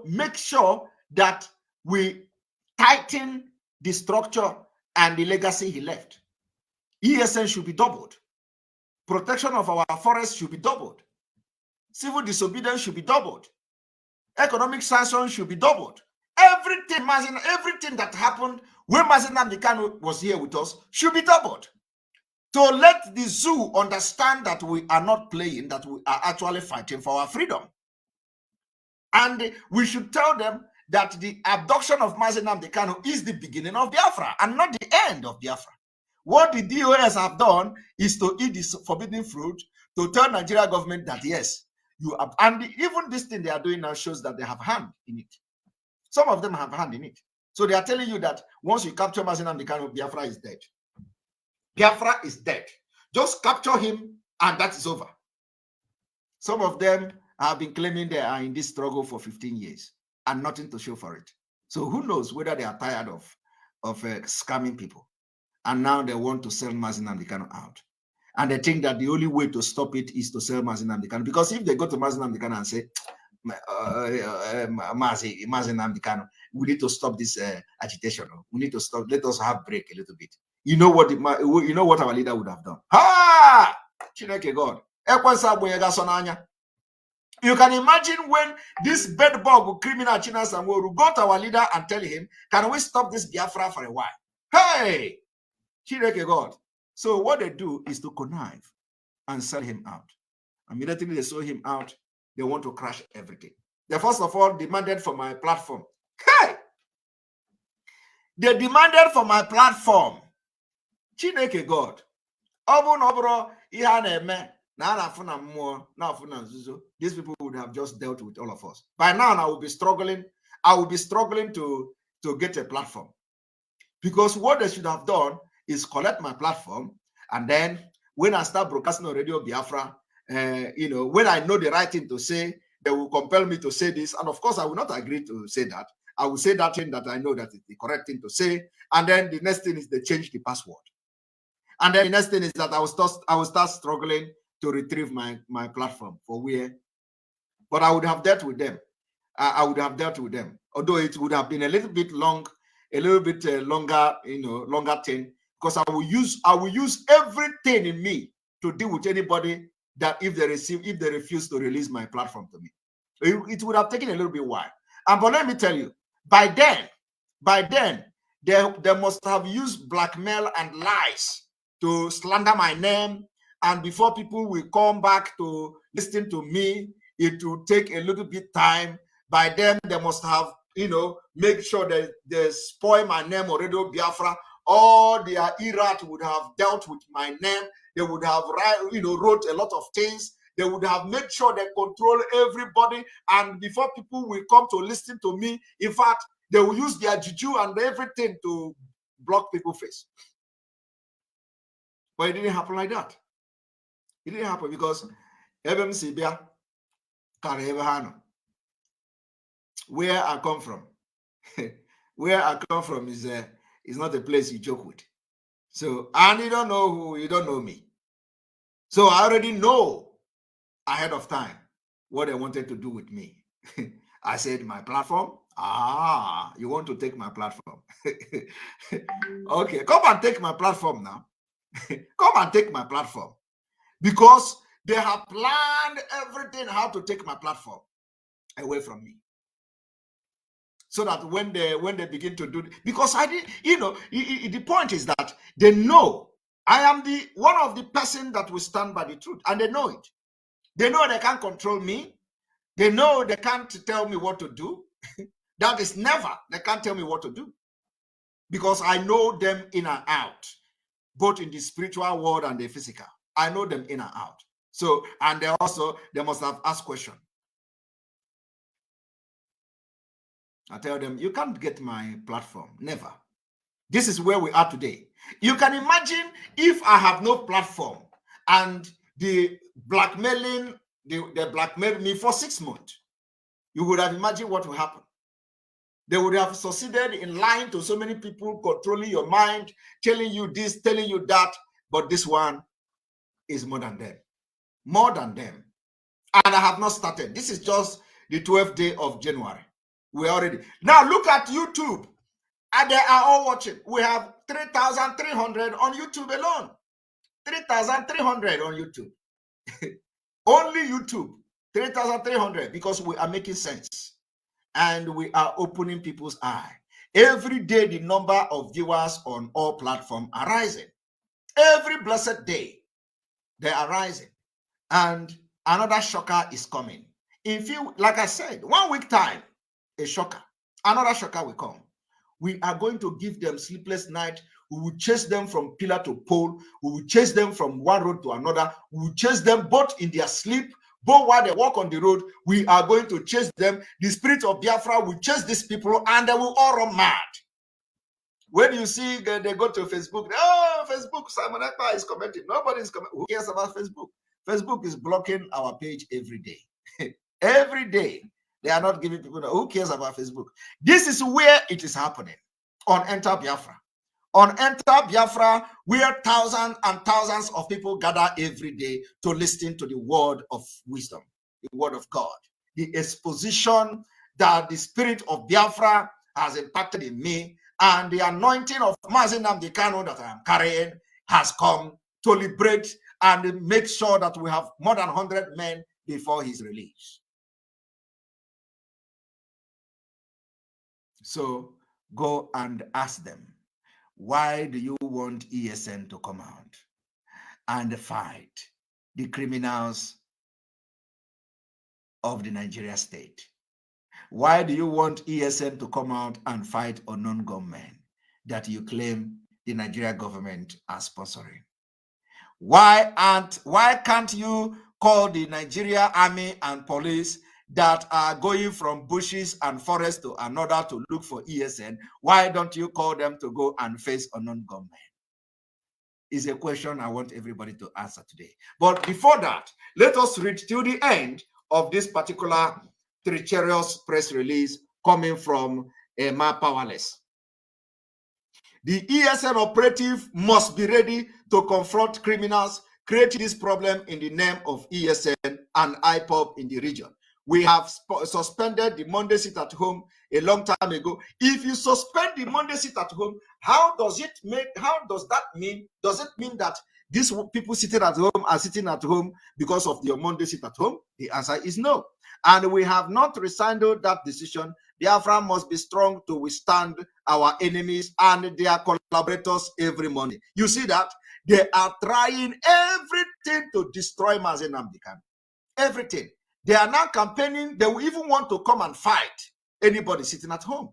Speaker 2: make sure that we tighten the structure and the legacy he left. ESN should be doubled. Protection of our forests should be doubled. Civil disobedience should be doubled. Economic sanctions should be doubled. Everything that happened when mazi nnamdi Kanu was here with us should be doubled. To let the zoo understand that we are not playing, that we are actually fighting for our freedom. And we should tell them that the abduction of mazi nnamdi Kanu is the beginning of Biafra and not the end of Biafra. What the DOS have done is to eat this forbidden fruit, to tell Nigeria government that yes, you have, and even this thing they are doing now shows that they have hand in it. Some of them have hand in it. So they are telling you that once you capture mazi nnamdi Kanu, Biafra is dead. Biafra is dead. Just capture him and that is over. Some of them have been claiming they are in this struggle for 15 years and nothing to show for it. So who knows whether they are tired of scamming people. And now they want to sell mazi nnamdi Kanu out. And they think that the only way to stop it is to sell mazi nnamdi Kanu. Because if they go to mazi nnamdi Kanu and say, mazi nnamdi Kanu, we need to stop this agitation. We need to stop. Let us have break a little bit. You know what our leader would have done? Ha! Chineke God. You can imagine when this bedbug criminal China Samoru go to our leader and tell him, can we stop this Biafra for a while? Hey! Chineke God. So what they do is to connive and sell him out. Immediately they sell him out, they want to crash everything. They first of all demanded for my platform. Hey! They demanded for my platform. Chineke God. These people would have just dealt with all of us. By now, I will be struggling. I will be struggling to get a platform. Because what they should have done is collect my platform, and then when I start broadcasting on Radio Biafra, when I know the right thing to say, they will compel me to say this. And of course, I will not agree to say that. I will say that thing that I know that is the correct thing to say. And then the next thing is they change the password. And then the next thing is that I will start struggling to retrieve my platform for where. But I would have dealt with them. I would have dealt with them. Although it would have been a little bit longer thing, because I will use everything in me to deal with anybody that if they refuse to release my platform to me. It would have taken a little bit while. But let me tell you, by then, they must have used blackmail and lies to slander my name, and before people will come back to listen to me, it will take a little bit time. By then, they must have, make sure that they spoil my name on Radio Biafra all their erat would have dealt with my name. They would have wrote a lot of things. They would have made sure they control everybody. And before people will come to listen to me, in fact, they will use their juju and everything to block people's face. But it didn't happen like that. It didn't happen because where I come from, where I come from is not a place you joke with. So, and you don't know who, you don't know me. So I already know ahead of time what they wanted to do with me. I said, my platform? Ah, you want to take my platform? Okay, come and take my platform now. Come and take my platform. Because they have planned everything how to take my platform away from me. So that when they begin to do, because I did, the point is that they know I am the one of the person that will stand by the truth, and they know it. They know they can't control me. They know they can't tell me what to do. That is never, they can't tell me what to do. Because I know them in and out, both in the spiritual world and the physical. I know them in and out. So, and they must have asked questions. I tell them, you can't get my platform. Never. This is where we are today. You can imagine if I have no platform and they blackmailed me for 6 months. You would have imagined what will happen. They would have succeeded in lying to so many people, controlling your mind, telling you this, telling you that. But this one is more than them. More than them. And I have not started. This is just the 12th day of January. We already. Now look at YouTube. And they are all watching. We have 3,300 on YouTube alone. 3,300 on YouTube. Only YouTube. 3,300 because we are making sense. And we are opening people's eye. Every day, the number of viewers on all platforms are rising. Every blessed day, they are rising. And another shocker is coming. Like I said, 1 week time, a shocker. Another shocker will come. We are going to give them sleepless night. We will chase them from pillar to pole. We will chase them from one road to another. We will chase them both in their sleep, both while they walk on the road. We are going to chase them. The spirit of Biafra will chase these people and they will all run mad. When you see they go to Facebook, oh, Facebook, Simon Ekpa is commenting. Nobody is commenting. Who cares about Facebook? Facebook is blocking our page every day. Every day. They are not giving people, who cares about Facebook? This is where it is happening on Enter Biafra. On Enter Biafra, where thousands and thousands of people gather every day to listen to the word of wisdom, the word of God, the exposition that the spirit of Biafra has impacted in me, and the anointing of mazi, nnamdi, kanu that I am carrying has come to liberate and make sure that we have more than 100 men before his release. So go and ask them, why do you want ESN to come out and fight the criminals of the Nigeria state? Why do you want ESN to come out and fight unknown gunmen that you claim the Nigeria government are sponsoring? Why can't you call the Nigeria army and police that are going from bushes and forests to another to look for ESN? Why don't you call them to go and face unknown gunmen? Is a question I want everybody to answer today. But before that, let us read till the end of this particular treacherous press release coming from Emma Powerless. The ESN operative must be ready to confront criminals creating this problem in the name of ESN and I.P.O.B in the region. We have suspended the Monday sit at home a long time ago. If you suspend the Monday sit at home, how does that mean? Does it mean that these people sitting at home are sitting at home because of your Monday sit at home? The answer is no. And we have not resigned that decision. Biafra must be strong to withstand our enemies and their collaborators every morning. You see that? They are trying everything to destroy mazi, nnamdi, kanu. Everything. They are now campaigning. They will even want to come and fight anybody sitting at home.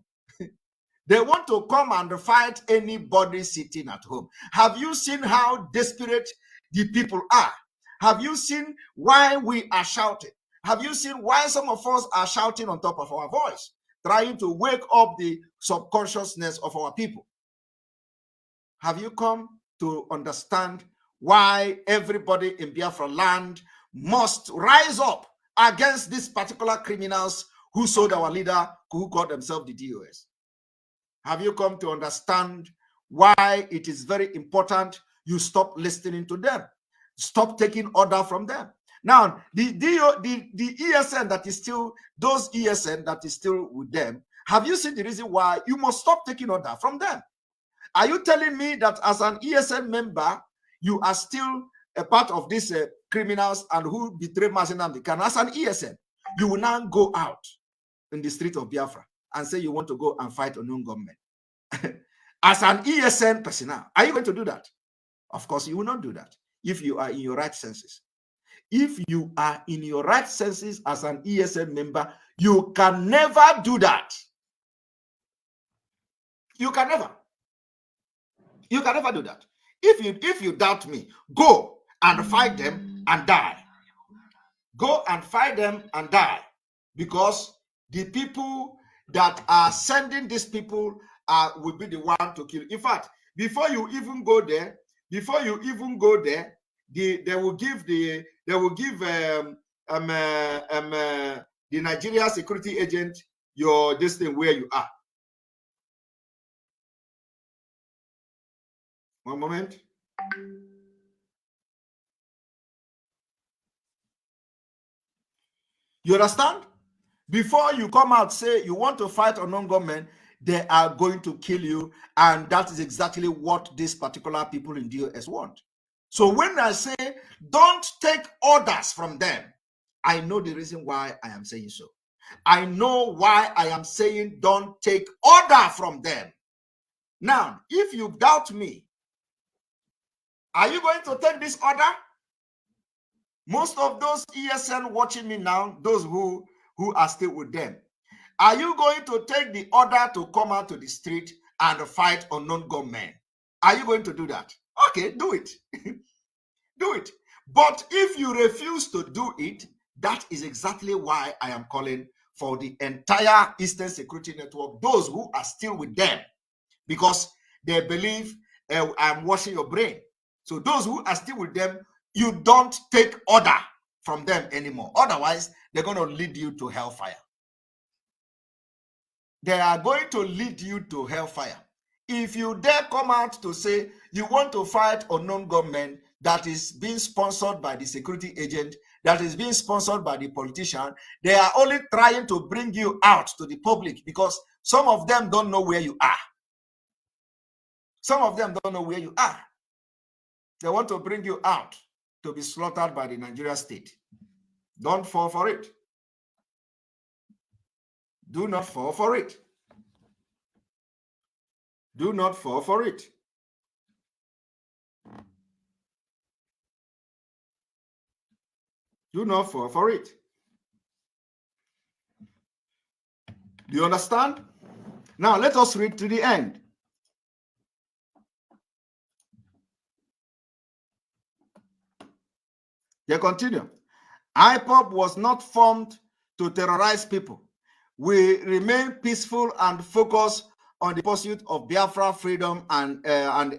Speaker 2: They want to come and fight anybody sitting at home. Have you seen how desperate the people are? Have you seen why we are shouting? Have you seen why some of us are shouting on top of our voice, trying to wake up the subconsciousness of our people? Have you come to understand why everybody in Biafra land must rise up against these particular criminals who sold our leader, who called themselves the DOS? Have you come to understand why it is very important you stop listening to them? Stop taking order from them. Now, the ESN that is still, those ESN that is still with them, have you seen the reason why you must stop taking order from them? Are you telling me that as an ESN member, you are still a part of these criminals and who betrayed mazi nnamdi kanu? As an ESN, you will now go out in the street of Biafra and say you want to go and fight unknown government. As an ESN personnel, are you going to do that? Of course, you will not do that if you are in your right senses. If you are in your right senses as an ESN member, you can never do that. You can never. You can never do that. If you doubt me, go and fight them and die. Go and fight them and die. Because the people that are sending these people will be the one to kill. In fact, before you even go there, they will give the Nigeria security agent your this thing where you are. One moment. You understand? Before you come out, say you want to fight unknown government, they are going to kill you. And that is exactly what these particular people in DOS want. So when I say don't take orders from them, I know the reason why I am saying so. I know why I am saying don't take order from them. Now, if you doubt me, are you going to take this order? Most of those ESN watching me now, those who are still with them, are you going to take the order to come out to the street and fight unknown government? Are you going to do that? Okay, do it. Do it. But if you refuse to do it, that is exactly why I am calling for the entire Eastern Security Network, those who are still with them, because they believe I'm washing your brain. So those who are still with them, you don't take order from them anymore. Otherwise, they're going to lead you to hellfire. They are going to lead you to hellfire. If you dare come out to say you want to fight unknown government that is being sponsored by the security agent, that is being sponsored by the politician, they are only trying to bring you out to the public because some of them don't know where you are. Some of them don't know where you are. They want to bring you out to be slaughtered by the Nigeria state. Don't fall for it. Do not fall for it. Do not fall for it. Do not fall for it. Do you understand? Now let us read to the end. They continue. I.P.O.B was not formed to terrorize people. We remain peaceful and focused on the pursuit of Biafra freedom and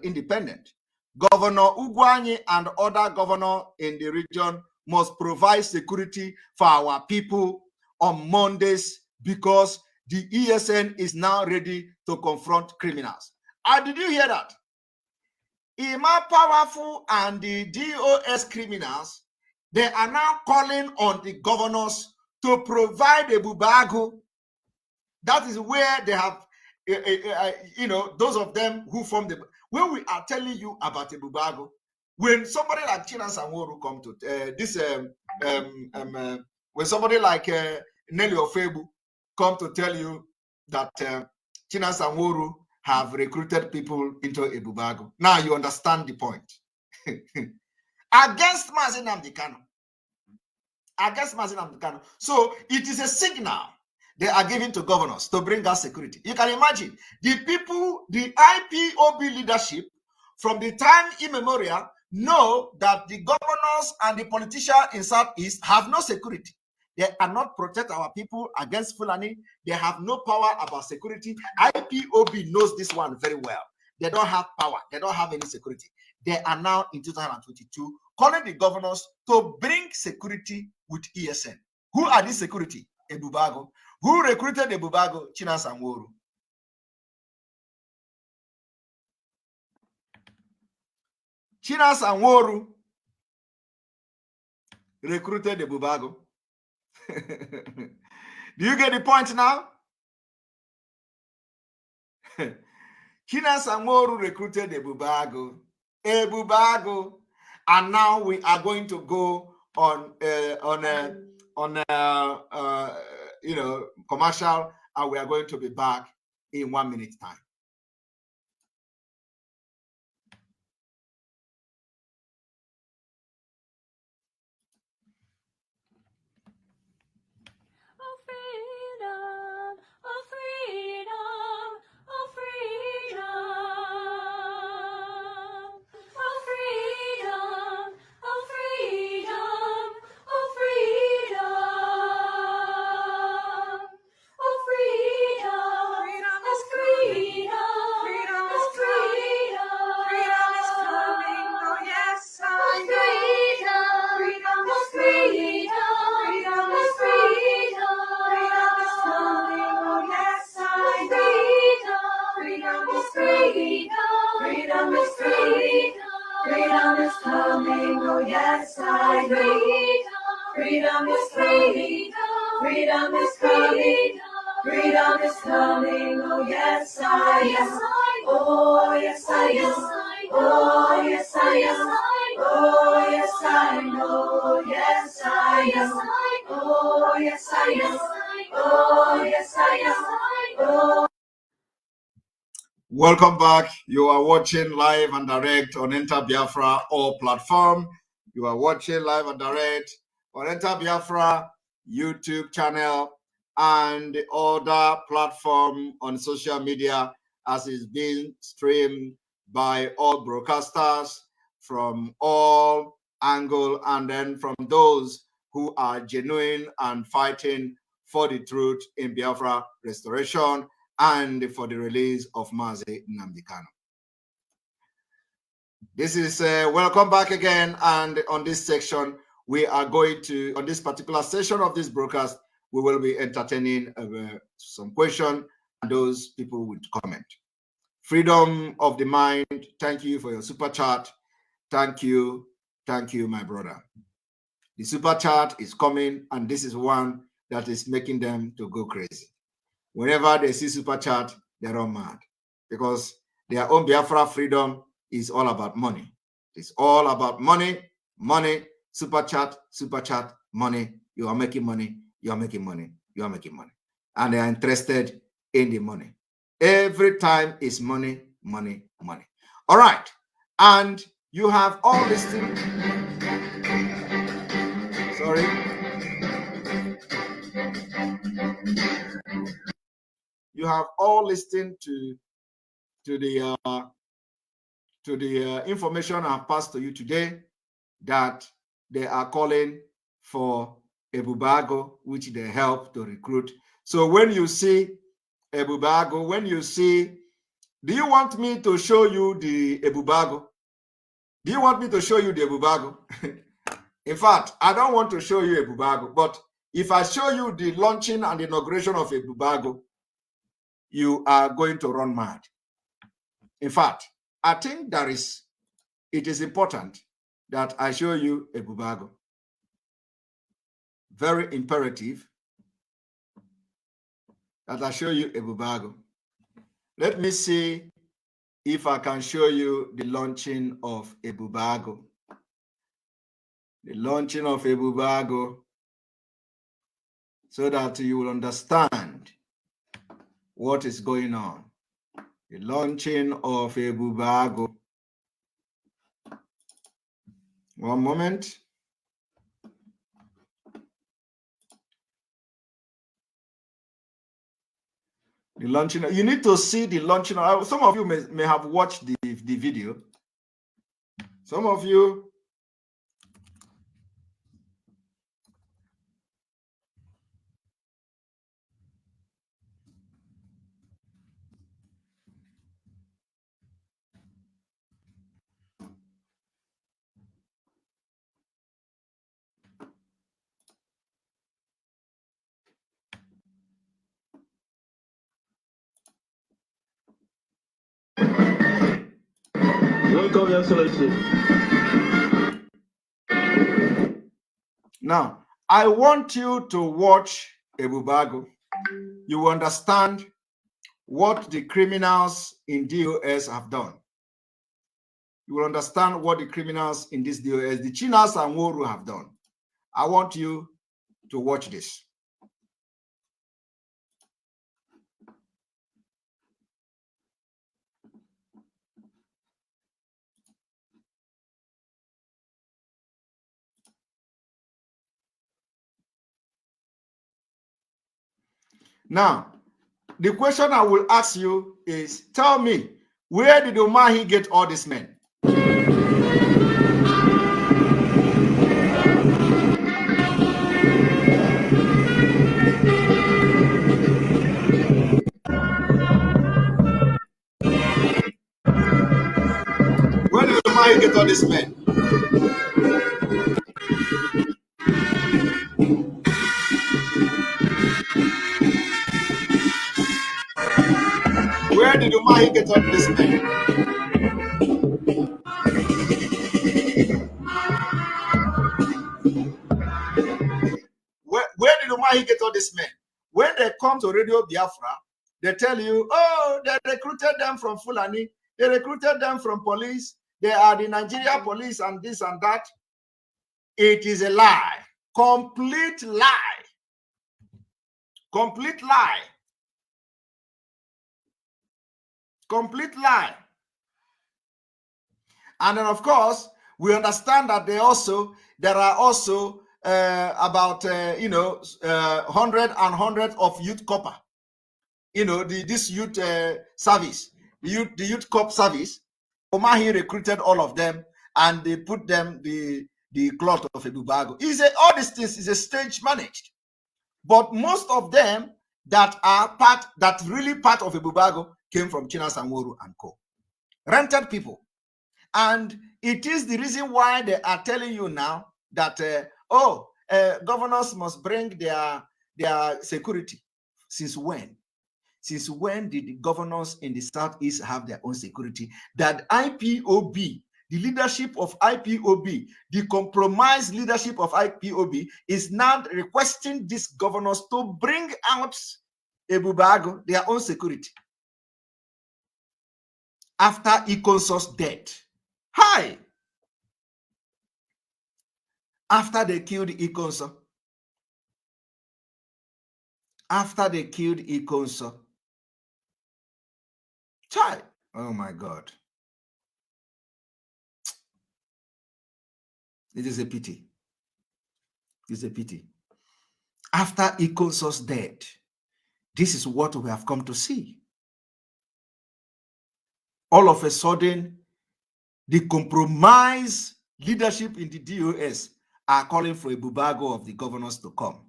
Speaker 2: independence. Governor Ugwanyi and other governors in the region must provide security for our people on Mondays because the ESN is now ready to confront criminals. Did you hear that? Ima Powerful and the DOS criminals, they are now calling on the governors to provide a bubago. That is where they have, those of them who form the. When we are telling you about a bubago, when somebody like Chinasa Nworu come to when somebody like Nelly Ofebu come to tell you that Chinasa Nworu have recruited people into a bubago. Now you understand the point. Against mazi nnamdi kanu. Against mazi nnamdi kanu. So it is a signal they are giving to governors to bring us security. You can imagine the people, the I.P.O.B leadership from the time immemorial know that the governors and the politicians in Southeast have no security. They cannot protect our people against Fulani. They have no power about security. I.P.O.B knows this one very well. They don't have power. They don't have any security. They are now in 2022 calling the governors to bring security with ESN. Who are these security? Ebubago. Who recruited Ebubago? Chinasa Nworu. Chinasa Nworu recruited Ebubago. Do you get the point now? Chinasa Nworu recruited Ebubago. And now we are going to go on commercial, and we are going to be back in 1 minute time.
Speaker 8: Oh freedom, oh freedom, oh freedom. Oh freedom, oh freedom, oh freedom. Oh freedom, freedom is freedom, freedom is freedom, freedom is coming, oh yes, I know. Freedom is freedom, freedom is freedom, freedom is coming, oh yes, I know. Freedom is freedom, freedom is freedom, freedom is coming, oh yes, I know. Freedom is freedom, freedom is coming, freedom is coming, oh yes, I am. Oh yes, I am. Oh yes, I am. Oh yes, I know. Yes, I am. Oh yes, I am. Oh yes, I am. Oh.
Speaker 2: Welcome back. You are watching live and direct on Enter Biafra all platform. You are watching live and direct on Enter Biafra YouTube channel and the other platform on social media as is being streamed by all broadcasters from all angles, and then from those who are genuine and fighting for the truth in Biafra restoration and for the release of Mazi Nnamdi Kanu. This is welcome back again, and on this section we are going to, on this particular session of this broadcast, we will be entertaining some questions and those people would comment. Freedom of the Mind, thank you for your super chat. Thank you, my brother. The super chat is coming, and this is one that is making them to go crazy. Whenever they see super chat, they're all mad because their own Biafra freedom is all about money. It's all about money, super chat, money. You are making money, you are making money, you are making money. And they are interested in the money. Every time is money, money, money. All right. And you have all listened. Sorry. You have all listened to the information I've passed to you today, that they are calling for Ebubago, which they help to recruit. So when you see Ebubago, when you see, do you want me to show you the Ebubago? Do you want me to show you the Ebubago? In fact, I don't want to show you Ebubago, but if I show you the launching and inauguration of Ebubago, you are going to run mad. In fact, I think it is important that I show you Ebubago. Very imperative that I show you Ebubago. Let me see if I can show you the launching of Ebubago. The launching of Ebubago, so that you will understand what is going on. The launching of Ebubago. One moment. The launching. You need to see the launching. Some of you may have watched the video. Some of you.
Speaker 9: Welcome, Your Excellency.
Speaker 2: Now, I want you to watch Ebubago. You will understand what the criminals in DOS have done. You will understand what the criminals in this DOS, the Chinas and Woru, have done. I want you to watch this. Now, the question I will ask you is, tell me, where did Omahi get all these men? Where did Omahi get all these men? Where did Omahi get all these men? Where did Omahi get all these men? When they come to Radio Biafra, they tell you, oh, they recruited them from Fulani, they recruited them from police, they are the Nigeria police and this and that. It is a lie. Complete lie. Complete lie. Complete lie. And then, of course, we understand that there are also about hundreds of youth copper. This youth service, the youth cop service. Omahi recruited all of them, and they put them the cloth of Ebubago. All these things is a stage managed, but most of them that really part of Ebubago came from Chinas and Woru and Co. Rented people. And it is the reason why they are telling you now that governors must bring their security. Since when? Since when did the governors in the Southeast have their own security? That I.P.O.B, the leadership of I.P.O.B, the compromised leadership of I.P.O.B is now requesting these governors to bring out Ebubago, their own security. After Ikonso's death. Hi! After they killed Ikonso. After they killed Ikonso. Chai! Oh my God. It is a pity. It's a pity. After Ikonso's death, this is what we have come to see. All of a sudden, the compromised leadership in the DOS are calling for Ebubago of the governors to come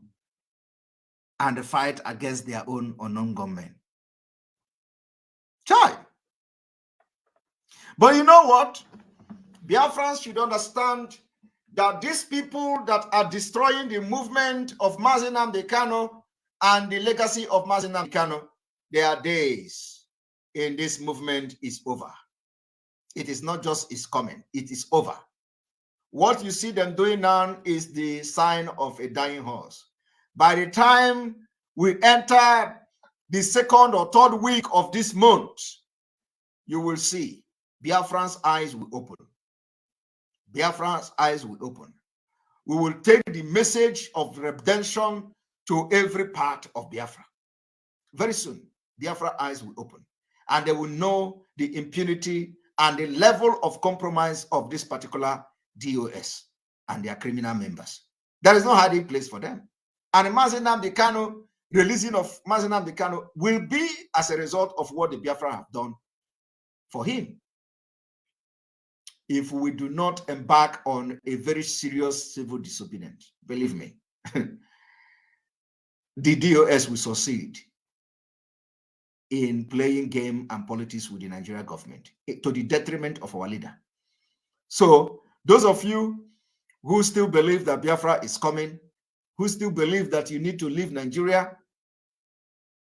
Speaker 2: and fight against their own unknown government. Chai. But you know what? Biafrans should understand that these people that are destroying the movement of Mazi Nnamdi Kanu and the legacy of Mazi Nnamdi Kanu, their days in this movement is over. It is not just is coming, it is over. What you see them doing now is the sign of a dying horse. By the time we enter the second or third week of this month, you will see Biafran's eyes will open. Biafran's eyes will open. We will take the message of redemption to every part of Biafra. Very soon, Biafra's eyes will open, and they will know the impunity and the level of compromise of this particular DOS and their criminal members. There is no hiding place for them. And Mazi Nnamdi Kanu releasing of Mazi Nnamdi Kanu will be as a result of what the Biafra have done for him. If we do not embark on a very serious civil disobedience, believe me, the DOS will succeed in playing game and politics with the Nigerian government to the detriment of our leader. So those of you who still believe that Biafra is coming, who still believe that you need to leave Nigeria,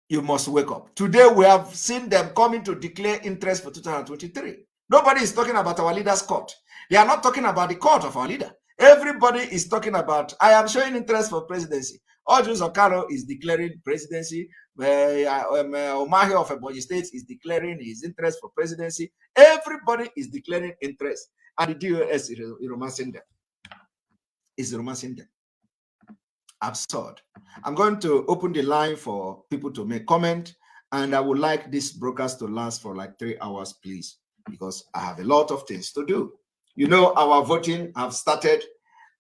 Speaker 2: you must wake up. Today we have seen them coming to declare interest for 2023. Nobody is talking about our leader's court. They are not talking about the court of our leader. Everybody is talking about, I am showing interest for presidency. Ojus Okaro is declaring presidency. Omahi of Ebonyi State is declaring his interest for presidency. Everybody is declaring interest. And the DOS is romancing them. Is romancing them. Absurd. I'm going to open the line for people to make comment. And I would like this broadcast to last for like 3 hours, please, because I have a lot of things to do. You know, our voting have started.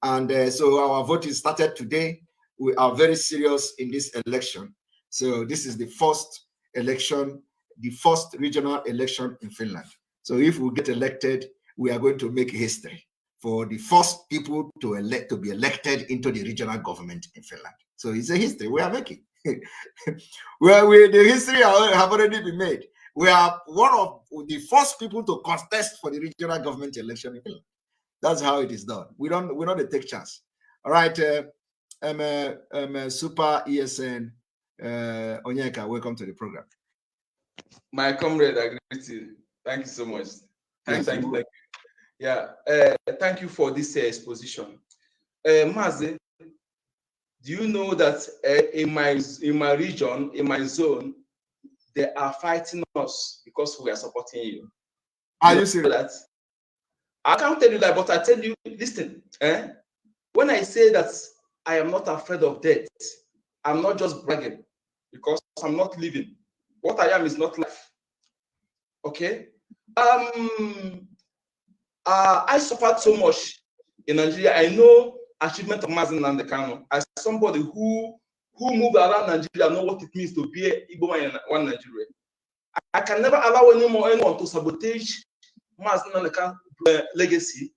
Speaker 2: And so our voting started today. We are very serious in this election. So this is the first election, the first regional election in Finland. So if we get elected, we are going to make history for the first people to be elected into the regional government in Finland. So it's a history we are making. The history have already been made. We are one of the first people to contest for the regional government election in Finland. That's how it is done. We don't take chance. All right. Super ESN Onyeka, welcome to the program.
Speaker 9: My comrade, I greet you. Thank you so much. Thank you. Yeah, thank you for this exposition. Mazi, do you know that in my region, in my zone, they are fighting us because we are supporting you?
Speaker 2: Are you serious?
Speaker 9: That? I can't tell you that, but I tell you, listen. When I say that I am not afraid of death, I'm not just bragging because I'm not living. What I am is not life. Okay? I suffered so much in Nigeria. I know achievement of Mazi Nnamdi Kanu. As somebody who moved around Nigeria, I know what it means to be an Igbo man in one Nigeria. I can never allow anyone to sabotage Mazi Nnamdi Kanu's legacy.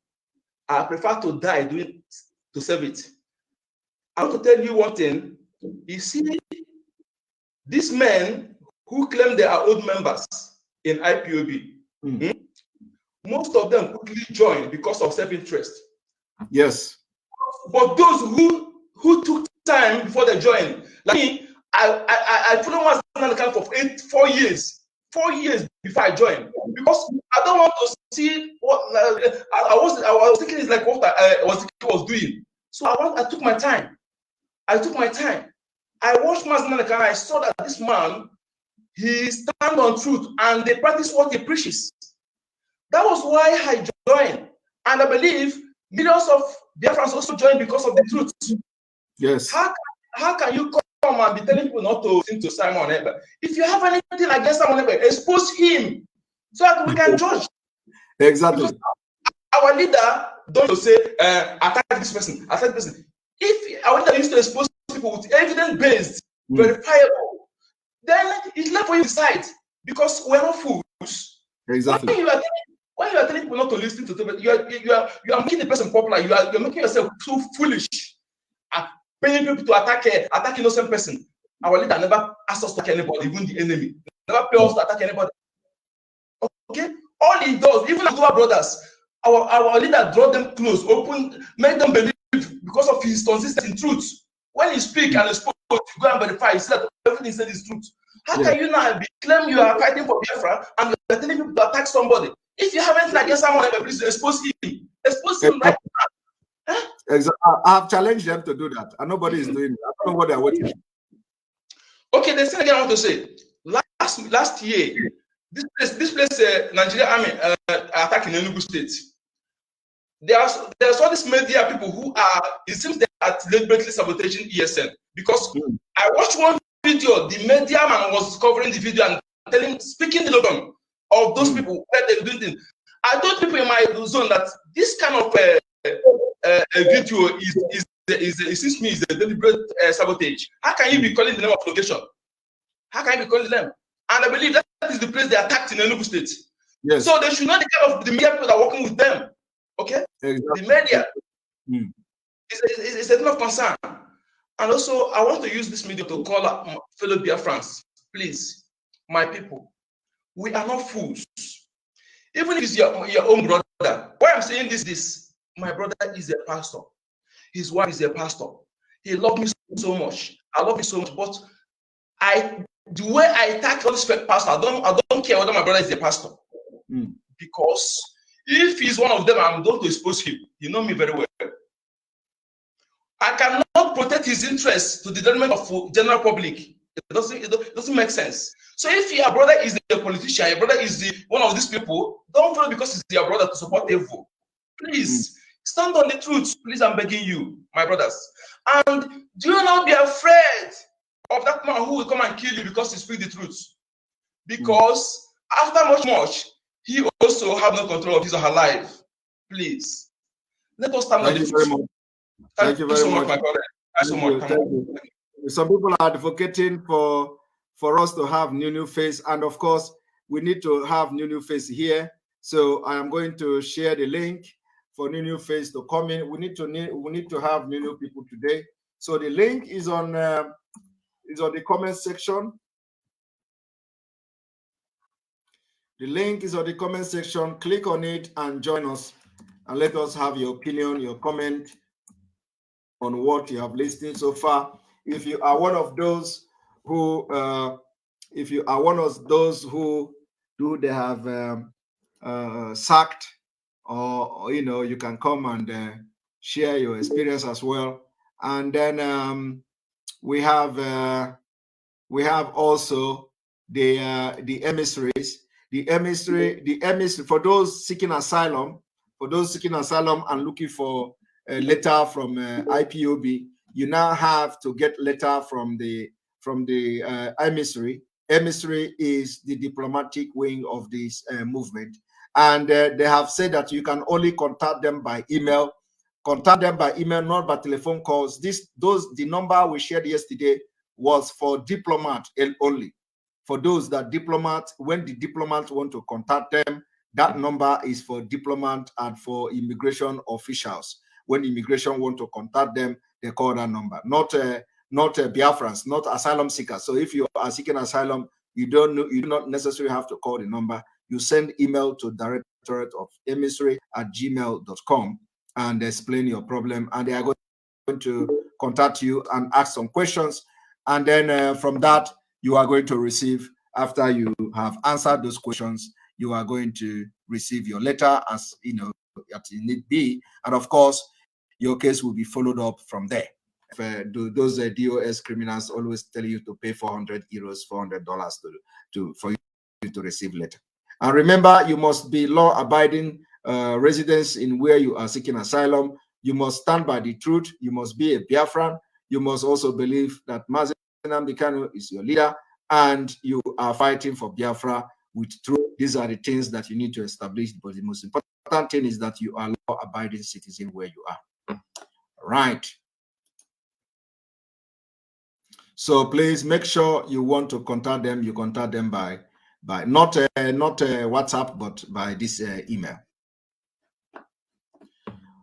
Speaker 9: I prefer to die to save it. I want to tell you one thing. You see, these men who claim they are old members in I.P.O.B, most of them quickly join because of self-interest.
Speaker 2: Yes.
Speaker 9: But those who took time before they joined, like me, I followed Mazi Nnamdi Kanu for 4 years. 4 years before I joined, because I don't want to see what I was thinking is like what I was doing. So I took my time. I watched Mazi Nnamdi Kanu. I saw that this man, he stands on truth and they practice what he preaches. That was why I joined, and I believe millions of Biafrans also joined because of the truth.
Speaker 2: Yes.
Speaker 9: How can you come and be telling people not to listen to Simon Ekpa? If you have anything against Simon Ekpa, expose him so that we can judge.
Speaker 2: Exactly.
Speaker 9: Because our leader don't say attack this person, attack this person. If our leader used to expose people with evidence-based, verifiable, then it's left for you to decide, because we're not fools.
Speaker 2: Exactly.
Speaker 9: When you are telling people not to listen to them, you are making the person popular. You're making yourself so foolish. Paying people to attack innocent person. Our leader never asked us to attack anybody, even the enemy. Never pay us to attack anybody. Okay? All he does, even our brothers, our leader draw them close, make them believe because of his consistency in truth. When he speak and he spoke, you go and verify, he said that everything he said is truth. How can you now claim you are fighting for Biafra and you are telling people to attack somebody? If you haven't against someone, please expose him. Expose him right now.
Speaker 2: Exactly. I have challenged them to do that, and nobody is doing it. I don't know what they are waiting for.
Speaker 9: Okay, the thing again I want to say. Last year, this place Nigerian army attacking Enugu State. There's all these media people who are, it seems they are deliberately sabotaging ESN, because I watched one video. The media man was covering the video and speaking the logo of those people that they're doing things. I told people in my zone that this kind of video is it seems to me is a deliberate sabotage. How can you be calling the name of location? How can you be calling them? And I believe that is the place they attacked in Enugu State.
Speaker 2: Yes.
Speaker 9: So they should know the kind of the media people that are working with them. Okay? Exactly. The media is a thing of concern. And also, I want to use this medium to call up fellow Biafrans. Please, my people, we are not fools. Even if it's your own brother. Why I'm saying this, my brother is a pastor. His wife is a pastor. He loved me so much. I love him so much. But the way I attack all this pastor, I don't care whether my brother is a pastor. Because if he's one of them, I'm going to expose him. You know me very well. I cannot protect his interests to the detriment of general public. It doesn't make sense. So if your brother is a politician, your brother is one of these people, don't follow because he's your brother to support evil. Please stand on the truth. Please, I'm begging you, my brothers. And do not be afraid of that man who will come and kill you because he speaks the truth. Because after much, he also have no control of his or her life. Please, let us stand on the truth.
Speaker 2: Thank you very much,
Speaker 9: my brother. Thank you.
Speaker 2: Some people are advocating for us to have new face, and of course, we need to have new face here. So I am going to share the link for new face to come in. We need to have new people today. So the link is on the comment section. The link is on the comment section. Click on it and join us, and let us have your opinion, your comment on what you have listened so far. If you are one of those who, they have sacked, or you can come and share your experience as well. And then we have also the emissaries. The emissary for those seeking asylum, and looking for a letter from I.P.O.B. You now have to get letter from the emissary. Emissary is the diplomatic wing of this movement, and they have said that you can only contact them by email. Contact them by email, not by telephone calls. The number we shared yesterday was for diplomat only. For those that when the diplomats want to contact them, that number is for diplomat and for immigration officials. When immigration want to contact them, they call that number. Not Biafrans, not asylum seekers. So if you are seeking asylum, you do not necessarily have to call the number. You send email to directorate of emissary@gmail.com and explain your problem, and they are going to contact you and ask some questions, and then from that you are going to receive, after you have answered those questions, you are going to receive your letter as that it need be, and of course your case will be followed up from there. Those DOS criminals always tell you to pay 400 euros, $400 for you to receive letter. And remember, you must be law-abiding residents in where you are seeking asylum. You must stand by the truth. You must be a Biafran. You must also believe that mazi nnamdi Kanu is your leader, and you are fighting for Biafra with truth. These are the things that you need to establish, but the most important thing is that you are a law-abiding citizen where you are. Right. So please make sure you want to contact them. You contact them by not WhatsApp, but by this email.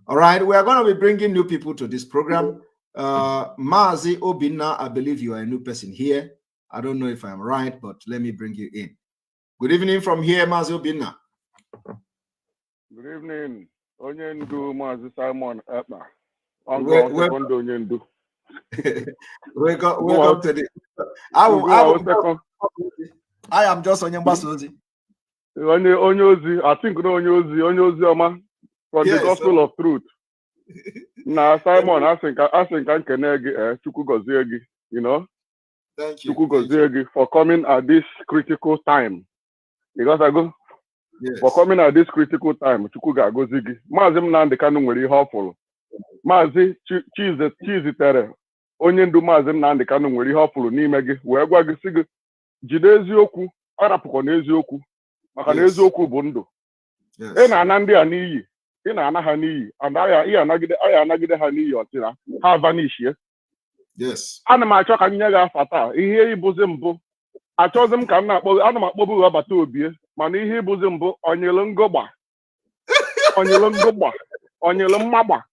Speaker 2: All right, we are going to be bringing new people to this program. Mazi Obinna, I believe you are a new person here. I don't know if I'm right, but let me bring you in. Good evening from here, Mazi Obinna.
Speaker 10: Good evening, Onyendu Mazi Simon Ekpa.
Speaker 2: Welcome to the. I am just Onyembasozi.
Speaker 10: Onyozi, I think Onyozi Oma from the Gospel of Truth. Now, Simon, I think I can Chukwugoziegi,
Speaker 2: Thank you.
Speaker 10: Chukwugoziegi for coming at this critical time. Because I go for coming at this critical time, Chukwugozigi. Mazi nnamdi Kanu nwere ihe ọfụrụ. Mazi Chizitere, onye ndu Mazi nnamdi Kanu nwere ihe ọfụrụ n'ime gị, wee gwa gị sị gị jide eziokwu, arapụkwa n'eziokwu, maka na eziokwu bụ ndụ. Ị na-ana ndị a n'iyi, ị na-ana ha n'iyi and aya anagide ha n'iyi ọtịra ha vanish ye.
Speaker 2: Yes.
Speaker 10: Ana m achọ ka m nye gị afa taa ihe ịbụzi mbụ achọghịzi m ka m na-akpọ ana m akpọbu gị ọbata obie mana ihe ịbụzi mbụ onyelu ngụgba onyelu mmagba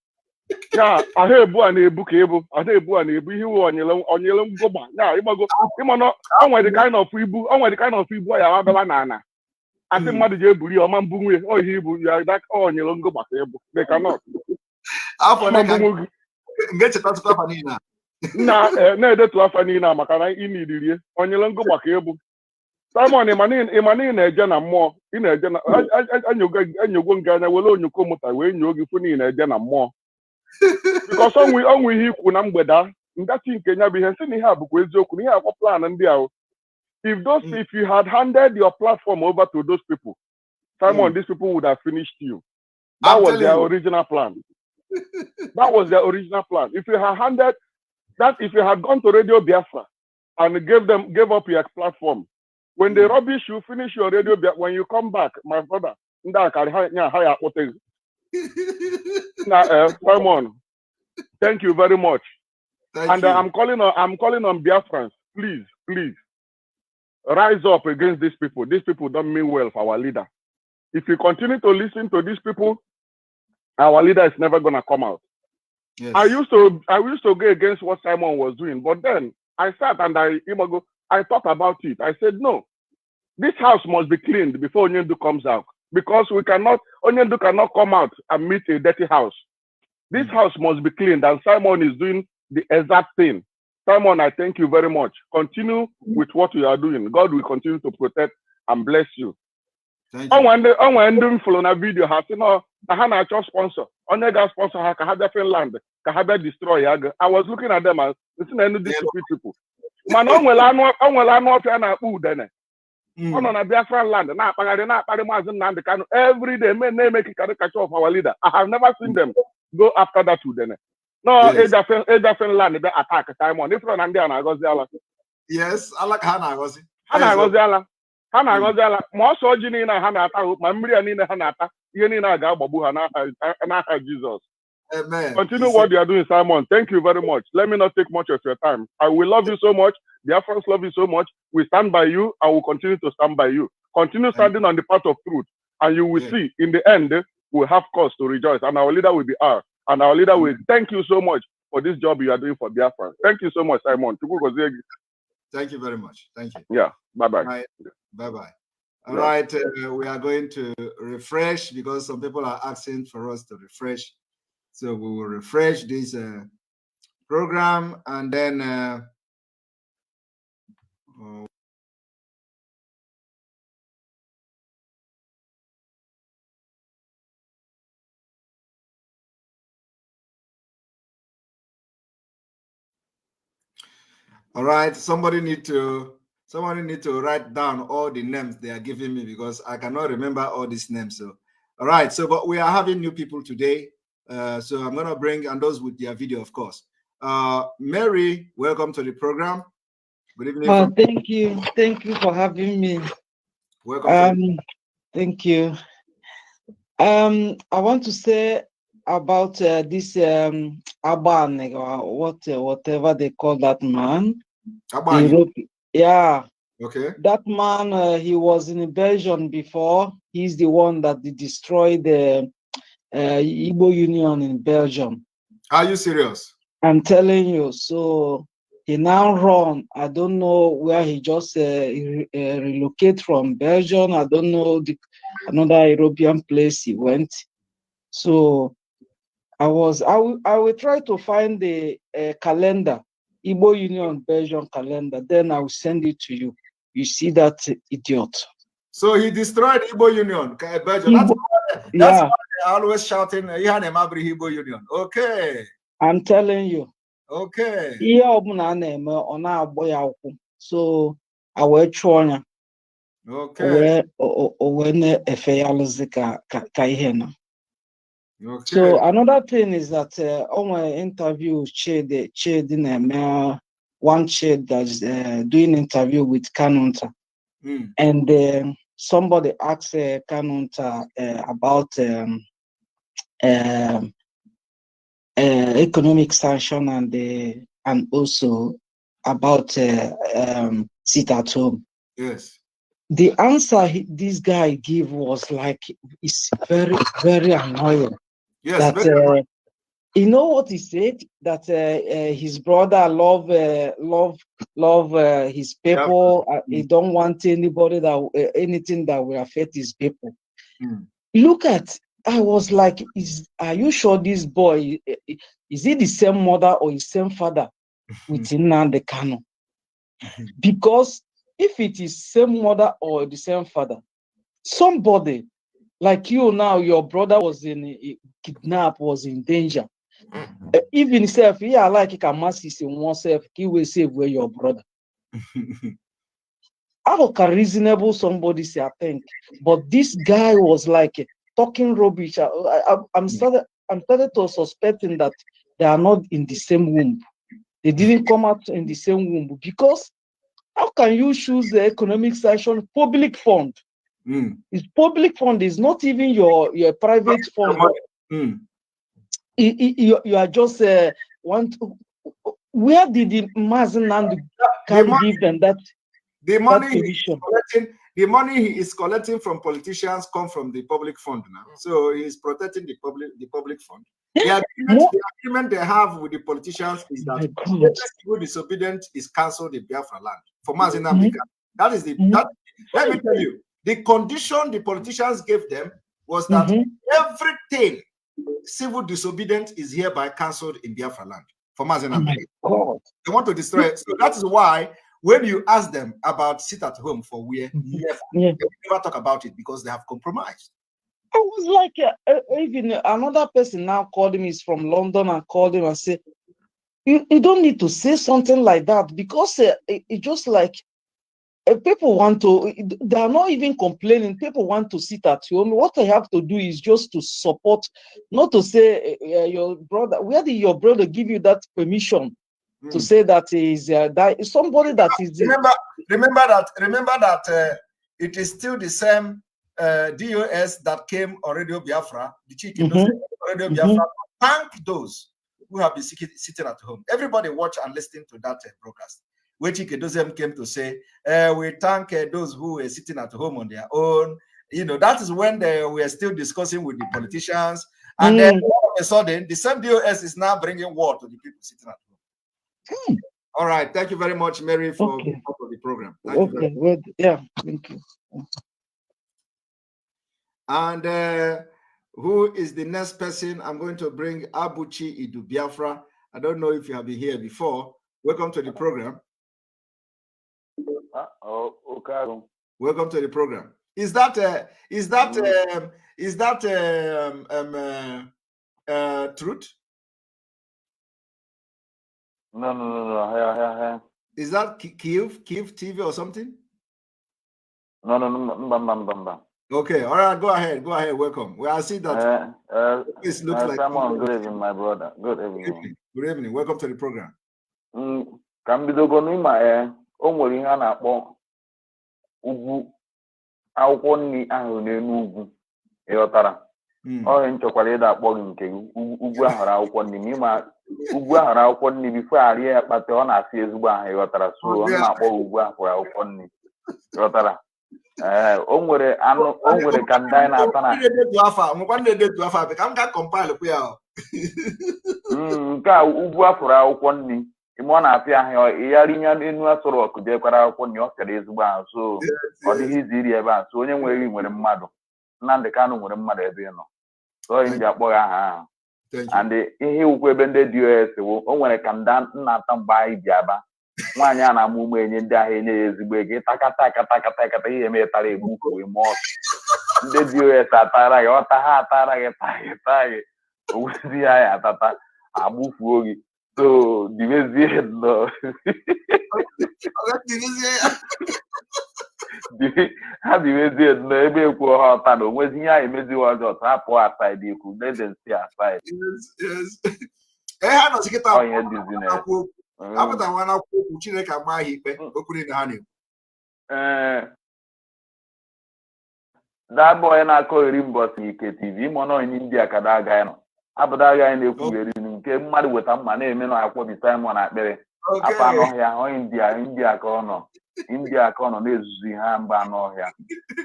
Speaker 10: ya ahụ ebu a na-ebu ka ebu ahụ ebu a na-ebu ihe iwu onyelu ngụgba ya ịgbago ịmanụ onwere kind of ibu ya abịala n'ana asị mmadụ ji eburu ya ọma mbụ nwunye ọ ihe ibu ya onyelu ngụgba ka ebu they cannot na-edetu afa niile a maka na ị na-iririe onyelu ngụgba ka ebu Simon ịma na ị na-eje na mmụọ ị na-eje na anyogwo nga anya were onyoko mụta wee nyoo gị fụ na ị na-eje na mmụọ bikos ọnwụ ihe ikwu na mgbede ndati nke nya bụ ihe nsị na ihe a bụkwa eziokwu na ihe akwa plan ndị ahụ if you had handed your platform over to those people Simon these people would have finished you. That was their original plan. If you had gone to Radio Biafra and gave up your platform, when they rubbish you, finish your radio, when you come back, my brother, Simon, thank you very much. I'm calling on Biafrans, please, rise up against these people. These people don't mean well for our leader. If you continue to listen to these people, our leader is never gonna come out. Yes. I used to go against what Simon was doing, but then I sat and I thought about it. I said, no, this house must be cleaned before Onyendu comes out, because Onyendu cannot come out and meet a dirty house. This house must be cleaned, and Simon is doing the exact thing. Simon, I thank you very much. Continue with what you are doing. God will continue to protect and bless you.
Speaker 2: Thank you.
Speaker 10: When them follow na video, ha no ha na cho sponsor. Onye ga sponsor ha ka ha be Finland, ka ha be destroy ya. I was looking at them and listen to these stupid people. Man, onwere anu ofia na akpu udene. Ono na Biafra land na akpagari mazi nnamdi kanu every day men na make caricature of our leader. I have never seen them go after that udene. No, Eja Finland be attack Simon. If na ndị a na-agọzi ala.
Speaker 2: Yes, ala ka ha na-agọzi.
Speaker 10: Ha na-agọzi ala. Ha na-agọzi ala ma ọsọ ji niile ha na-ata ma mmiri ya niile ha na-ata ihe niile a ga-agbagbu ha n'aha Jesus.
Speaker 2: Amen.
Speaker 10: Continue what you are doing, Simon. Thank you very much. Let me not take much of your time. I will love you so much. The Biafrans love you so much. We stand by you and will continue to stand by you. Continue standing on the path of truth, and you will see in the end we'll have cause to rejoice, and our leader will be ours. And our leader will thank you so much for this job you are doing for Biafra. Thank you so much, Simon.
Speaker 2: Thank you very much. Thank you.
Speaker 10: Yeah. Bye-bye.
Speaker 2: Bye-bye. All right. We are going to refresh because some people are asking for us to refresh. So we will refresh this program and then all right, somebody need to write down all the names they are giving me because I cannot remember all these names. So all right, so but we are having new people today. So I'm gonna bring and those with their video, of course. Mary, welcome to the program. Good evening.
Speaker 11: Thank you for having me.
Speaker 2: Welcome.
Speaker 11: Thank you. I want to say about this Aban or whatever they call that man. Yeah.
Speaker 2: Okay.
Speaker 11: That man, he was in Belgium before. He's the one that destroyed the I.P.O.B Union in Belgium.
Speaker 2: Are you serious?
Speaker 11: I'm telling you. So he now run. I don't know where he just relocate from Belgium. I don't know another European place he went. So I will try to find the calendar, I.P.O.B Union Belgium calendar. Then I will send it to you. You see that idiot.
Speaker 2: So he destroyed I.P.O.B Union, Belgium. That's why they're always shouting, I.P.O.B Union. Okay.
Speaker 11: I'm telling you.
Speaker 2: Okay.
Speaker 11: So I will try.
Speaker 2: Okay.
Speaker 11: Okay. So another thing is that on my interview, one Chad that's doing interview with Kanunta, and somebody asked Kanunta about economic sanction and also about sit at home.
Speaker 2: Yes.
Speaker 11: The answer this guy gave was like, it's very, very annoying.
Speaker 2: Yes.
Speaker 11: That you know what he said? That his brother love his people. He don't want anybody that anything that will affect his people. Look at. I was like, are you sure this boy is he the same mother or the same father with nnamdi Kanu? Because if it is same mother or the same father, somebody like you now, your brother was kidnapped, was in danger. Even self, yeah, like he can mass in oneself, he will save where your brother. How can reasonable somebody say, I think? But this guy was like talking rubbish. I'm started to suspecting that they are not in the same womb. They didn't come out in the same womb, because how can you choose the economic sanction public fund? It's public fund, is not even your private fund. You are just where did the mazi nnamdi can give them that?
Speaker 2: The money he is collecting from politicians come from the public fund now. So he is protecting the public fund. The agreement they have with the politicians is that every civil disobedient is cancelled in Biafra land for mazi nnamdi. That is let me tell you, the condition the politicians gave them was that everything civil disobedient is hereby cancelled in Biafra land for mazi nnamdi. They want to destroy it. So that is why when you ask them about sit at home for where, they never talk about it, because they have compromised.
Speaker 11: I was like, even another person now called him, is from London, and called him and said, you don't need to say something like that, because it just like people want to, they are not even complaining. People want to sit at home. What I have to do is just to support, not to say your brother, where did your brother give you that permission to say that is somebody that is
Speaker 2: remember that it is still the same DOS that came on Radio Biafra, the chicken Radio Biafra, thank those who have been sitting at home. Everybody watch and listen to that broadcast where Chikedozem came to say, we thank those who were sitting at home on their own. You know, that is when they were still discussing with the politicians, and then all of a sudden the same DOS is now bringing war to the people sitting at home. All right, thank you very much, Mary, for being part of the program. Thank you very much.
Speaker 11: Yeah, thank you.
Speaker 2: And who is the next person? I'm going to bring Abuchi Idu Biafra. I don't know if you have been here before. Welcome to the program.
Speaker 10: Okay.
Speaker 2: Welcome to the program. Is that truth?
Speaker 10: No.
Speaker 2: Is that Kiev TV or something?
Speaker 10: No.
Speaker 2: Okay, all right, go ahead. Welcome. Well, I see that this looks like
Speaker 10: someone. Good evening, my brother. Good evening.
Speaker 2: Good evening. Welcome to the program.
Speaker 10: Ka m bidogo n'ịma o nwere ihe a na-akpọ ugwu akwụkwọ nri ahụ n'elu ugwu, ịghọtara? Ọ nchekwara ịda akpọ gị nke ugwu ahụrụ akwụkwọ nri, n'ịma ugwu ahụrụ akwụkwọ nri bifo arịa ya kpata ọ na-asị ezigbo ahụ, ịghọtara? So ọ na-akpọ ugwu ahụrụ akwụkwọ nri, ịghọtara? O nwere ka ndị anyị na-ata na nke a ugwu afụrụ akwụkwọ nri, ime ọ na-apịa ahụ ya rinya n'enu asụrụ ọkụ jekwara akwụkwọ nri, ọ kere ezigbo ahụ. So ọ dịghị izi iri ebe a. So onye nwere iri nwere mmadụ, Nnamdi Kanu nwere mmadụ ebe ị nọ. So onye ji akpọ ya aha ahụ. And ihe ukwu ebe ndị DOS o nwere ka nna-ata mgbe anyị bi aba, nwaanyị a na-amụ ụmụ enye ndị ahụ enye ya ezigbo ego, ịtakata ihe emetara egbu ka ime ọsụ. Ndị DOS atara gị, ọta ha atara gị taa gị, owezi ya atata agbufuo gị. So divezie nnọọ ha divezie nnọọ ebe ekwuo ha ọta na onwezi ihe anyị emezighị ọjọọ, hapụ asaịdị ekwu ledensi asaịdị.
Speaker 2: Ha nọzi kịta apụta nwa na-akwụ okwu Chineke agba ha ikpe okwu niile ha na-ekwu.
Speaker 12: That boy na call him boss TV mono in India kada guy no. Abada guy na ekwugeri nke mmadu weta mma na eme no I.P.O.B time on akpere. Apa no ya o India ka ono. India ka ono na ezuzu ha mba no ya.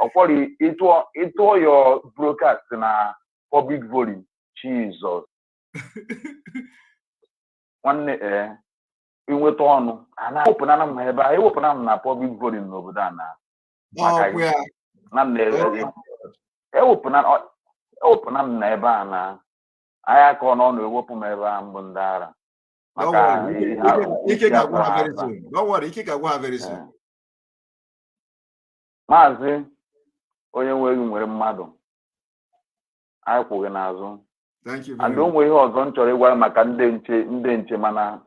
Speaker 12: Okori it your broadcast na public volume. Jesus. One inweta ọnụ ana opuna na ebe a ewopuna na public volume n'obodo a na maka na ewopuna na ebe a na aya ka ọ nọ na-ewopụ m ebe a mbụ ndị ara maka
Speaker 2: ike ga-agwa ha very soon. Don't worry, ike ga-agwa ha very soon.
Speaker 12: Maazị onye nwere mmadụ anyị kwụghị n'azụ.
Speaker 2: Thank you very much.
Speaker 12: And onwe ihe ọzọ m chọrọ ịgwa maka ndị nche mana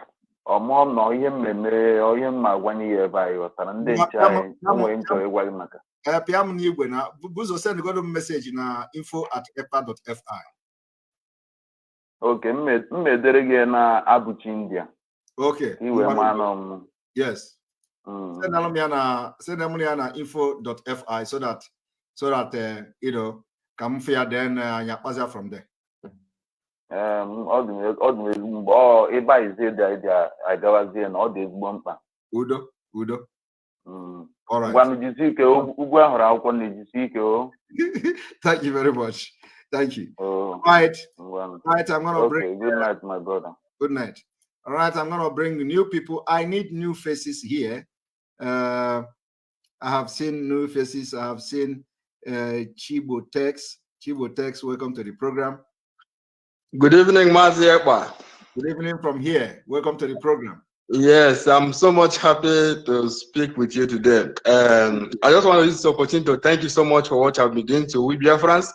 Speaker 12: ọmụọ nọ ihe mmemme ihe mma gwanye ya ebe anyị ghọtara ndị nche anyị onwe nchọrọ ịgwa gị maka
Speaker 2: pịa m n'igwe na buzo send go message na info@ekpa.fi.
Speaker 12: Okay, mmedere gị na abụchi India.
Speaker 2: Okay.
Speaker 12: Iwe manụ m.
Speaker 2: Yes. Send them na info.fi so that you know come fair then ya from there.
Speaker 12: Ebe a ize dị agawazie na ọ dị ezigbo mkpa.
Speaker 2: Udo. All right.
Speaker 12: Ngwanụ jisi ike ugwu ahụrụ akwụkwọ na ejisi ike o.
Speaker 2: Thank you very much. Thank you. Right. Right, I'm gonna bring.
Speaker 12: Good night, my brother.
Speaker 2: Good night. All right, I'm gonna bring new people. I need new faces here. I have seen new faces. I have seen Chibotex. Chibotex, welcome to the program.
Speaker 13: Good evening, Mazi Ekpa.
Speaker 2: Good evening from here. Welcome to the program.
Speaker 13: Yes, I'm so much happy to speak with you today. I just want to use this opportunity to thank you so much for what you have been doing to We Biafrans.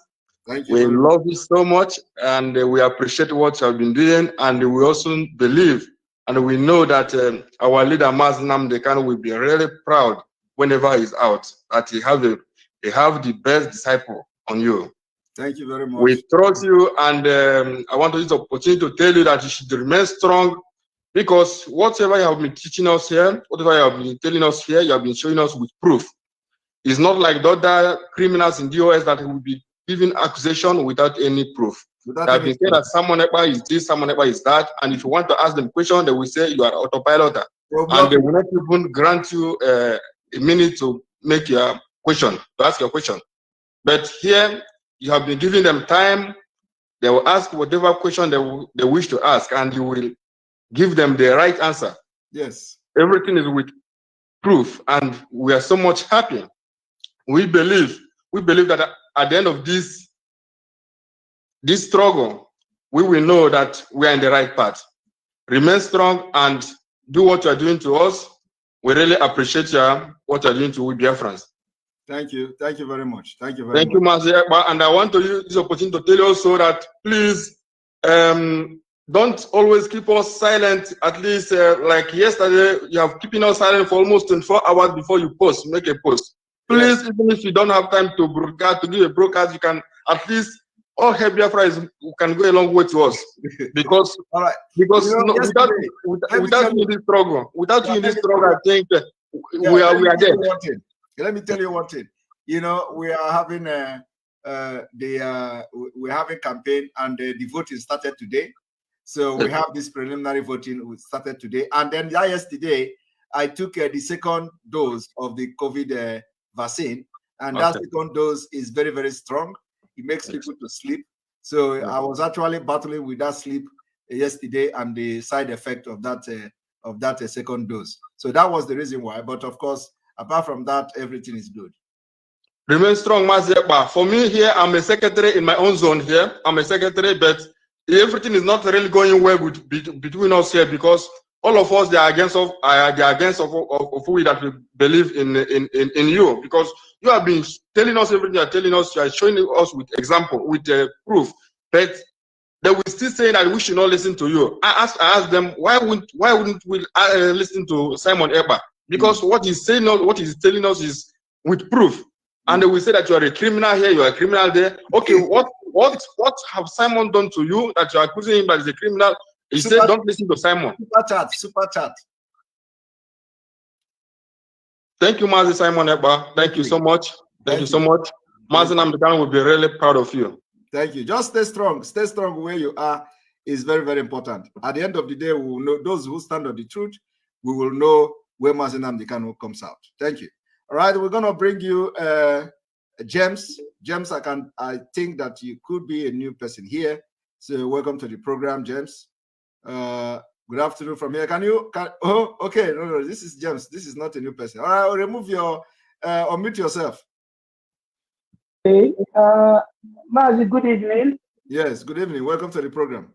Speaker 2: Thank you.
Speaker 13: We love you so much, and we appreciate what you have been doing, and we also believe and we know that our leader, mazi Nnamdi Kanu, will be really proud whenever he's out, that he have the best disciple on you.
Speaker 2: Thank you very much.
Speaker 13: We trust you, and I want to use the opportunity to tell you that you should remain strong, because whatever you have been teaching us here, whatever you have been telling us here, you have been showing us with proof. It's not like the other criminals in DOS that will be giving accusation without any proof. They have been saying that someone is this, someone is that, and if you want to ask them question, they will say you are autopilot, and they will not even grant you a minute to make your question, to ask your question. But here, you have been giving them time. They will ask whatever question they wish to ask, and you will give them the right answer.
Speaker 2: Yes.
Speaker 13: Everything is with proof, and we are so much happy. We believe that at the end of this struggle, we will know that we are in the right path. Remain strong and do what you are doing to us. We really appreciate what you are doing to We Biafrans.
Speaker 2: Thank you. Thank you very much. Thank you very
Speaker 13: much. Thank you, Mazi Ekpa. And I want to use this opportunity to tell you also that please don't always keep us silent. At least like yesterday, you have keeping us silent for almost 24 hours before you make a post. Please, even if you don't have time to broadcast, to do a broadcast, you can at least all help Biafra can go a long way to us. Because because you know, without you in this struggle, I think we are dead.
Speaker 2: Let me tell you one thing. You know, we are having we're having campaign, and the voting started today. So we have this preliminary voting started today, and then yesterday I took the second dose of the COVID vaccine, and that second dose is very, very strong. It makes people to sleep. So I was actually battling with that sleep yesterday and the side effect of that second dose. So that was the reason why. But of course, apart from that, everything is good.
Speaker 13: Remain strong, Mazi Ekpa. For me here, I'm a secretary in my own zone here. I'm a secretary, but everything is not really going well between us here, because all of us, they are against of we that we believe in you, because you have been telling us everything. You are telling us, you are showing us with example, with proof, but they will still say that we should not listen to you. I asked them, why wouldn't we listen to Simon Ekpa? Because what he's saying, what he's telling us is with proof, and they will say that you are a criminal here, you are a criminal there. Okay, what have Simon done to you that you are accusing him that he's a criminal? He said, don't listen to Simon.
Speaker 2: Super chat.
Speaker 13: Thank you, Mazi Simon Ekpa. Thank you so much. Thank you so much. Mazi Nnamdi Kanu will be really proud of you.
Speaker 2: Thank you. Just stay strong. Stay strong where you are is very, very important. At the end of the day, we will know those who stand on the truth. We will know where Mazi Nnamdi Kanu comes out. Thank you. All right, we're gonna bring you James. James, I think that you could be a new person here. So welcome to the program, James. Good afternoon from here. Oh, okay. No, this is James. This is not a new person. All right, I'll remove your unmute yourself.
Speaker 14: Hey, Mazi, good evening.
Speaker 2: Yes, good evening. Welcome to the program.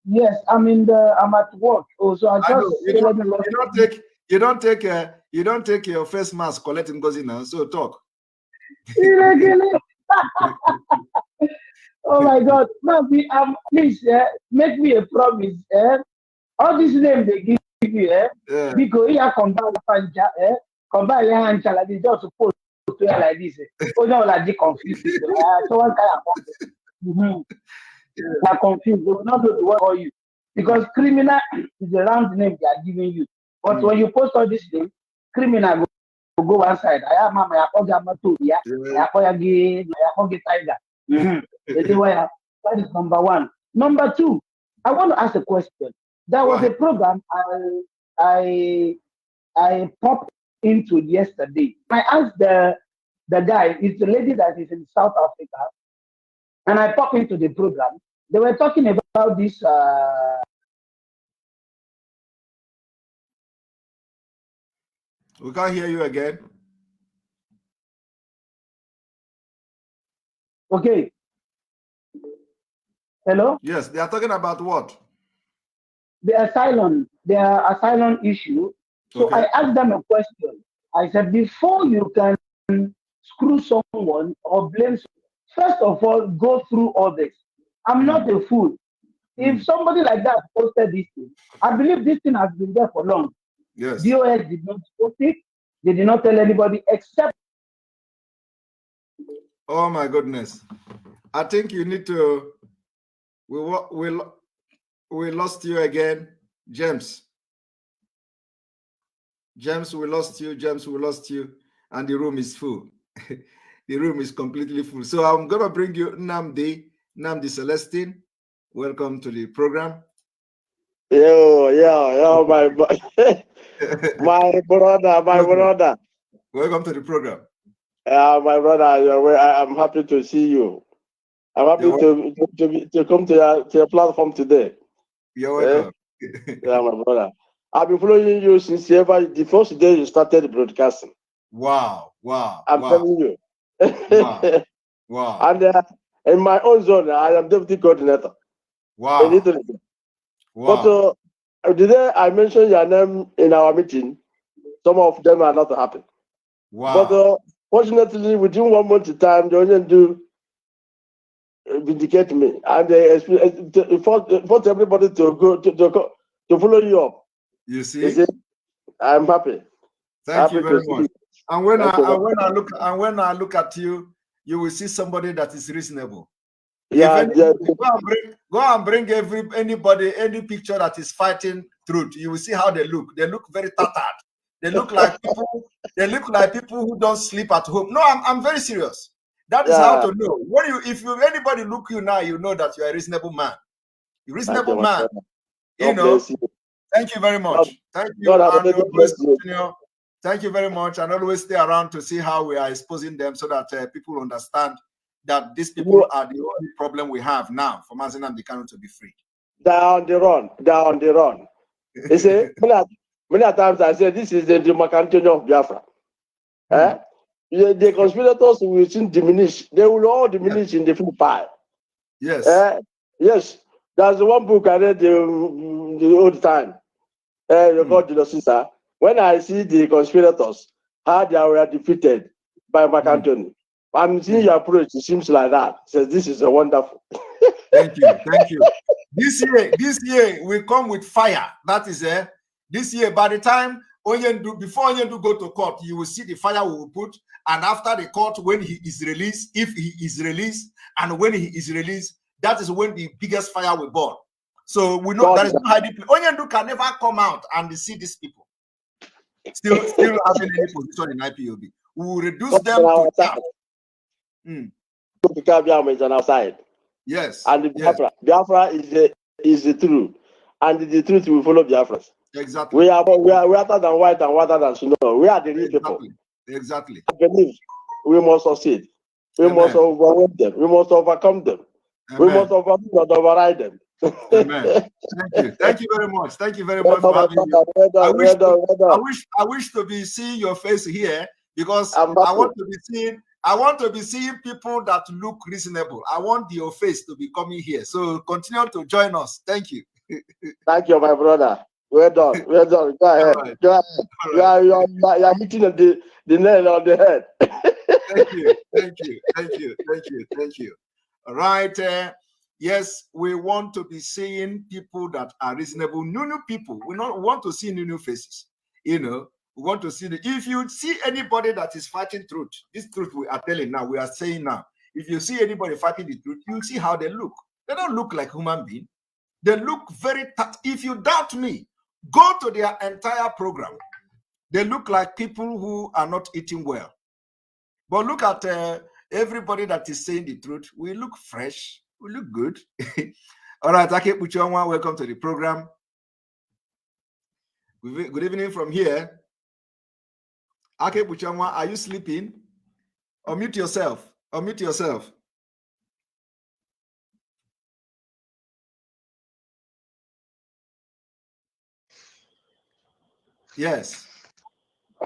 Speaker 14: Yes, I'm at work. Oh, so I just
Speaker 2: you don't take your face mask collecting Ngozi now. So talk.
Speaker 14: Oh my God, Mazi, please make me a promise. All these names they give you, because here combine and like this, just supposed to like this. Oh no, like they confused. So one kind of are confused. They will not know the word for you because criminal is the round name they are giving you. But when you post all this name, criminal will go one side. I am my that is number one. Number two, I want to ask a question. There was a program I popped into yesterday. I asked the guy, it's a lady that is in South Africa, and I popped into the program. They were talking about this.
Speaker 2: We can't hear you again.
Speaker 14: Okay. Hello?
Speaker 2: Yes, they are talking about what?
Speaker 14: The asylum issue. So I asked them a question. I said, before you can screw someone or blame someone, first of all, go through all this. I'm not a fool. If somebody like that posted this thing, I believe this thing has been there for long.
Speaker 2: Yes.
Speaker 14: DOS did not post it. They did not tell anybody except.
Speaker 2: Oh my goodness. I think you need to. We lost you again, James. James, we lost you. James, we lost you. And the room is full. The room is completely full. So I'm gonna bring you Nnamdi Celestine. Welcome to the program.
Speaker 15: Yo, my brother.
Speaker 2: Welcome to the program.
Speaker 15: My brother, I'm happy to see you. I'm happy to come to your platform today.
Speaker 2: You're welcome.
Speaker 15: Yeah, my brother. I've been following you since the first day you started broadcasting.
Speaker 2: Wow.
Speaker 15: I'm telling you.
Speaker 2: Wow.
Speaker 15: And in my own zone, I am deputy coordinator.
Speaker 2: Wow.
Speaker 15: But the day I mentioned your name in our meeting, some of them are not happy.
Speaker 2: Wow.
Speaker 15: But fortunately, within 1 month time, they only do vindicate me, and they force everybody to go to follow you up.
Speaker 2: You see,
Speaker 15: I'm happy.
Speaker 2: Thank you very much. And when I look at you, you will see somebody that is reasonable.
Speaker 15: Yeah,
Speaker 2: go and bring any picture that is fighting truth. You will see how they look. They look very tattered. They look like people. They look like people who don't sleep at home. No, I'm very serious. That is how to know. If anybody look you now, you know that you are a reasonable man. A reasonable man. You know. Thank you very much. Thank you. Thank you very much, and always stay around to see how we are exposing them so that people understand that these people are the only problem we have now for Mazi Nnamdi Kanu to be free.
Speaker 15: They're on the run. You see, many times I say this is the Macantonio of Biafra. The conspirators will soon diminish. They will all diminish in the Philippines.
Speaker 2: Yes.
Speaker 15: Yes. There's one book I read the old time. Called Genocida. When I see the conspirators, how they were defeated by Macantoni, I'm seeing your approach. It seems like that. Says this is a wonderful.
Speaker 2: Thank you. This year we come with fire. That is this year. By the time before Onyendu go to court, you will see the fire we will put. And after the court, when he is released, if he is released, and when he is released, that is when the biggest fire will burn. So we know there is no hiding. Onyendu can never come out and see these people still having any position in I.P.O.B. We will reduce them to that.
Speaker 15: is on our side.
Speaker 2: Yes.
Speaker 15: And Biafra is the truth. And the truth will follow Biafras.
Speaker 2: Exactly.
Speaker 15: We are whiter than white and whiter than snow. We are the real people.
Speaker 2: Exactly.
Speaker 15: I believe we must succeed. We must overwhelm them. We must overcome them. We must override them.
Speaker 2: Amen. Thank you. Thank you very much. Thank you very much for having me. I wish to be seeing your face here because I want to be seeing people that look reasonable. I want your face to be coming here. So continue to join us. Thank you.
Speaker 15: Thank you, my brother. Well done. Well done. Go ahead. Right. Go ahead. You are hitting the nail on the head.
Speaker 2: Thank you. Thank you. Thank you. Thank you. Thank you. All right. Yes, we want to be seeing people that are reasonable, new people. We want to see new faces. You know, we want to see if you see anybody that is fighting truth, this truth we are telling now, we are saying now. If you see anybody fighting the truth, you see how they look. They don't look like human beings. They look very if you doubt me, go to their entire program. They look like people who are not eating well. But look at everybody that is saying the truth. We look fresh. We look good. All right, Ake Puchonwa, welcome to the program. Good evening from here. Ake Puchonwa, are you sleeping? Unmute yourself. Unmute yourself. Yes.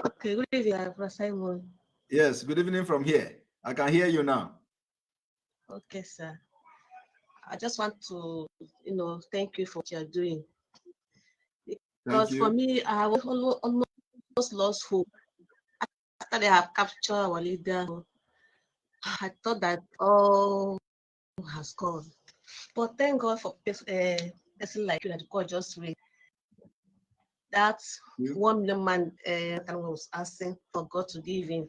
Speaker 16: Okay, good evening, Simon.
Speaker 2: Yes, good evening from here. I can hear you now.
Speaker 16: Okay, sir. I just want to, thank you for what you're doing. Because for me, I have almost lost hope. After they have captured our leader, I thought that all has gone. But thank God for person like you that God just raised. That 1 million man was asking for God to give him.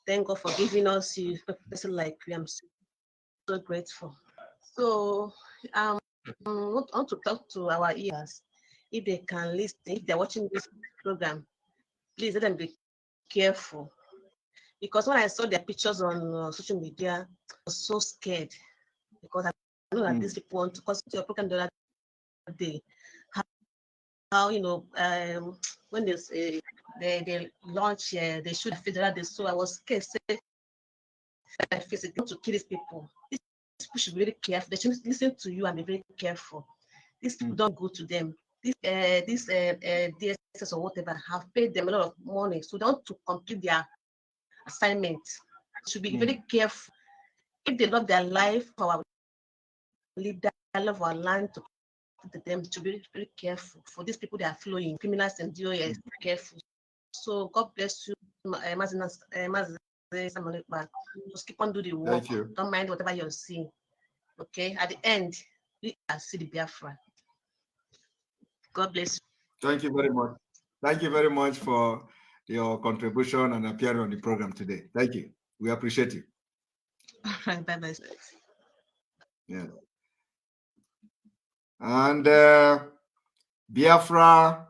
Speaker 16: Thank God for giving us you, a person like you. I'm so grateful. So I want to talk to our ears. If they can listen, if they're watching this program, please let them be careful. Because when I saw their pictures on social media, I was so scared. Because I know that these people want to cause your program the other day. How when they launch, they should feed the other day. So I was scared. To kill these people. These people should be very careful. They should listen to you and be very careful. These people don't go to them. This DSS or whatever have paid them a lot of money, so they want to complete their assignment. They should be very careful. If they love their life, our leader, love our land, to them to be very careful. For these people, they are flowing. Criminals and DOS, careful. So God bless you, Mazi. Just keep on doing the work. Don't mind whatever you're seeing. Okay. At the end, we are see the Biafra. God bless you.
Speaker 2: Thank you very much. Thank you very much for your contribution and appearing on the program today. Thank you. We appreciate you.
Speaker 16: All right. Bye bye.
Speaker 2: Yeah. And Biafra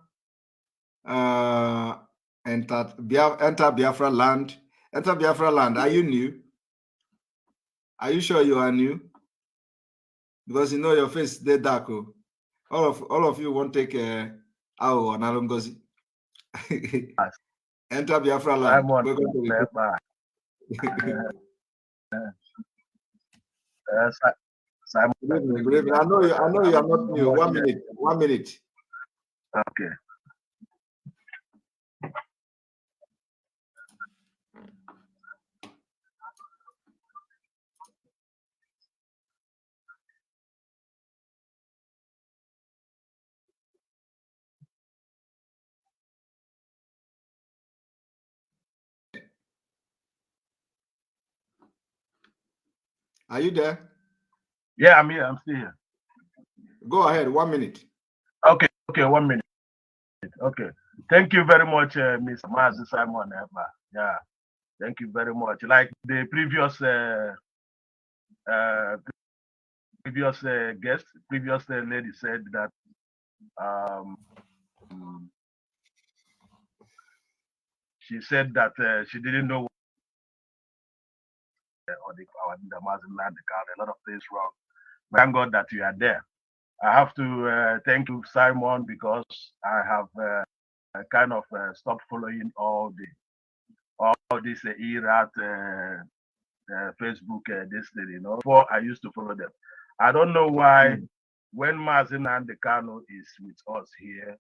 Speaker 2: enter Biafra land. Enter Biafra land. Are you new? Are you sure you are new? Because you know your face is dark. All of you won't take Ao or Nalongozi. Enter Biafra land.
Speaker 17: Simon,
Speaker 2: good evening. I know you are not new. 1 minute. 1 minute.
Speaker 17: Okay.
Speaker 2: Are you there?
Speaker 17: Yeah, I'm here. I'm still here.
Speaker 2: Go ahead. 1 minute.
Speaker 17: Okay. 1 minute. Okay. Thank you very much, Mr. Mazi Simon. Yeah. Thank you very much. Like the previous guest, previous lady said that she said that she didn't know our leader, Mazi Nnamdi Kanu, a lot of things wrong. Thank God that you are there. I have to thank you, Simon, because I have kind of stopped following all this ERAT Facebook this thing, you know. Before I used to follow them. I don't know why when Mazi Nnamdi Kanu is with us here,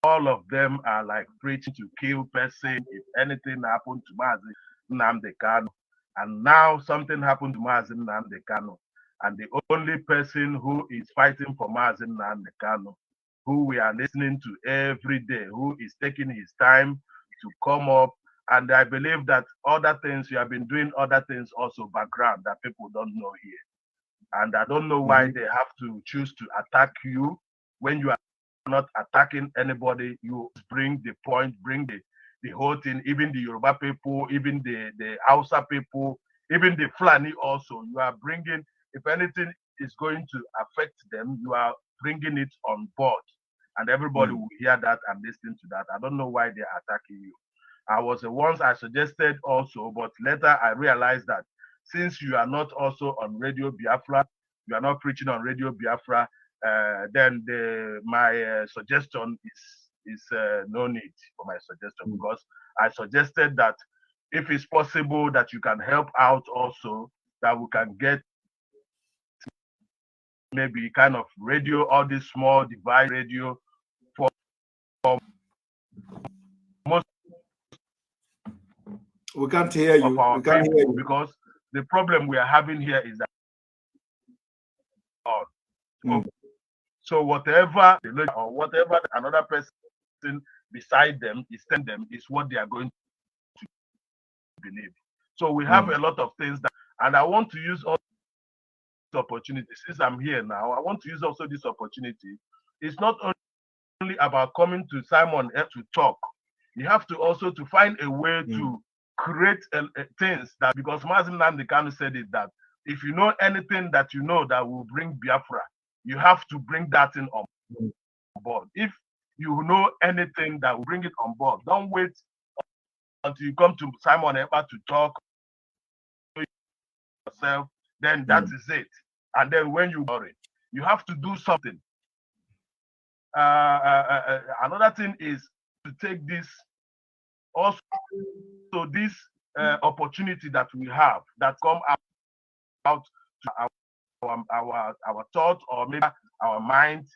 Speaker 17: all of them are like preaching to kill person if anything happened to Mazi Nnamdi Kanu. And now something happened to Mazi Nnamdi Kanu. And the only person who is fighting for Mazi Nnamdi Kanu, who we are listening to every day, who is taking his time to come up. And I believe that other things, you have been doing other things also background that people don't know here. And I don't know why they have to choose to attack you when you are not attacking anybody. You bring the point, bring the whole thing, even the Yoruba people, even the Hausa people, even the Fulani also. You are bringing, if anything is going to affect them, you are bringing it on board. And everybody will hear that and listen to that. I don't know why they are attacking you. I was the ones I suggested also, but later I realized that since you are not also on Radio Biafra, you are not preaching on Radio Biafra, then my suggestion is no need for my suggestion, because I suggested that if it's possible that you can help out also, that we can get maybe kind of radio, all this small device radio for most.
Speaker 2: We can't hear you. We can't hear you.
Speaker 17: Because the problem we are having here is that so whatever or whatever another person beside them is telling them is what they are going to believe. So we have a lot of things that, and I want to use all this opportunity since I'm here now. I want to use also this opportunity. It's not only about coming to Simon to talk. You have to also to find a way to create things that, because Mazi Nnamdi Kanu said it, that if you know anything that you know that will bring Biafra, you have to bring that in on board. If you know anything that will bring it on board, don't wait until you come to Simon Ekpa to talk yourself, then that is it. And then when you worry, you have to do something. Another thing is to take this also, so this opportunity that we have that come out to our thoughts, or maybe our mind,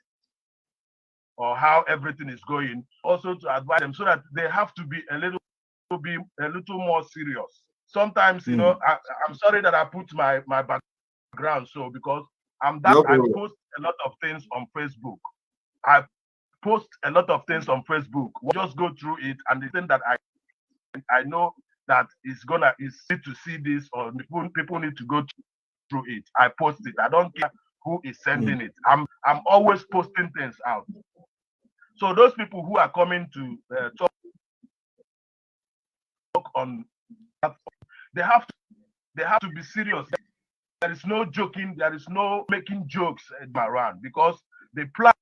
Speaker 17: or how everything is going, also to advise them so that they have to be a little more serious. Sometimes, you know, I'm sorry that I put my background so, because I post a lot of things on Facebook. I post a lot of things on Facebook. We'll just go through it, and the thing that I know that is need to see this, or people need to go through it. I post it. I don't care who is sending it. I'm always posting things out. So those people who are coming to talk on that, they have to be serious. There is no joking. There is no making jokes around, because the plan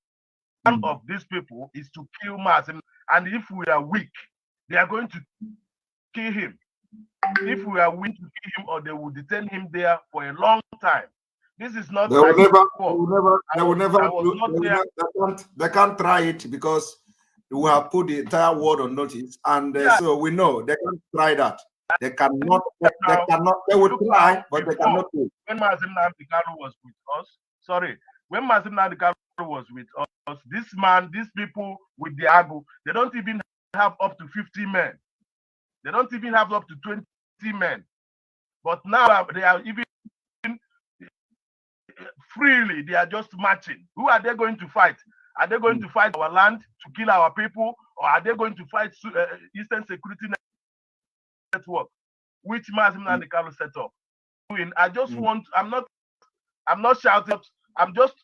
Speaker 17: of these people is to kill Mazi. And if we are weak, they are going to kill him. If we are willing to kill him, or they will detain him there for a long time. This is not. They
Speaker 2: can't try it, because we have put the entire world on notice, and so we know they can't try that. They cannot. They will try, but they cannot do it.
Speaker 17: When Mazi Nnamdi Kanu was with us, when Mazi Nnamdi Kanu was with us, these people with the Agu, they don't even have up to 50 men. They don't even have up to 20 men. But now they are even freely, they are just marching. Who are they going to fight? Are they going to fight our land to kill our people, or are they going to fight Eastern Security Network, which Mazi Nnamdi Kanu set up? I just want, I'm not shouting, I'm just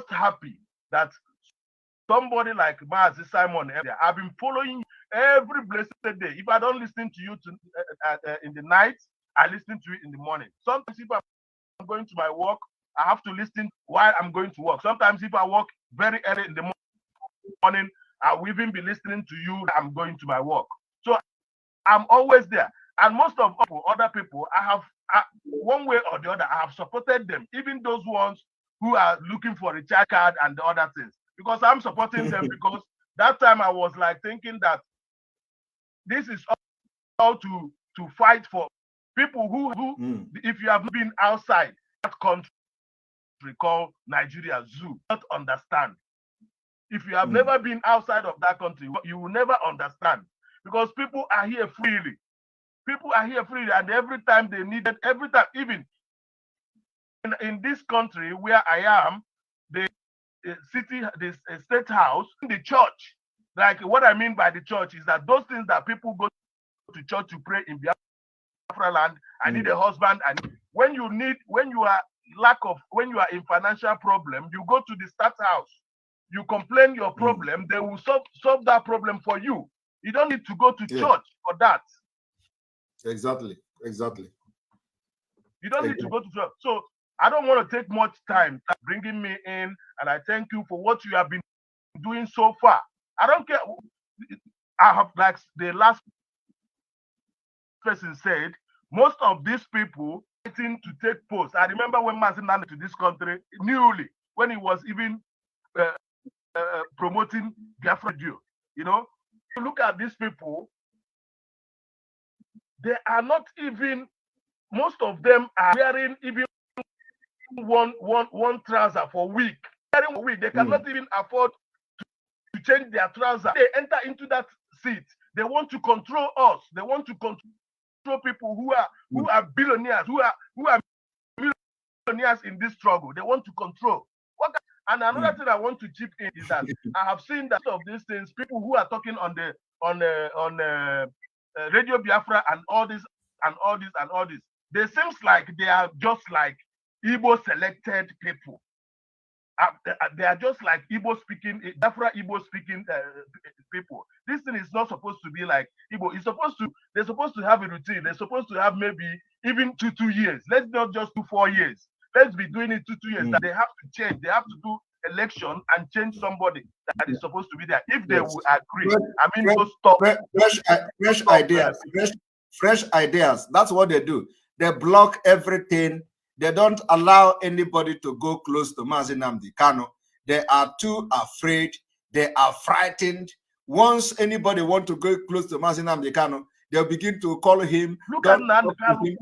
Speaker 17: happy that somebody like Mazi Simon, I've been following every blessed day. If I don't listen to you in the night, I listen to it in the morning. Sometimes if I'm going to my work, I have to listen while I'm going to work. Sometimes if I work very early in the morning, I will even be listening to you. I'm going to my work. So I'm always there. And most of other people, I have one way or the other, I have supported them, even those ones who are looking for a child card and the other things, because I'm supporting them because that time I was like thinking that this is all to fight for people who if you have been outside that country called Nigeria zoo, not understand. If you have never been outside of that country, you will never understand, because people are here freely. People are here freely, and every time they need it, every time, even in this country where I am, the city, the state house, the church. Like what I mean by the church is that those things that people go to church to pray in Biafra land. I need a husband, and when you are in financial problem, you go to the state house. You complain your problem, they will solve that problem for you. You don't need to go to church for that.
Speaker 2: Exactly.
Speaker 17: You don't need to go to church. So I don't want to take much time bringing me in, and I thank you for what you have been doing so far. I don't care. I have, like the last person said, most of these people waiting to take posts. I remember when Mazi landed to this country newly, when he was even promoting Biafra radio. You know, you look at these people, they are not even, most of them are wearing even one trouser for a week. They cannot even afford to change their trouser. They enter into that seat. They want to control us. They want to control people who are billionaires, who are millionaires in this struggle. They want to control. And another thing I want to chip in is that I have seen that of these things, people who are talking on Radio Biafra and all this, they seems like they are just like Igbo selected people. They are just like Igbo speaking, Biafra Igbo speaking people. This thing is not supposed to be like Igbo. They're supposed to have a routine. They're supposed to have maybe even 2 years. Let's not just do 4 years. Let's be doing it 2 years. That they have to change. They have to do election and change somebody that is supposed to be there. If they will agree,
Speaker 2: fresh ideas. That's what they do. They block everything. They don't allow anybody to go close to Mazi Nnamdi Kanu. They are too afraid. They are frightened. Once anybody want to go close to Mazi Nnamdi Kanu, they'll begin to call him.
Speaker 17: Look at Nnamdi Kanu.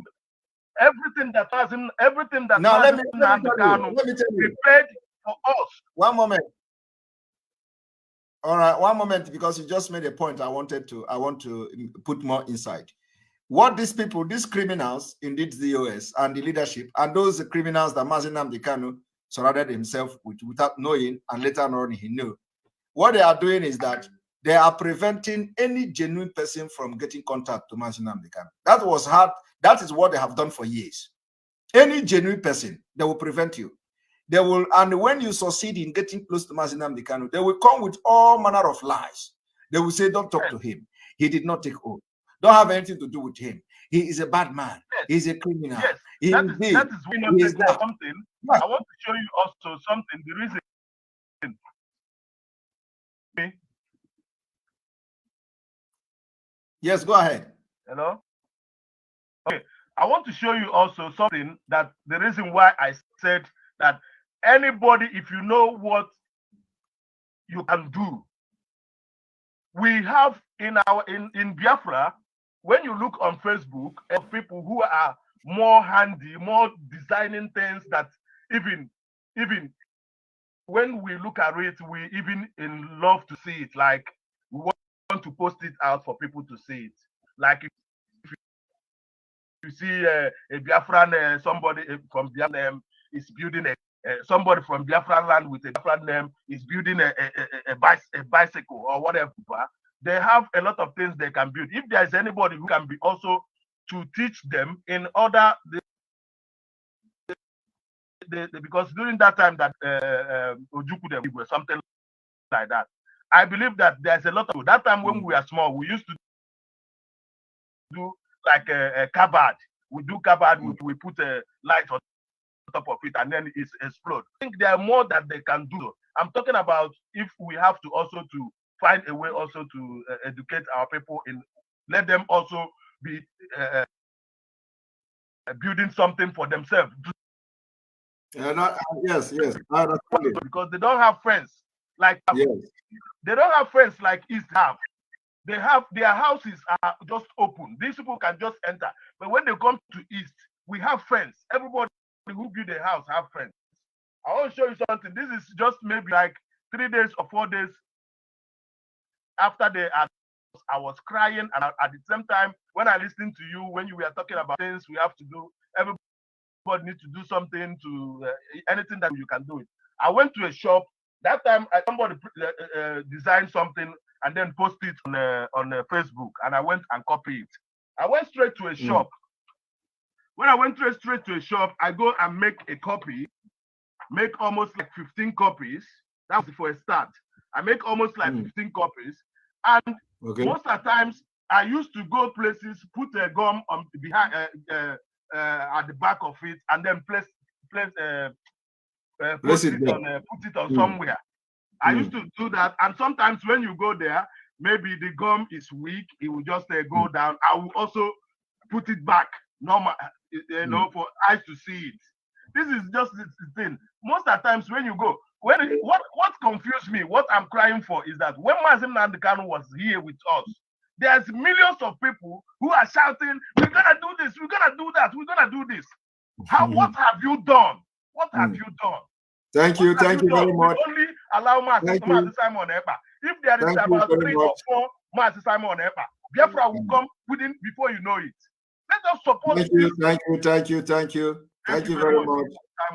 Speaker 17: Everything that
Speaker 2: now let me tell you.
Speaker 17: Prepared for us.
Speaker 2: One moment. All right, one moment, because you just made a point. I want to put more insight. What these people, these criminals, indeed the OS and the leadership, and those criminals that Mazi Nnamdi Kanu surrounded himself with without knowing, and later on he knew, what they are doing is that they are preventing any genuine person from getting contact to Mazi Nnamdi Kanu. That is what they have done for years. Any genuine person, they will prevent you. They will, and when you succeed in getting close to Mazi Nnamdi Kanu, they will come with all manner of lies. They will say, don't talk to him. He did not take oath. Don't have anything to do with him. He is a bad man. He's a criminal.
Speaker 17: Yes, that is something. I want to show you also something. The reason.
Speaker 2: Yes, go ahead.
Speaker 17: Hello? Okay. I want to show you also something, that the reason why I said that anybody, if you know what you can do, we have in Biafra, when you look on Facebook, of people who are more handy, more designing things that even when we look at it, we even love to see it. Like we want to post it out for people to see it. Like if you see a Biafran, somebody from Biafra is building somebody from Biafra land with a Biafra name is building a bicycle or whatever. They have a lot of things they can build. If there is anybody who can be also to teach them in order, because during that time that Ojukwu were something like that, I believe that there's a lot of that time when we were small, we used to do like a cupboard. We do cupboard, we put a light on top of it, and then it explodes. I think there are more that they can do. I'm talking about if we have to also to find a way also to educate our people, in let them also be building something for themselves.
Speaker 2: Yes, I understand it.
Speaker 17: Because they don't have friends like
Speaker 2: yes.
Speaker 17: They don't have friends like East have. They have their houses are just open. These people can just enter. But when they come to East, we have friends. Everybody who build a house have friends. I want to show you something. This is just maybe like 3 days or 4 days after I was crying, and at the same time, when I listened to you, when you were talking about things we have to do, everybody needs to do something to anything that you can do it. I went to a shop that time. Somebody designed something and then post it on Facebook, and I went and copied it. I went straight to a shop. When I went straight to a shop, I go and make a copy, make almost like 15 copies. That was for a start. I make almost like 15 copies, and most of the times I used to go places, put a gum on behind at the back of it, and then put it on somewhere. I used to do that, and sometimes when you go there, maybe the gum is weak, it will just go down. I will also put it back, normal, for eyes to see it. This is just the thing. Most of the times when you go, what confused me, what I'm crying for is that when Mazi Nnamdi Kanu was here with us, there's millions of people who are shouting, "We're gonna do this, we're gonna do that, we're gonna do this." What have you done? What have you done?
Speaker 2: Thank you very much.
Speaker 17: We only allow Mazi Simon Ekpa. If there is about 3 or 4 Mazi Simon Ekpa, Biafra will come before you know it. Let us support
Speaker 2: Thank you very much.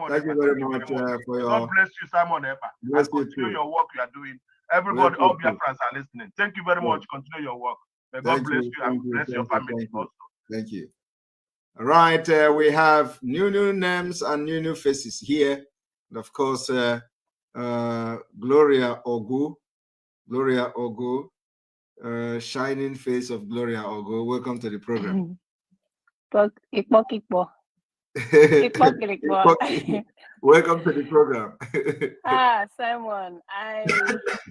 Speaker 2: Thank you very much for your.
Speaker 17: God bless you, Simon Ekpa.
Speaker 2: Bless you
Speaker 17: continue
Speaker 2: too.
Speaker 17: your work you are doing. Everybody, all Biafrans are listening. Thank you very much. Continue your work. May God bless you and bless your family also.
Speaker 2: Thank you. All right, we have new names and new faces here. And of course, Gloria Ogu, shining face of Gloria Ogu. Welcome to the program. Welcome to the program.
Speaker 18: Simon, I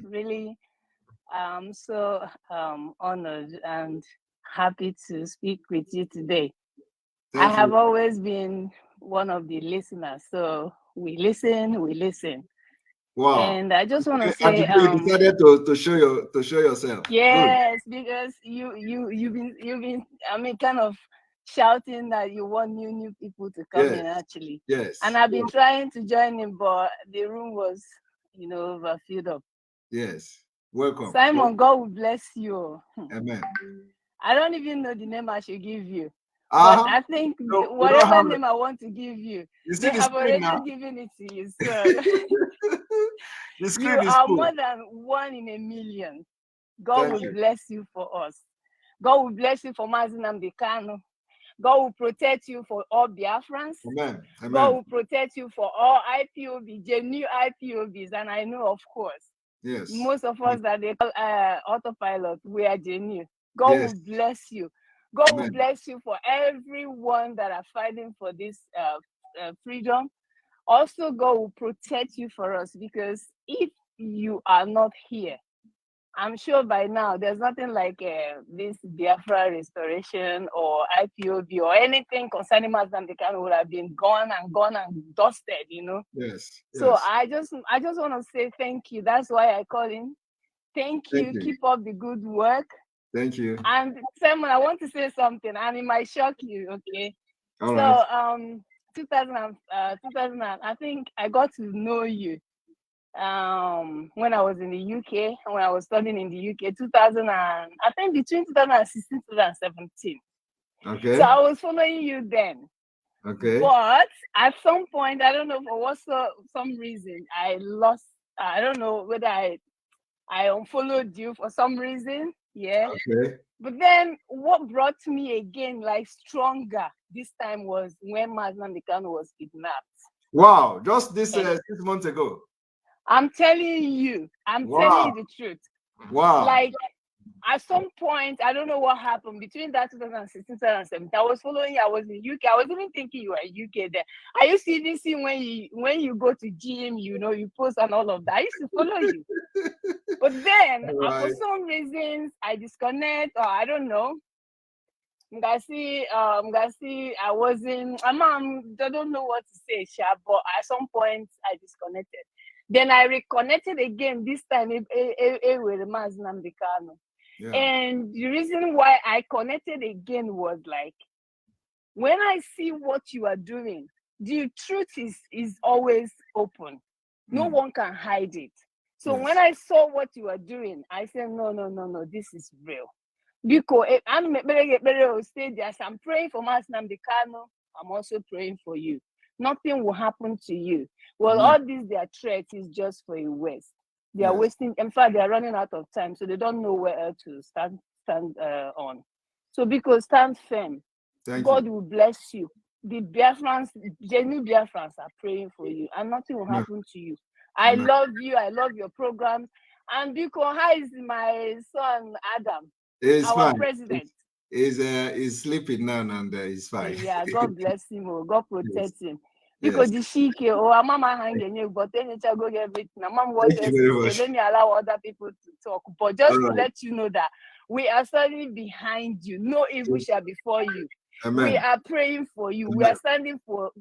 Speaker 18: really am so honored and happy to speak with you today. I have always been one of the listeners, so we listen.
Speaker 2: Wow!
Speaker 18: And I just want to say,
Speaker 2: you decided to show yourself.
Speaker 18: Yes, good. Because you've been kind of shouting that you want new people to come in actually.
Speaker 2: Yes.
Speaker 18: And I've been trying to join in, but the room was overfilled up.
Speaker 2: Yes. Welcome.
Speaker 18: Simon, God will bless you.
Speaker 2: Amen.
Speaker 18: I don't even know the name I should give you. But I think whatever name I want to give you, they have already given it to you. So you are more than 1 in a million. God will bless you for us. God will bless you for Mazi Nnamdi Kanu. God will protect you for all Biafrans.
Speaker 2: Amen.
Speaker 18: God will protect you for all I.P.O.B, genuine I.P.O.Bs. And I know, of course, most of us that they call autopilot, we are genuine. God will bless you. God will bless you for everyone that are fighting for this freedom. Also, God will protect you for us, because if you are not here, I'm sure by now there's nothing like this Biafra restoration or I.P.O.B or anything concerning Mazi Nnamdi Kanu would have been gone and dusted,
Speaker 2: Yes.
Speaker 18: So I just want to say thank you. That's why I call in. Thank you. Keep up the good work.
Speaker 2: Thank you.
Speaker 18: And Simon, I want to say something, and it might shock you. Okay.
Speaker 2: All right.
Speaker 18: 2000, I think I got to know you when I was in the UK, when I was studying in the UK, I think between 2016 2017.
Speaker 2: Okay.
Speaker 18: So I was following you then.
Speaker 2: Okay.
Speaker 18: But at some point, I don't know for some reason, I lost. I don't know whether I unfollowed you for some reason. Yeah.
Speaker 2: Okay.
Speaker 18: But then what brought me again, like stronger this time, was when Mazi Nnamdi Kanu was kidnapped.
Speaker 2: Wow, just this 6 months ago.
Speaker 18: I'm telling you, telling you the truth.
Speaker 2: Wow.
Speaker 18: Like at some point, I don't know what happened between that 2016, 2017. I was following you. I was in UK. I was even thinking you were in UK there. I used to even see when you go to gym, you post and all of that. I used to follow you. But then, for some reasons, I disconnect, or I don't know. Ngasi, I wasn't, I don't know what to say, Sha, but at some point I disconnected. Then I reconnected again, this time with mazi nnamdi kanu. And the reason why I connected again was like, when I see what you are doing, the truth is always open. No one can hide it. So when I saw what you are doing, I said, no, this is real. Because I'm praying for mazi nnamdi kanu, I'm also praying for you. Nothing will happen to you. Well, all these their threats is just for a waste. They are wasting. In fact, they are running out of time, so they don't know where else to stand on. So because stand firm, God will bless you. The Biafrans, genuine Biafrans are praying for you, and nothing will happen to you. I love you. I love your programs. And because how is my son Adam, our president?
Speaker 2: He's sleeping now and he's fine.
Speaker 18: Yeah, God bless him. God protect him. Because the shike, our mama hanging you, but then it's go get everything. Mom was let me allow other people to talk. But just to let you know that we are standing behind you. No evil shall befall you. Amen. We are praying for you. Amen. We are standing for.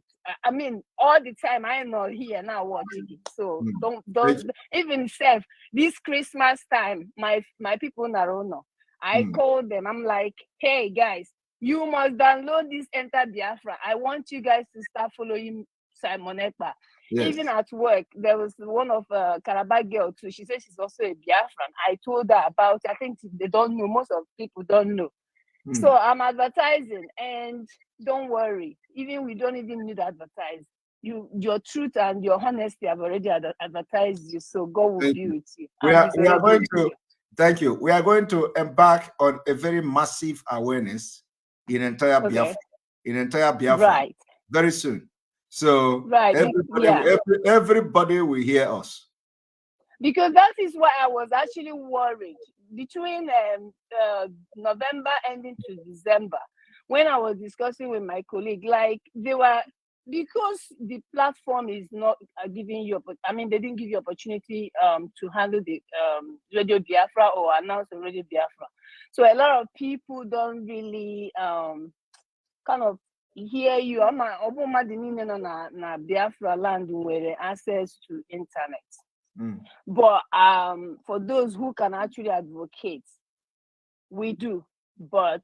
Speaker 18: I mean, all the time. I am not here now watching it. So don't even self. This Christmas time, my people in Narono, I called them. I'm like, hey guys, you must download this Enter Biafra. I want you guys to start following Simon Ekpa. Even at work, there was one of Karabakh girl too. She said she's also a Biafran. I told her about it. I think they don't know. Most of people don't know. So I'm advertising, and don't worry. Even we don't even need to advertise. Your truth and your honesty have already advertised you. So God will be with you.
Speaker 2: We are going to. Thank you. We are going to embark on a very massive awareness in entire Biafra, very soon. So everybody will hear us.
Speaker 18: Because that is why I was actually worried between November ending to December, when I was discussing with my colleague, like they were, because the platform is not giving you, they didn't give you opportunity to handle the Radio Biafra or announce on Radio Biafra. So a lot of people don't really kind of hear you. Na Biafra land with access to internet. But for those who can actually advocate, we do, but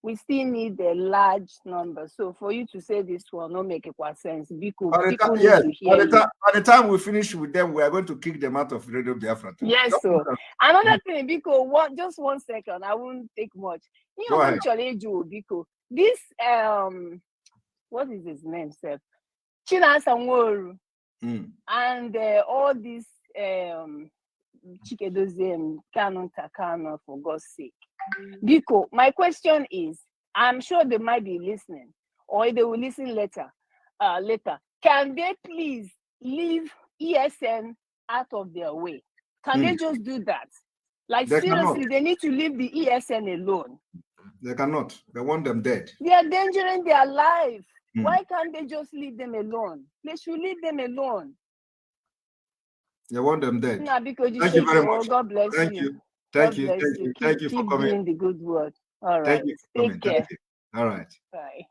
Speaker 18: we still need a large number. So for you to say this will not make sense, because people need to hear you.
Speaker 2: By the time we finish with them, we are going to kick them out of Radio Biafra too.
Speaker 18: Yes, so another thing, because just 1 second, I won't take much.
Speaker 2: Go ahead.
Speaker 18: Because this what is his name, sir? Chinasa and all these Chikedoziem, Kanu Takano, for God's sake. Biko, my question is, I'm sure they might be listening, or they will listen later. Can they please leave ESN out of their way? Can they just do that? Like, they seriously, cannot. They need to leave the ESN alone.
Speaker 2: They cannot. They want them dead.
Speaker 18: They are endangering their life. Why can't they just leave them alone? They should leave them alone.
Speaker 2: They want them dead.
Speaker 18: Nah, because
Speaker 2: thank you very much.
Speaker 18: God bless you.
Speaker 2: Thank you. Thank you for coming.
Speaker 18: Doing the good work. All right.
Speaker 2: Thank you for coming.
Speaker 18: Take care.
Speaker 2: All right.
Speaker 18: Bye.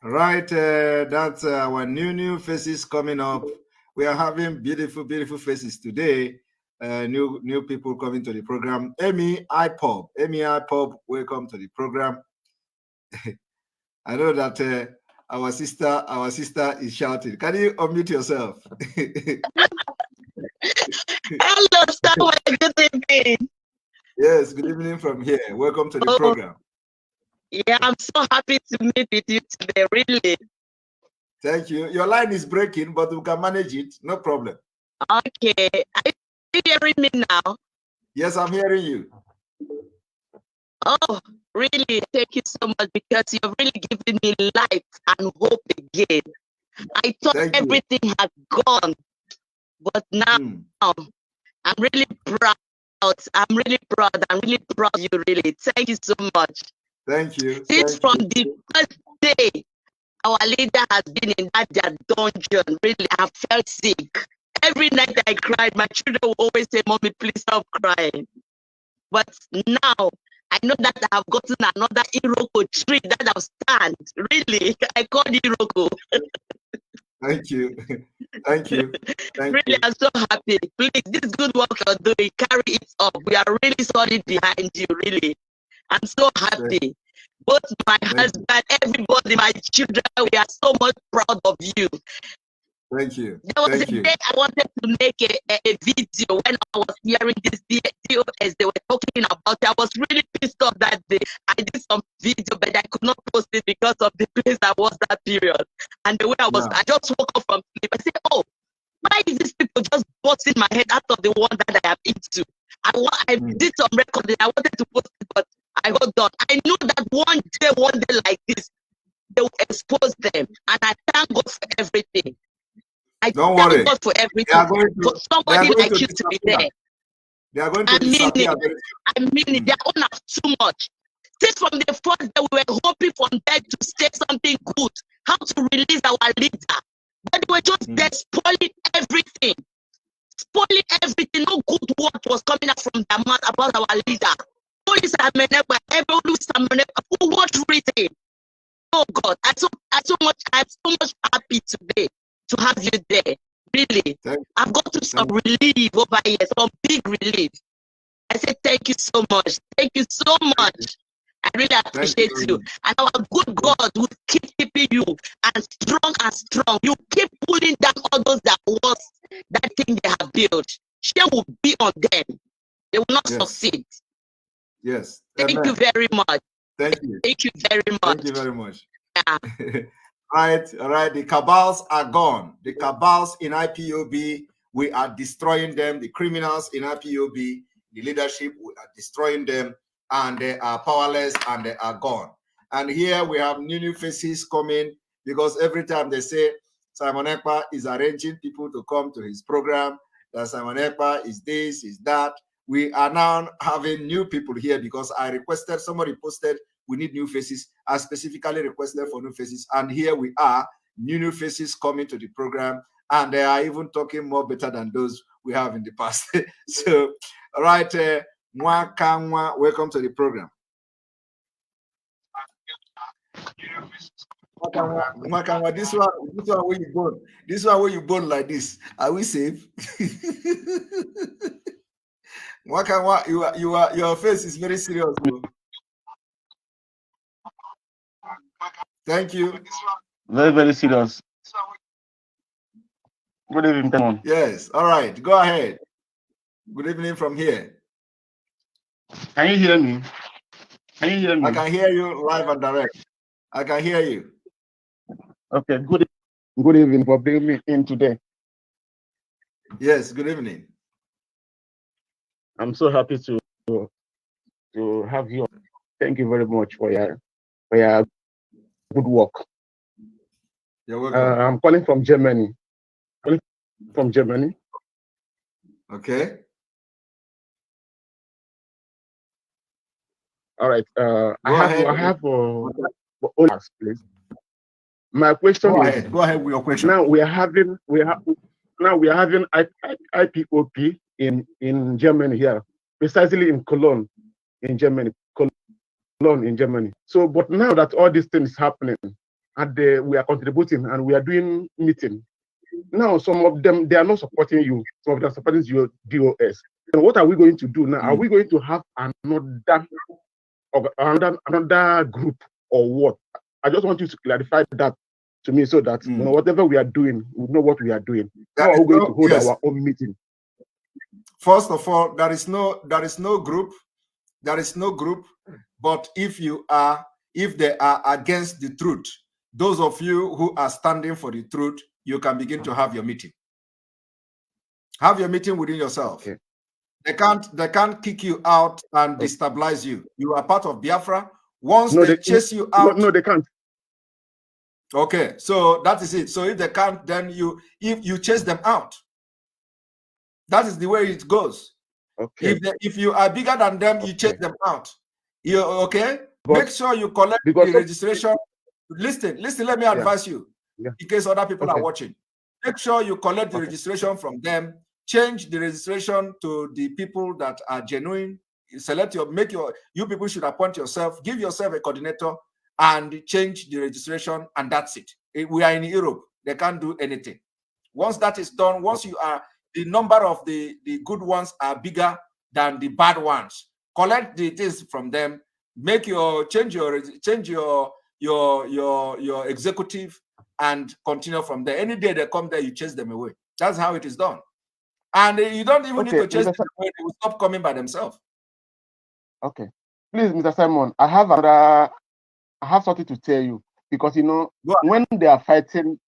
Speaker 2: Right. That's our new faces coming up. We are having beautiful faces today. New people coming to the program. I.P.O.B, welcome to the program. I know that our sister is shouting. Can you unmute yourself?
Speaker 19: Hello, Samuel. Good evening.
Speaker 2: Yes, good evening from here. Welcome to the program.
Speaker 19: Yeah, I'm so happy to meet with you today, really.
Speaker 2: Thank you. Your line is breaking, but we can manage it. No problem.
Speaker 19: Okay. Are you hearing me now?
Speaker 2: Yes, I'm hearing you.
Speaker 19: Oh, really? Thank you so much, because you're really giving me light and hope again. I thought everything had gone, but now I'm really proud. I'm really proud of you, really. Thank you so much.
Speaker 2: Thank you.
Speaker 19: Since from the first day our leader has been in that dungeon, really, I felt sick. Every night I cried. My children will always say, "Mommy, please stop crying." But now I know that I have gotten another Iroko tree that I'll stand. Really, I call it Iroko.
Speaker 2: Thank you. Thank you. Thank
Speaker 19: really,
Speaker 2: you.
Speaker 19: I'm so happy. Please, this good work you're doing, carry it up. We are really solid behind you, really. I'm so happy. Both my husband, everybody, my children, we are so much proud of you.
Speaker 2: Thank you.
Speaker 19: There was a day I wanted to make a video when I was hearing this DOS they were talking about it. I was really pissed off that day. I did some video, but I could not post it because of the place I was that period. And the way I was, I just woke up from sleep. I said, oh, why is this people just busting my head out of the one that I am into? I did some recording. I wanted to post it, but I hold on. I knew that one day like this, they will expose them. And I thank God for everything. I thank God for everything. For somebody like you to be there.
Speaker 2: They are going to disappear.
Speaker 19: I mean it. They are on us too much. Since from the first day we were hoping from them to say something good, how to release our leader. But they were just there spoiling everything. Spoiling everything. No good word was coming out from their mouth about our leader. Police are who was written. Oh God, I'm so much happy today to have you there. Really. I've got to some relief over here, some big relief. I say thank you so much. Thank you so much. I really appreciate you. And our good God will keep keeping you and strong. You keep pulling down all those that thing they have built. Shame will be on them. They will not succeed.
Speaker 2: Yes.
Speaker 19: Thank you very much.
Speaker 2: Thank you.
Speaker 19: Thank you very much.
Speaker 2: Thank you very much.
Speaker 19: Yeah.
Speaker 2: All right. The cabals are gone. The cabals in I.P.O.B, we are destroying them. The criminals in I.P.O.B, the leadership, we are destroying them, and they are powerless and they are gone. And here we have new faces coming, because every time they say Simon Ekpa is arranging people to come to his program, that Simon Ekpa is this, is that. We are now having new people here because I requested, somebody posted, we need new faces. I specifically requested for new faces. And here we are, new faces coming to the program. And they are even talking more better than those we have in the past. So, all right, Mwakanwa, welcome to the program. Mwakanwa, this one where you born. This one where you born like this. Are we safe? Mwakanwa, your face is very serious, bro. Thank you.
Speaker 20: Very, very serious. Good evening, everyone.
Speaker 2: Yes, all right, go ahead. Good evening from here.
Speaker 20: Can you hear me? Can you hear me?
Speaker 2: I can hear you live and direct. I can hear you.
Speaker 20: Okay, good evening for bringing me in today.
Speaker 2: Yes, good evening.
Speaker 20: I'm so happy to have you. Thank you very much for your good work.
Speaker 2: You're welcome.
Speaker 20: I'm calling from Germany.
Speaker 2: Okay.
Speaker 20: All right. I have please. My question is.
Speaker 2: Go ahead with your question.
Speaker 20: Now we are having I.P.O.B in Germany here, precisely in Cologne, in Germany. So, but now that all these things happening, and we are contributing and we are doing meeting. Now, some of them, they are not supporting you. Some of them are supporting your DOS. And what are we going to do now? Are we going to have another group or what? I just want you to clarify that to me so that whatever we are doing, we know what we are doing. How are we going to hold our own meeting?
Speaker 2: First of all, there is no group. There is no group. But if they are against the truth, those of you who are standing for the truth, you can begin to have your meeting. Have your meeting within yourself. Okay. They can't kick you out and destabilize you. You are part of Biafra. Once they chase you out.
Speaker 20: No, they can't.
Speaker 2: Okay, so that is it. So if they can't, then if you chase them out. That is the way it goes.
Speaker 20: Okay.
Speaker 2: If you are bigger than them, you chase them out. You okay? Make sure you collect the registration. Listen, let me advise you in case other people are watching. Make sure you collect the registration from them, change the registration to the people that are genuine, you people should appoint yourself, give yourself a coordinator and change the registration, and that's it. We are in Europe. They can't do anything. Once that is done, once you are, the number of the good ones are bigger than the bad ones. Collect the things from them, change your executive, and continue from there. Any day they come there, you chase them away. That's how it is done. And you don't even need to chase them away. They will stop coming by themselves.
Speaker 20: Okay. Please, Mr. Simon, I have something to tell you, because when they are fighting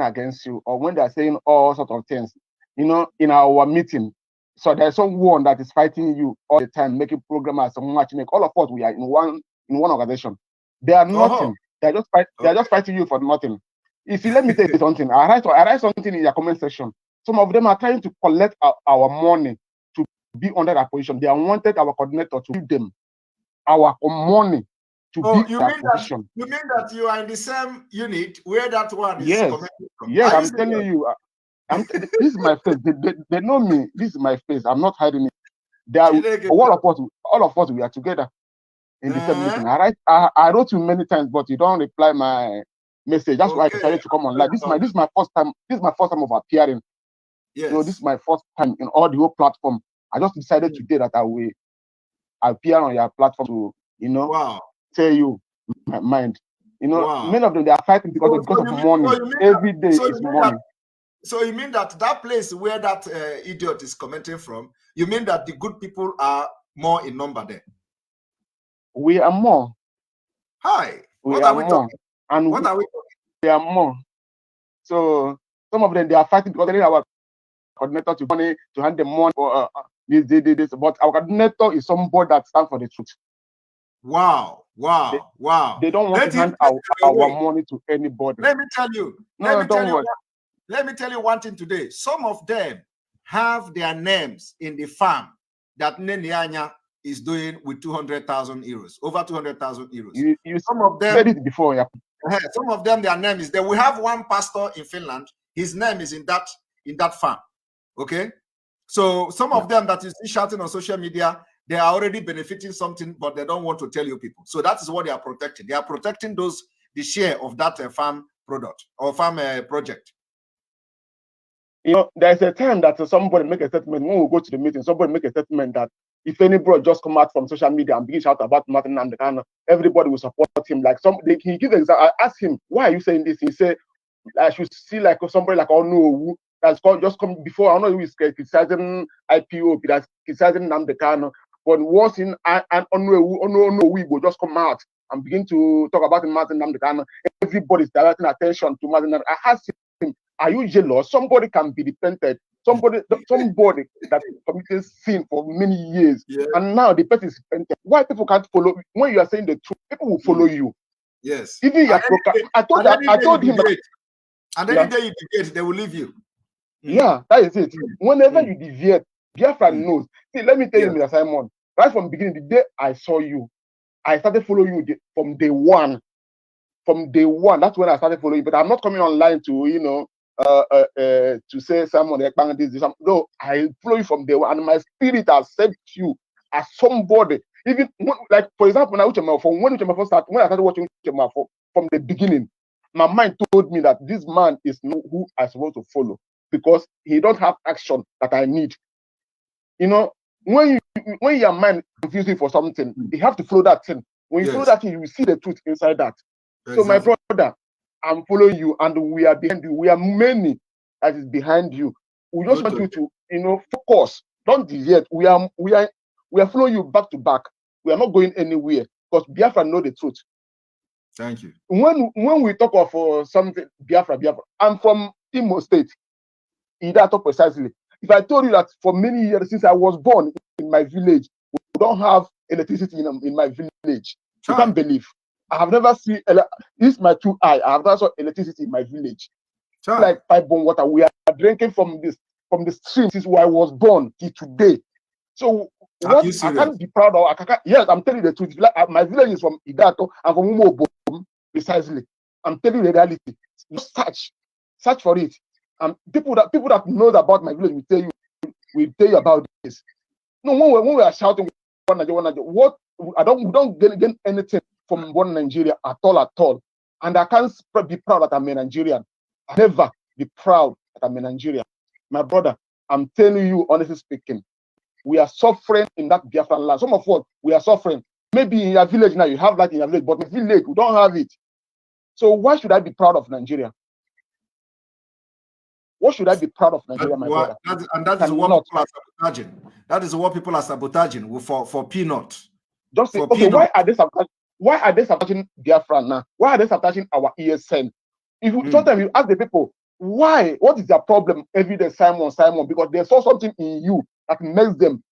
Speaker 20: against you, or when they are saying all sorts of things, in our meeting, so there's someone that is fighting you all the time, making programmers, matchmaking. All of us, we are in one organization. They are nothing. They are just fighting you for nothing. If you let me tell you something, I write something in your comment section. Some of them are trying to collect our money to be under that position. They wanted our coordinator to give them our money to be in that position.
Speaker 2: You mean that you are in the same unit where that one is coming from?
Speaker 20: Yes, I'm telling you. This is my face. They know me. This is my face. I'm not hiding it. They are all of us. We are together in the same meeting. I wrote you many times, but you don't reply my message. That's why I decided to come online. This is my first time. This is my first time of appearing.
Speaker 2: Yes.
Speaker 20: This is my first time in audio platform. I just decided today that I will appear on your platform to tell you my mind. Many of them, they are fighting because of money. Every day is money.
Speaker 2: So you mean that place where that idiot is commenting from, you mean that the good people are more in number there?
Speaker 20: We are more.
Speaker 2: Hi.
Speaker 20: What are we talking? And what are we talking? We are more. So some of them, they are fighting because they need our coordinator to hand them money or this. But our coordinator is somebody that stands for the truth.
Speaker 2: Wow.
Speaker 20: They don't want to hand our money to anybody.
Speaker 2: Let me tell you. Let me tell you one thing today. Some of them have their names in the farm that Nenianya is doing with 200,000 euros, over 200,000 euros.
Speaker 20: You some of them said it before, yeah.
Speaker 2: Some of them, their name is there. We have one pastor in Finland. His name is in that farm. Okay, so some of them that you see shouting on social media, they are already benefiting something, but they don't want to tell you people. So that is what they are protecting. They are protecting the share of that farm product or farm project.
Speaker 20: There's a time that somebody make a statement when we go to the meeting. Somebody make a statement that if any bro just come out from social media and begin shout about Martin Nnamdi, everybody will support him. Like he gives example. I asked him, why are you saying this? He said, I should see like somebody like Onu that's just come before. I don't know who is criticizing I.P.O.B, that's criticizing Nnamdi, but once in Onu we will just come out and begin to talk about Martin Nnamdi. Everybody's directing attention to Martin Nnamdi. I asked him, are you jealous? Somebody can be repented. Somebody that committed sin for many years, and now the person is repented. Why people can't follow? When you are saying the truth, people will follow you.
Speaker 2: Yes.
Speaker 20: Even I told him that.
Speaker 2: And any day you deviate, they will leave you.
Speaker 20: Yeah, that is it. Whenever you deviate, Biafra knows. See, let me tell you, Mr. Simon. Right from the beginning, the day I saw you, I started following you from day one. From day one, that's when I started following you. But I'm not coming online to to say someone this. No, I follow you from day one, and my spirit accepts you as somebody. Even like, for example, now when I started watching from the beginning, my mind told me that this man is not who I'm supposed to follow because he don't have action that I need. When your mind confuses you for something, you have to follow that thing. When you follow that thing, you will see the truth inside that. Exactly. So my brother, I'm following you, and we are behind you. We are many that is behind you. We just want you to, focus. Don't deviate. We are following you back to back. We are not going anywhere because Biafra know the truth.
Speaker 2: Thank you.
Speaker 20: When we talk of something Biafra, I'm from Imo State. That talk precisely. If I told you that for many years since I was born in my village, we don't have electricity in my village. You can't believe. I have never seen this is my 2 eye. I have never saw electricity in my village. Like pipe-borne water. We are drinking from the stream since I was born till today. So what I can't be proud of. Yes, I'm telling you the truth. Like, my village is from Idato and from Umobo, precisely. I'm telling you the reality. Just search for it. People that knows about my village will tell you about this. No, when we are shouting, one Nigeria. What we don't gain anything from one Nigeria at all. And I can't be proud that I'm a Nigerian. I never be proud that I'm a Nigerian. My brother, I'm telling you, honestly speaking, we are suffering in that Biafran land. Some of us, we are suffering. Maybe in your village now, you have that in your village, but in the village, we don't have it. So why should I be proud of Nigeria? What should I be proud of Nigeria, my brother?
Speaker 2: That is what people are sabotaging. That is what people are sabotaging for peanut.
Speaker 20: Just say, okay, why are they sabotaging Biafra now? Why are they sabotaging our ESN? If you, sometimes you ask the people, why? What is their problem every day, Simon? Because they saw something in you that makes them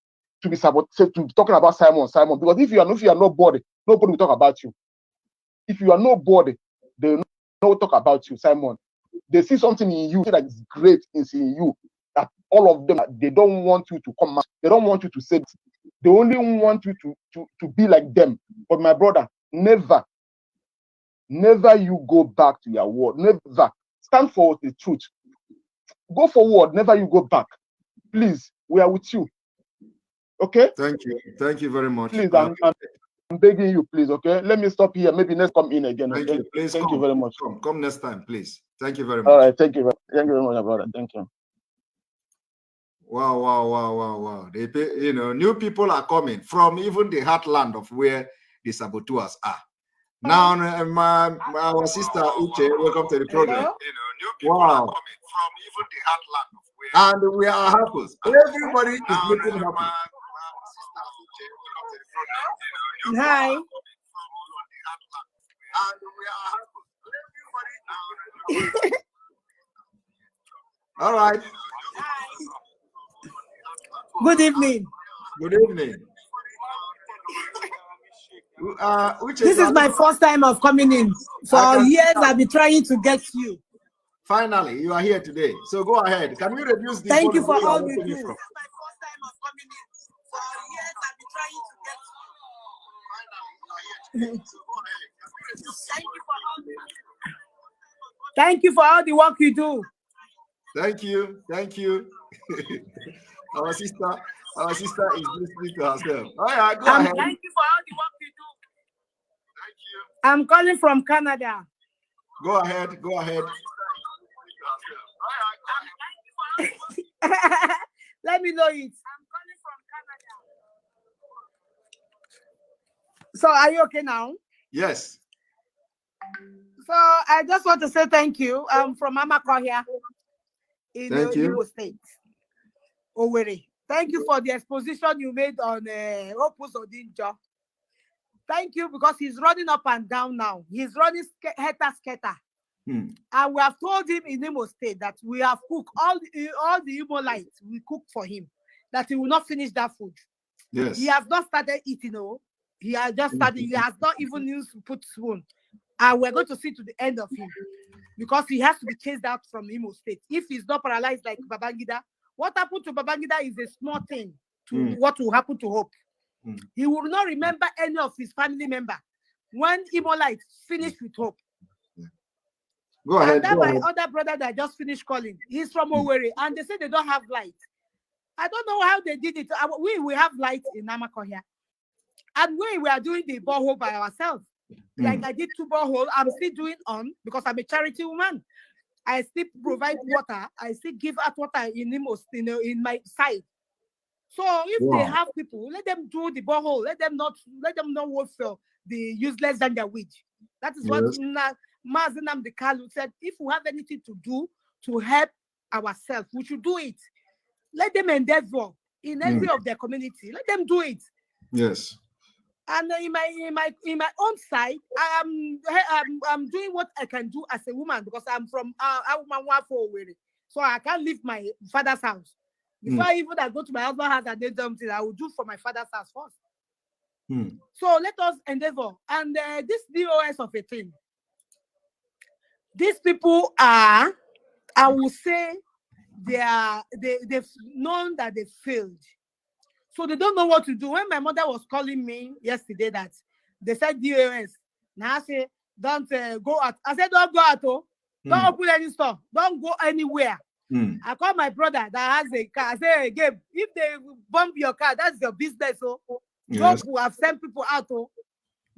Speaker 20: to be sabotaged, to be talking about Simon. Because if you are nobody, nobody will talk about you. If you are nobody, they will not talk about you, Simon. They see something in you that is great in you, that all of them, they don't want you to come out. They don't want you to say it. They only want you to be like them. But my brother, never you go back to your word. Never. Stand for the truth. Go forward. Never you go back. Please, we are with you. Okay?
Speaker 2: Thank you. Thank you very much.
Speaker 20: Please, I'm begging you, please, okay? Let me stop here. Maybe next come in again.
Speaker 2: Thank
Speaker 20: okay?
Speaker 2: you. Please
Speaker 20: Thank you very much.
Speaker 2: Come next time, please. Thank you very much.
Speaker 20: All right. Thank you very much, brother. Thank you.
Speaker 2: Wow. New people are coming from even the heartland of where the saboteurs are. Now, our sister Uche, welcome to the program. Wow. And we are happy. Everybody is looking happy.
Speaker 21: Hi.
Speaker 2: All right.
Speaker 21: Good evening.
Speaker 2: Good evening.
Speaker 21: This is my first time of coming in. For years, I've been trying to get you.
Speaker 2: Finally, you are here today. So go ahead. Can you reduce the
Speaker 21: Thank you for all you do.
Speaker 2: This is my
Speaker 21: first time of coming in. For years, I've been trying to get you. Finally, you are here today. So go ahead. Thank you for all the work you do.
Speaker 2: Thank you. Our sister is listening to herself. Oh yeah, go ahead.
Speaker 21: Thank you for all the work you do. Thank you. I'm calling from Canada.
Speaker 2: Go ahead.
Speaker 21: Let me know it. I'm calling from Canada. So are you okay now?
Speaker 2: Yes.
Speaker 21: So I just want to say thank you. I'm from Amakohia in Imo State. Owerri. Thank you for the exposition you made on Opus Odinjo. Thank you, because he's running up and down now. He's running scatter. And we have told him in Imo State that we have cooked all the Imolites. We cook for him, that he will not finish that food.
Speaker 2: Yes.
Speaker 21: He has not started eating. He has just started. He has not even used to put spoon. And we're going to see to the end of him, because he has to be chased out from Imo State. If he's not paralyzed like Babangida, what happened to Babangida is a small thing to what will happen to Hope. He will not remember any of his family member when Imolite finished with Hope.
Speaker 2: Go ahead.
Speaker 21: And my other brother that I just finished calling, he's from Owerri, and they say they don't have light. I don't know how they did it. We have light in Namakohia, and we are doing the borehole by ourselves. Like I did 2 boreholes, I'm still doing on, because I'm a charity woman. I still provide water. I still give out water in my side. So if they have people, let them do the borehole. Let them not work for the useless than their wage. That is what mazi nnamdi said. If we have anything to do to help ourselves, we should do it. Let them endeavor in every of their community. Let them do it.
Speaker 2: Yes.
Speaker 21: And in my own side, I'm doing what I can do as a woman, because I'm from so I can't leave my father's house. Before I go to my husband's house and do something, I will do for my father's house first. So let us endeavor. And this DOS of a thing, these people are, I will say, they've known that they failed. So they don't know what to do. When my mother was calling me yesterday, that they said DOS. Now I say, don't go out. I said, don't go out. Don't open any store. Don't go anywhere. I called my brother that has a car. I say, hey, Gabe, if they bomb your car, that's your business. Those who have sent people out,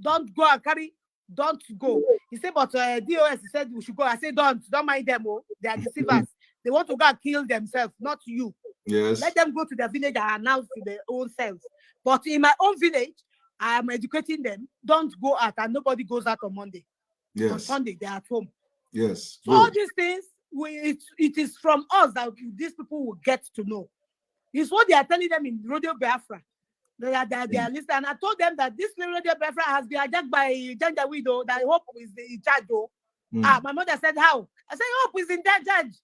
Speaker 21: don't go and carry, don't go. He said, but DOS said we should go. I said, don't mind them. They are deceivers. They want to go and kill themselves, not you.
Speaker 2: Yes.
Speaker 21: Let them go to their village and announce to their own selves. But in my own village, I am educating them. Don't go out, and nobody goes out on Monday.
Speaker 2: Yes.
Speaker 21: On Sunday, they are at home.
Speaker 2: Yes.
Speaker 21: So all these things, it is from us that these people will get to know. It's what they are telling them in Radio Biafra. They are listening. And I told them that this Radio Biafra has been hijacked by Gender Widow, that Hope is in charge. My mother said, how? I said, Hope is in charge.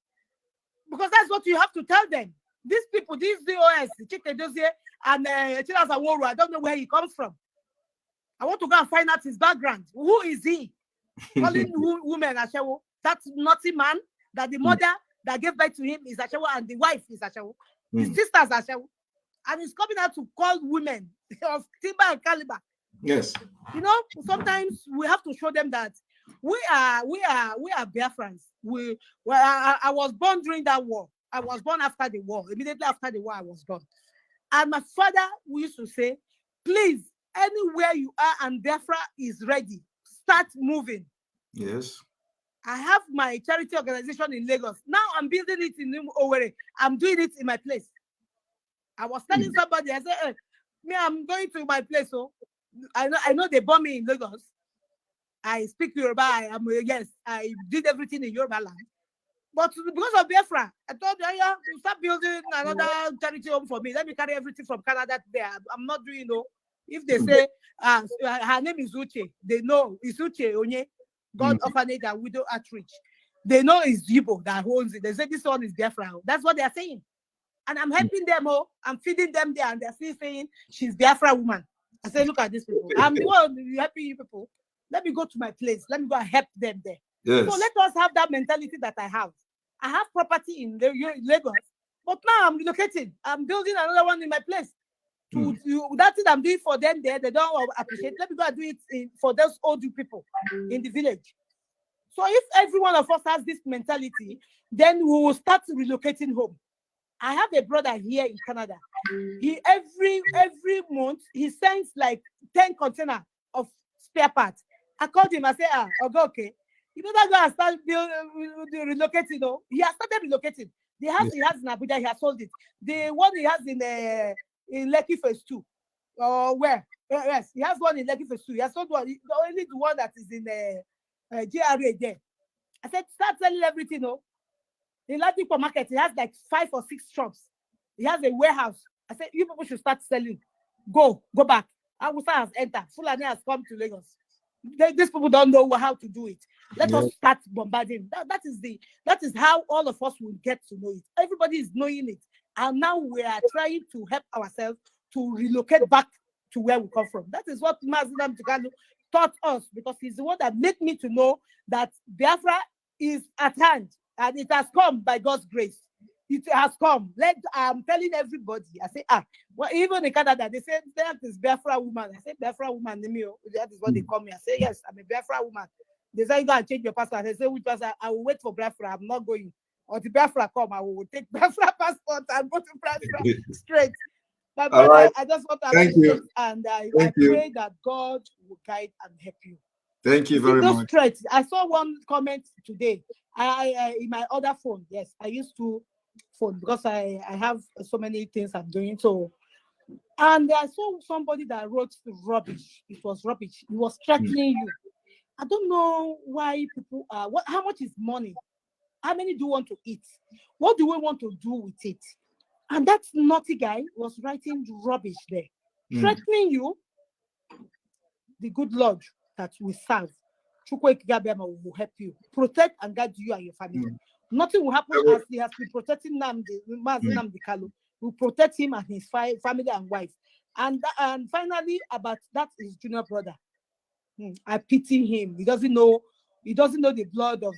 Speaker 21: Because that's what you have to tell them. These people, these DOS, Chike Dozie and Chilas Aworo, I don't know where he comes from. I want to go and find out his background. Who is he? Calling women Ashewo. That's naughty man, that the mother that gave birth to him is Ashewo and the wife is Ashewo. His sisters Ashewo. And he's coming out to call women of timber and caliber.
Speaker 2: Yes.
Speaker 21: You know, sometimes we have to show them that we are Biafrans. I was born during that war. I was born after the war. Immediately after the war, I was born. And my father used to say, please, anywhere you are and Biafra is ready, start moving.
Speaker 2: Yes.
Speaker 21: I have my charity organization in Lagos. Now I'm building it in Owerri. I'm doing it in my place. I was telling somebody, I said, hey, me, I'm going to my place. So I know they bomb me in Lagos. I speak Yoruba. I did everything in Yoruba land. But because of Biafra, I told you, yeah, start building another charity home for me. Let me carry everything from Canada there. I'm not doing If they say her name is Uche, they know it's Uche Onye, God Orphanage and Widow Outreach. They know it's Yibo that owns it. They say this one is Biafra. That's what they are saying. And I'm helping them I'm feeding them there, and they're still saying she's Biafra woman. I say, look at these people. I'm the one helping you people. Let me go to my place. Let me go and help them there.
Speaker 2: Yes.
Speaker 21: So let us have that mentality that I have. I have property in Lagos, but now I'm relocating. I'm building another one in my place. That thing I'm doing for them there, they don't appreciate. Let me go and do it for those old people in the village. So if every one of us has this mentality, then we will start relocating home. I have a brother here in Canada. He every month he sends like 10 containers of spare parts. I called him. I said, okay. You better go and start relocating. He has started relocating. The house he has in Abuja, he has sold it. The one he has in Lekki Phase 2. Where? Yes, he has one in Lekki Phase 2. He has sold one. Only the one that is in GRA there. I said, start selling everything. In Ladipo Market, he has like 5 or 6 shops. He has a warehouse. I said, you people should start selling. Go back. Awusa has entered. Fulani has come to Lagos. These people don't know how to do it. Let us start bombarding. That is how all of us will get to know it. Everybody is knowing it. And now we are trying to help ourselves to relocate back to where we come from. That is what Mazi Nnamdi Kanu taught us, because he's the one that made me to know that Biafra is at hand and it has come by God's grace. It has come. I'm telling everybody. I say, well, even in Canada, they say that is Biafra woman. I say, Biafra woman, that is what they call me. I say, yes, I'm a Biafra woman. They say, you go and change your passport. I say, which passport? I will wait for Biafra. I'm not going. Or the Biafra come, I will take Biafra passport and go to Biafra straight. But
Speaker 2: right.
Speaker 21: I just want to
Speaker 2: Thank you.
Speaker 21: And I pray that God will guide and help you.
Speaker 2: Thank you very much.
Speaker 21: Threats. I saw one comment today. I in my other phone. Yes, I used to phone because I have so many things I'm doing. So, and I saw somebody that wrote rubbish. It was rubbish. He was threatening you. I don't know why people are. How much is money? How many do you want to eat? What do we want to do with it? And that naughty guy was writing rubbish there, threatening you. The good Lord that we serve, will help you, protect and guide you and your family. Nothing will happen as he has been protecting Mazi Nnamdi Kanu. Will protect him and his family and wife. And finally, about that his junior brother. I pity him. He doesn't know the blood of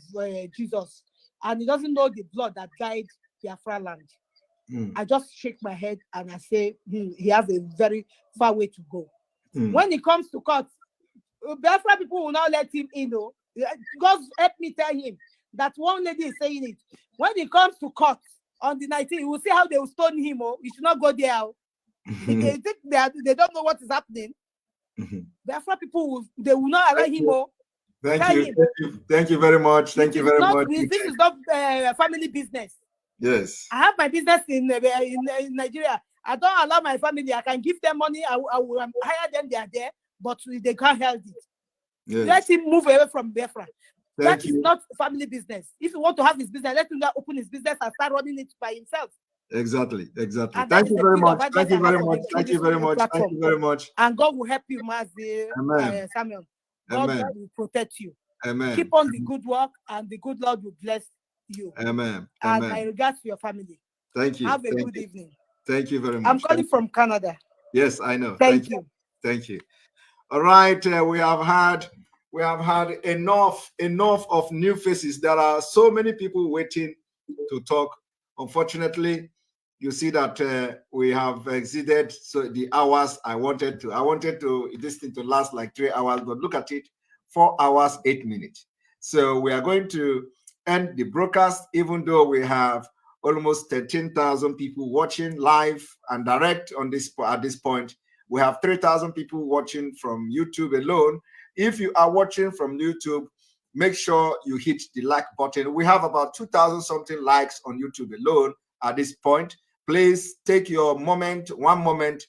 Speaker 21: Jesus, and he doesn't know the blood that guides Biafra land. I just shake my head and I say he has a very far way to go. When he comes to court, Biafra people will not let him in. God help me tell him that one lady is saying it. When he comes to court on the 19th, you will see how they will stone him. You should not go there. They think they don't know what is happening. Biafra people they will not allow him.
Speaker 2: Thank you very much. Thank you very much.
Speaker 21: This is not family business.
Speaker 2: Yes.
Speaker 21: I have my business in Nigeria. I don't allow my family. I can give them money. I will hire them. They are there, but they can't help it. Yes. Let him move away from Biafra. That is not family business. If you want to have his business, let him open his business and start running it by himself.
Speaker 2: Exactly. Thank you very much. Thank you very much. Thank you very much. Thank you very much.
Speaker 21: And God will help you, Mazi, Samuel. God will protect you.
Speaker 2: Amen.
Speaker 21: Keep on the good work, and the good Lord will bless you.
Speaker 2: Amen.
Speaker 21: And my regards to your family.
Speaker 2: Thank you.
Speaker 21: Have a good evening.
Speaker 2: Thank you very much.
Speaker 21: I'm calling from Canada.
Speaker 2: Yes, I know.
Speaker 21: Thank you.
Speaker 2: Thank you. All right, we have had enough of new faces. There are so many people waiting to talk. Unfortunately, you see that we have exceeded the hours I wanted to this thing to last like 3 hours, but look at it, 4 hours 8 minutes. So we are going to end the broadcast, even though we have almost 13,000 people watching live and direct on this at this point. We have 3,000 people watching from YouTube alone. If you are watching from YouTube, make sure you hit the like button. We have about 2,000 something likes on YouTube alone at this point. Please take your moment, 1 moment,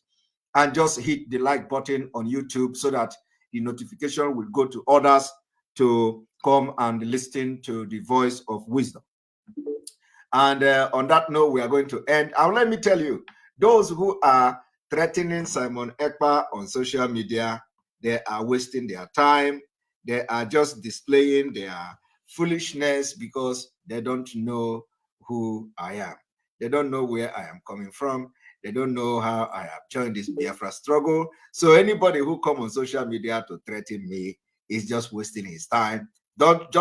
Speaker 2: and just hit the like button on YouTube so that the notification will go to others to come and listen to the voice of wisdom. And on that note, we are going to end. Let me tell you, those who are threatening Simon Ekpa on social media, they are wasting their time. They are just displaying their foolishness because they don't know who I am. They don't know where I am coming from. They don't know how I have joined this Biafra struggle. So anybody who come on social media to threaten me is just wasting his time. Don't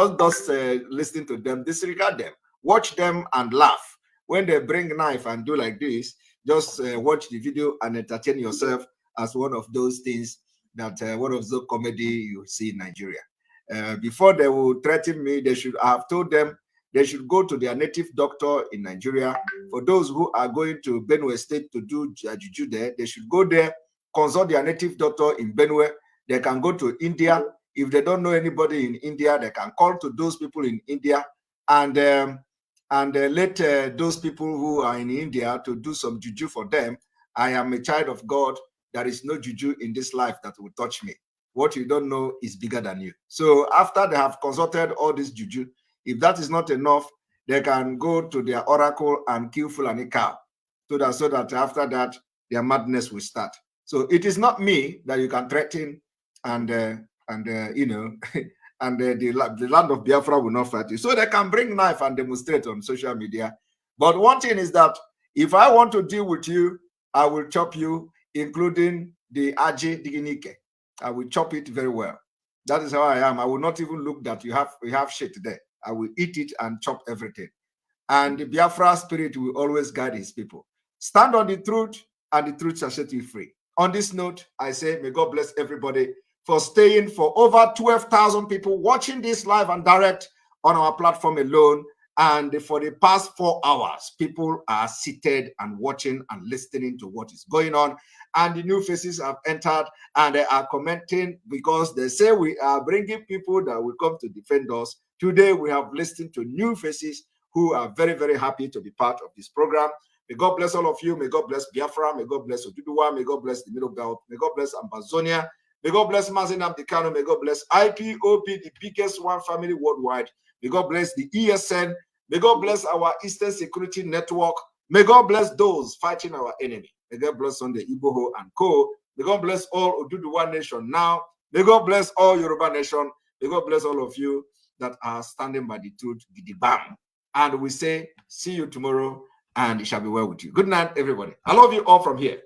Speaker 2: listen to them, disregard them. Watch them and laugh. When they bring knife and do like this, just watch the video and entertain yourself as one of those things that one of the comedy you see in Nigeria. Before they will threaten me, they should have told them they should go to their native doctor in Nigeria. For those who are going to Benue State to do juju there, they should go there, consult their native doctor in Benue. They can go to India. If they don't know anybody in India, they can call to those people in India and let those people who are in India to do some juju for them. I am a child of God. There is no juju in this life that will touch me. What you don't know is bigger than you. So after they have consulted all this juju, if that is not enough, they can go to their oracle and kill Fulani cow, so that after that, their madness will start. So it is not me that you can threaten and you know, and the land of Biafra will not fight you. So they can bring knife and demonstrate on social media. But one thing is that if I want to deal with you, I will chop you, including the Aji Diginike. I will chop it very well. That is how I am. I will not even look that you have shit there. I will eat it and chop everything. And the Biafra spirit will always guide his people. Stand on the truth, and the truth shall set you free. On this note, I say, may God bless everybody for staying, for over 12,000 people watching this live and direct on our platform alone. And for the past 4 hours, people are seated and watching and listening to what is going on. And the new faces have entered and they are commenting because they say we are bringing people that will come to defend us. Today, we have listened to new faces who are very, very happy to be part of this program. May God bless all of you. May God bless Biafra. May God bless Oduduwa. May God bless the Middle Belt. May God bless Amazonia. May God bless mazi, nnamdi, kanu. May God bless I.P.O.B, the biggest one family worldwide. May God bless the ESN. May God bless our Eastern Security Network. May God bless those fighting our enemy. May God bless Sunday Iboho and Co. May God bless all Oduduwa Nation now. May God bless all Yoruba Nation. May God bless all of you that are standing by the truth, Bam. And we say, see you tomorrow, and it shall be well with you. Good night, everybody. I love you all from here.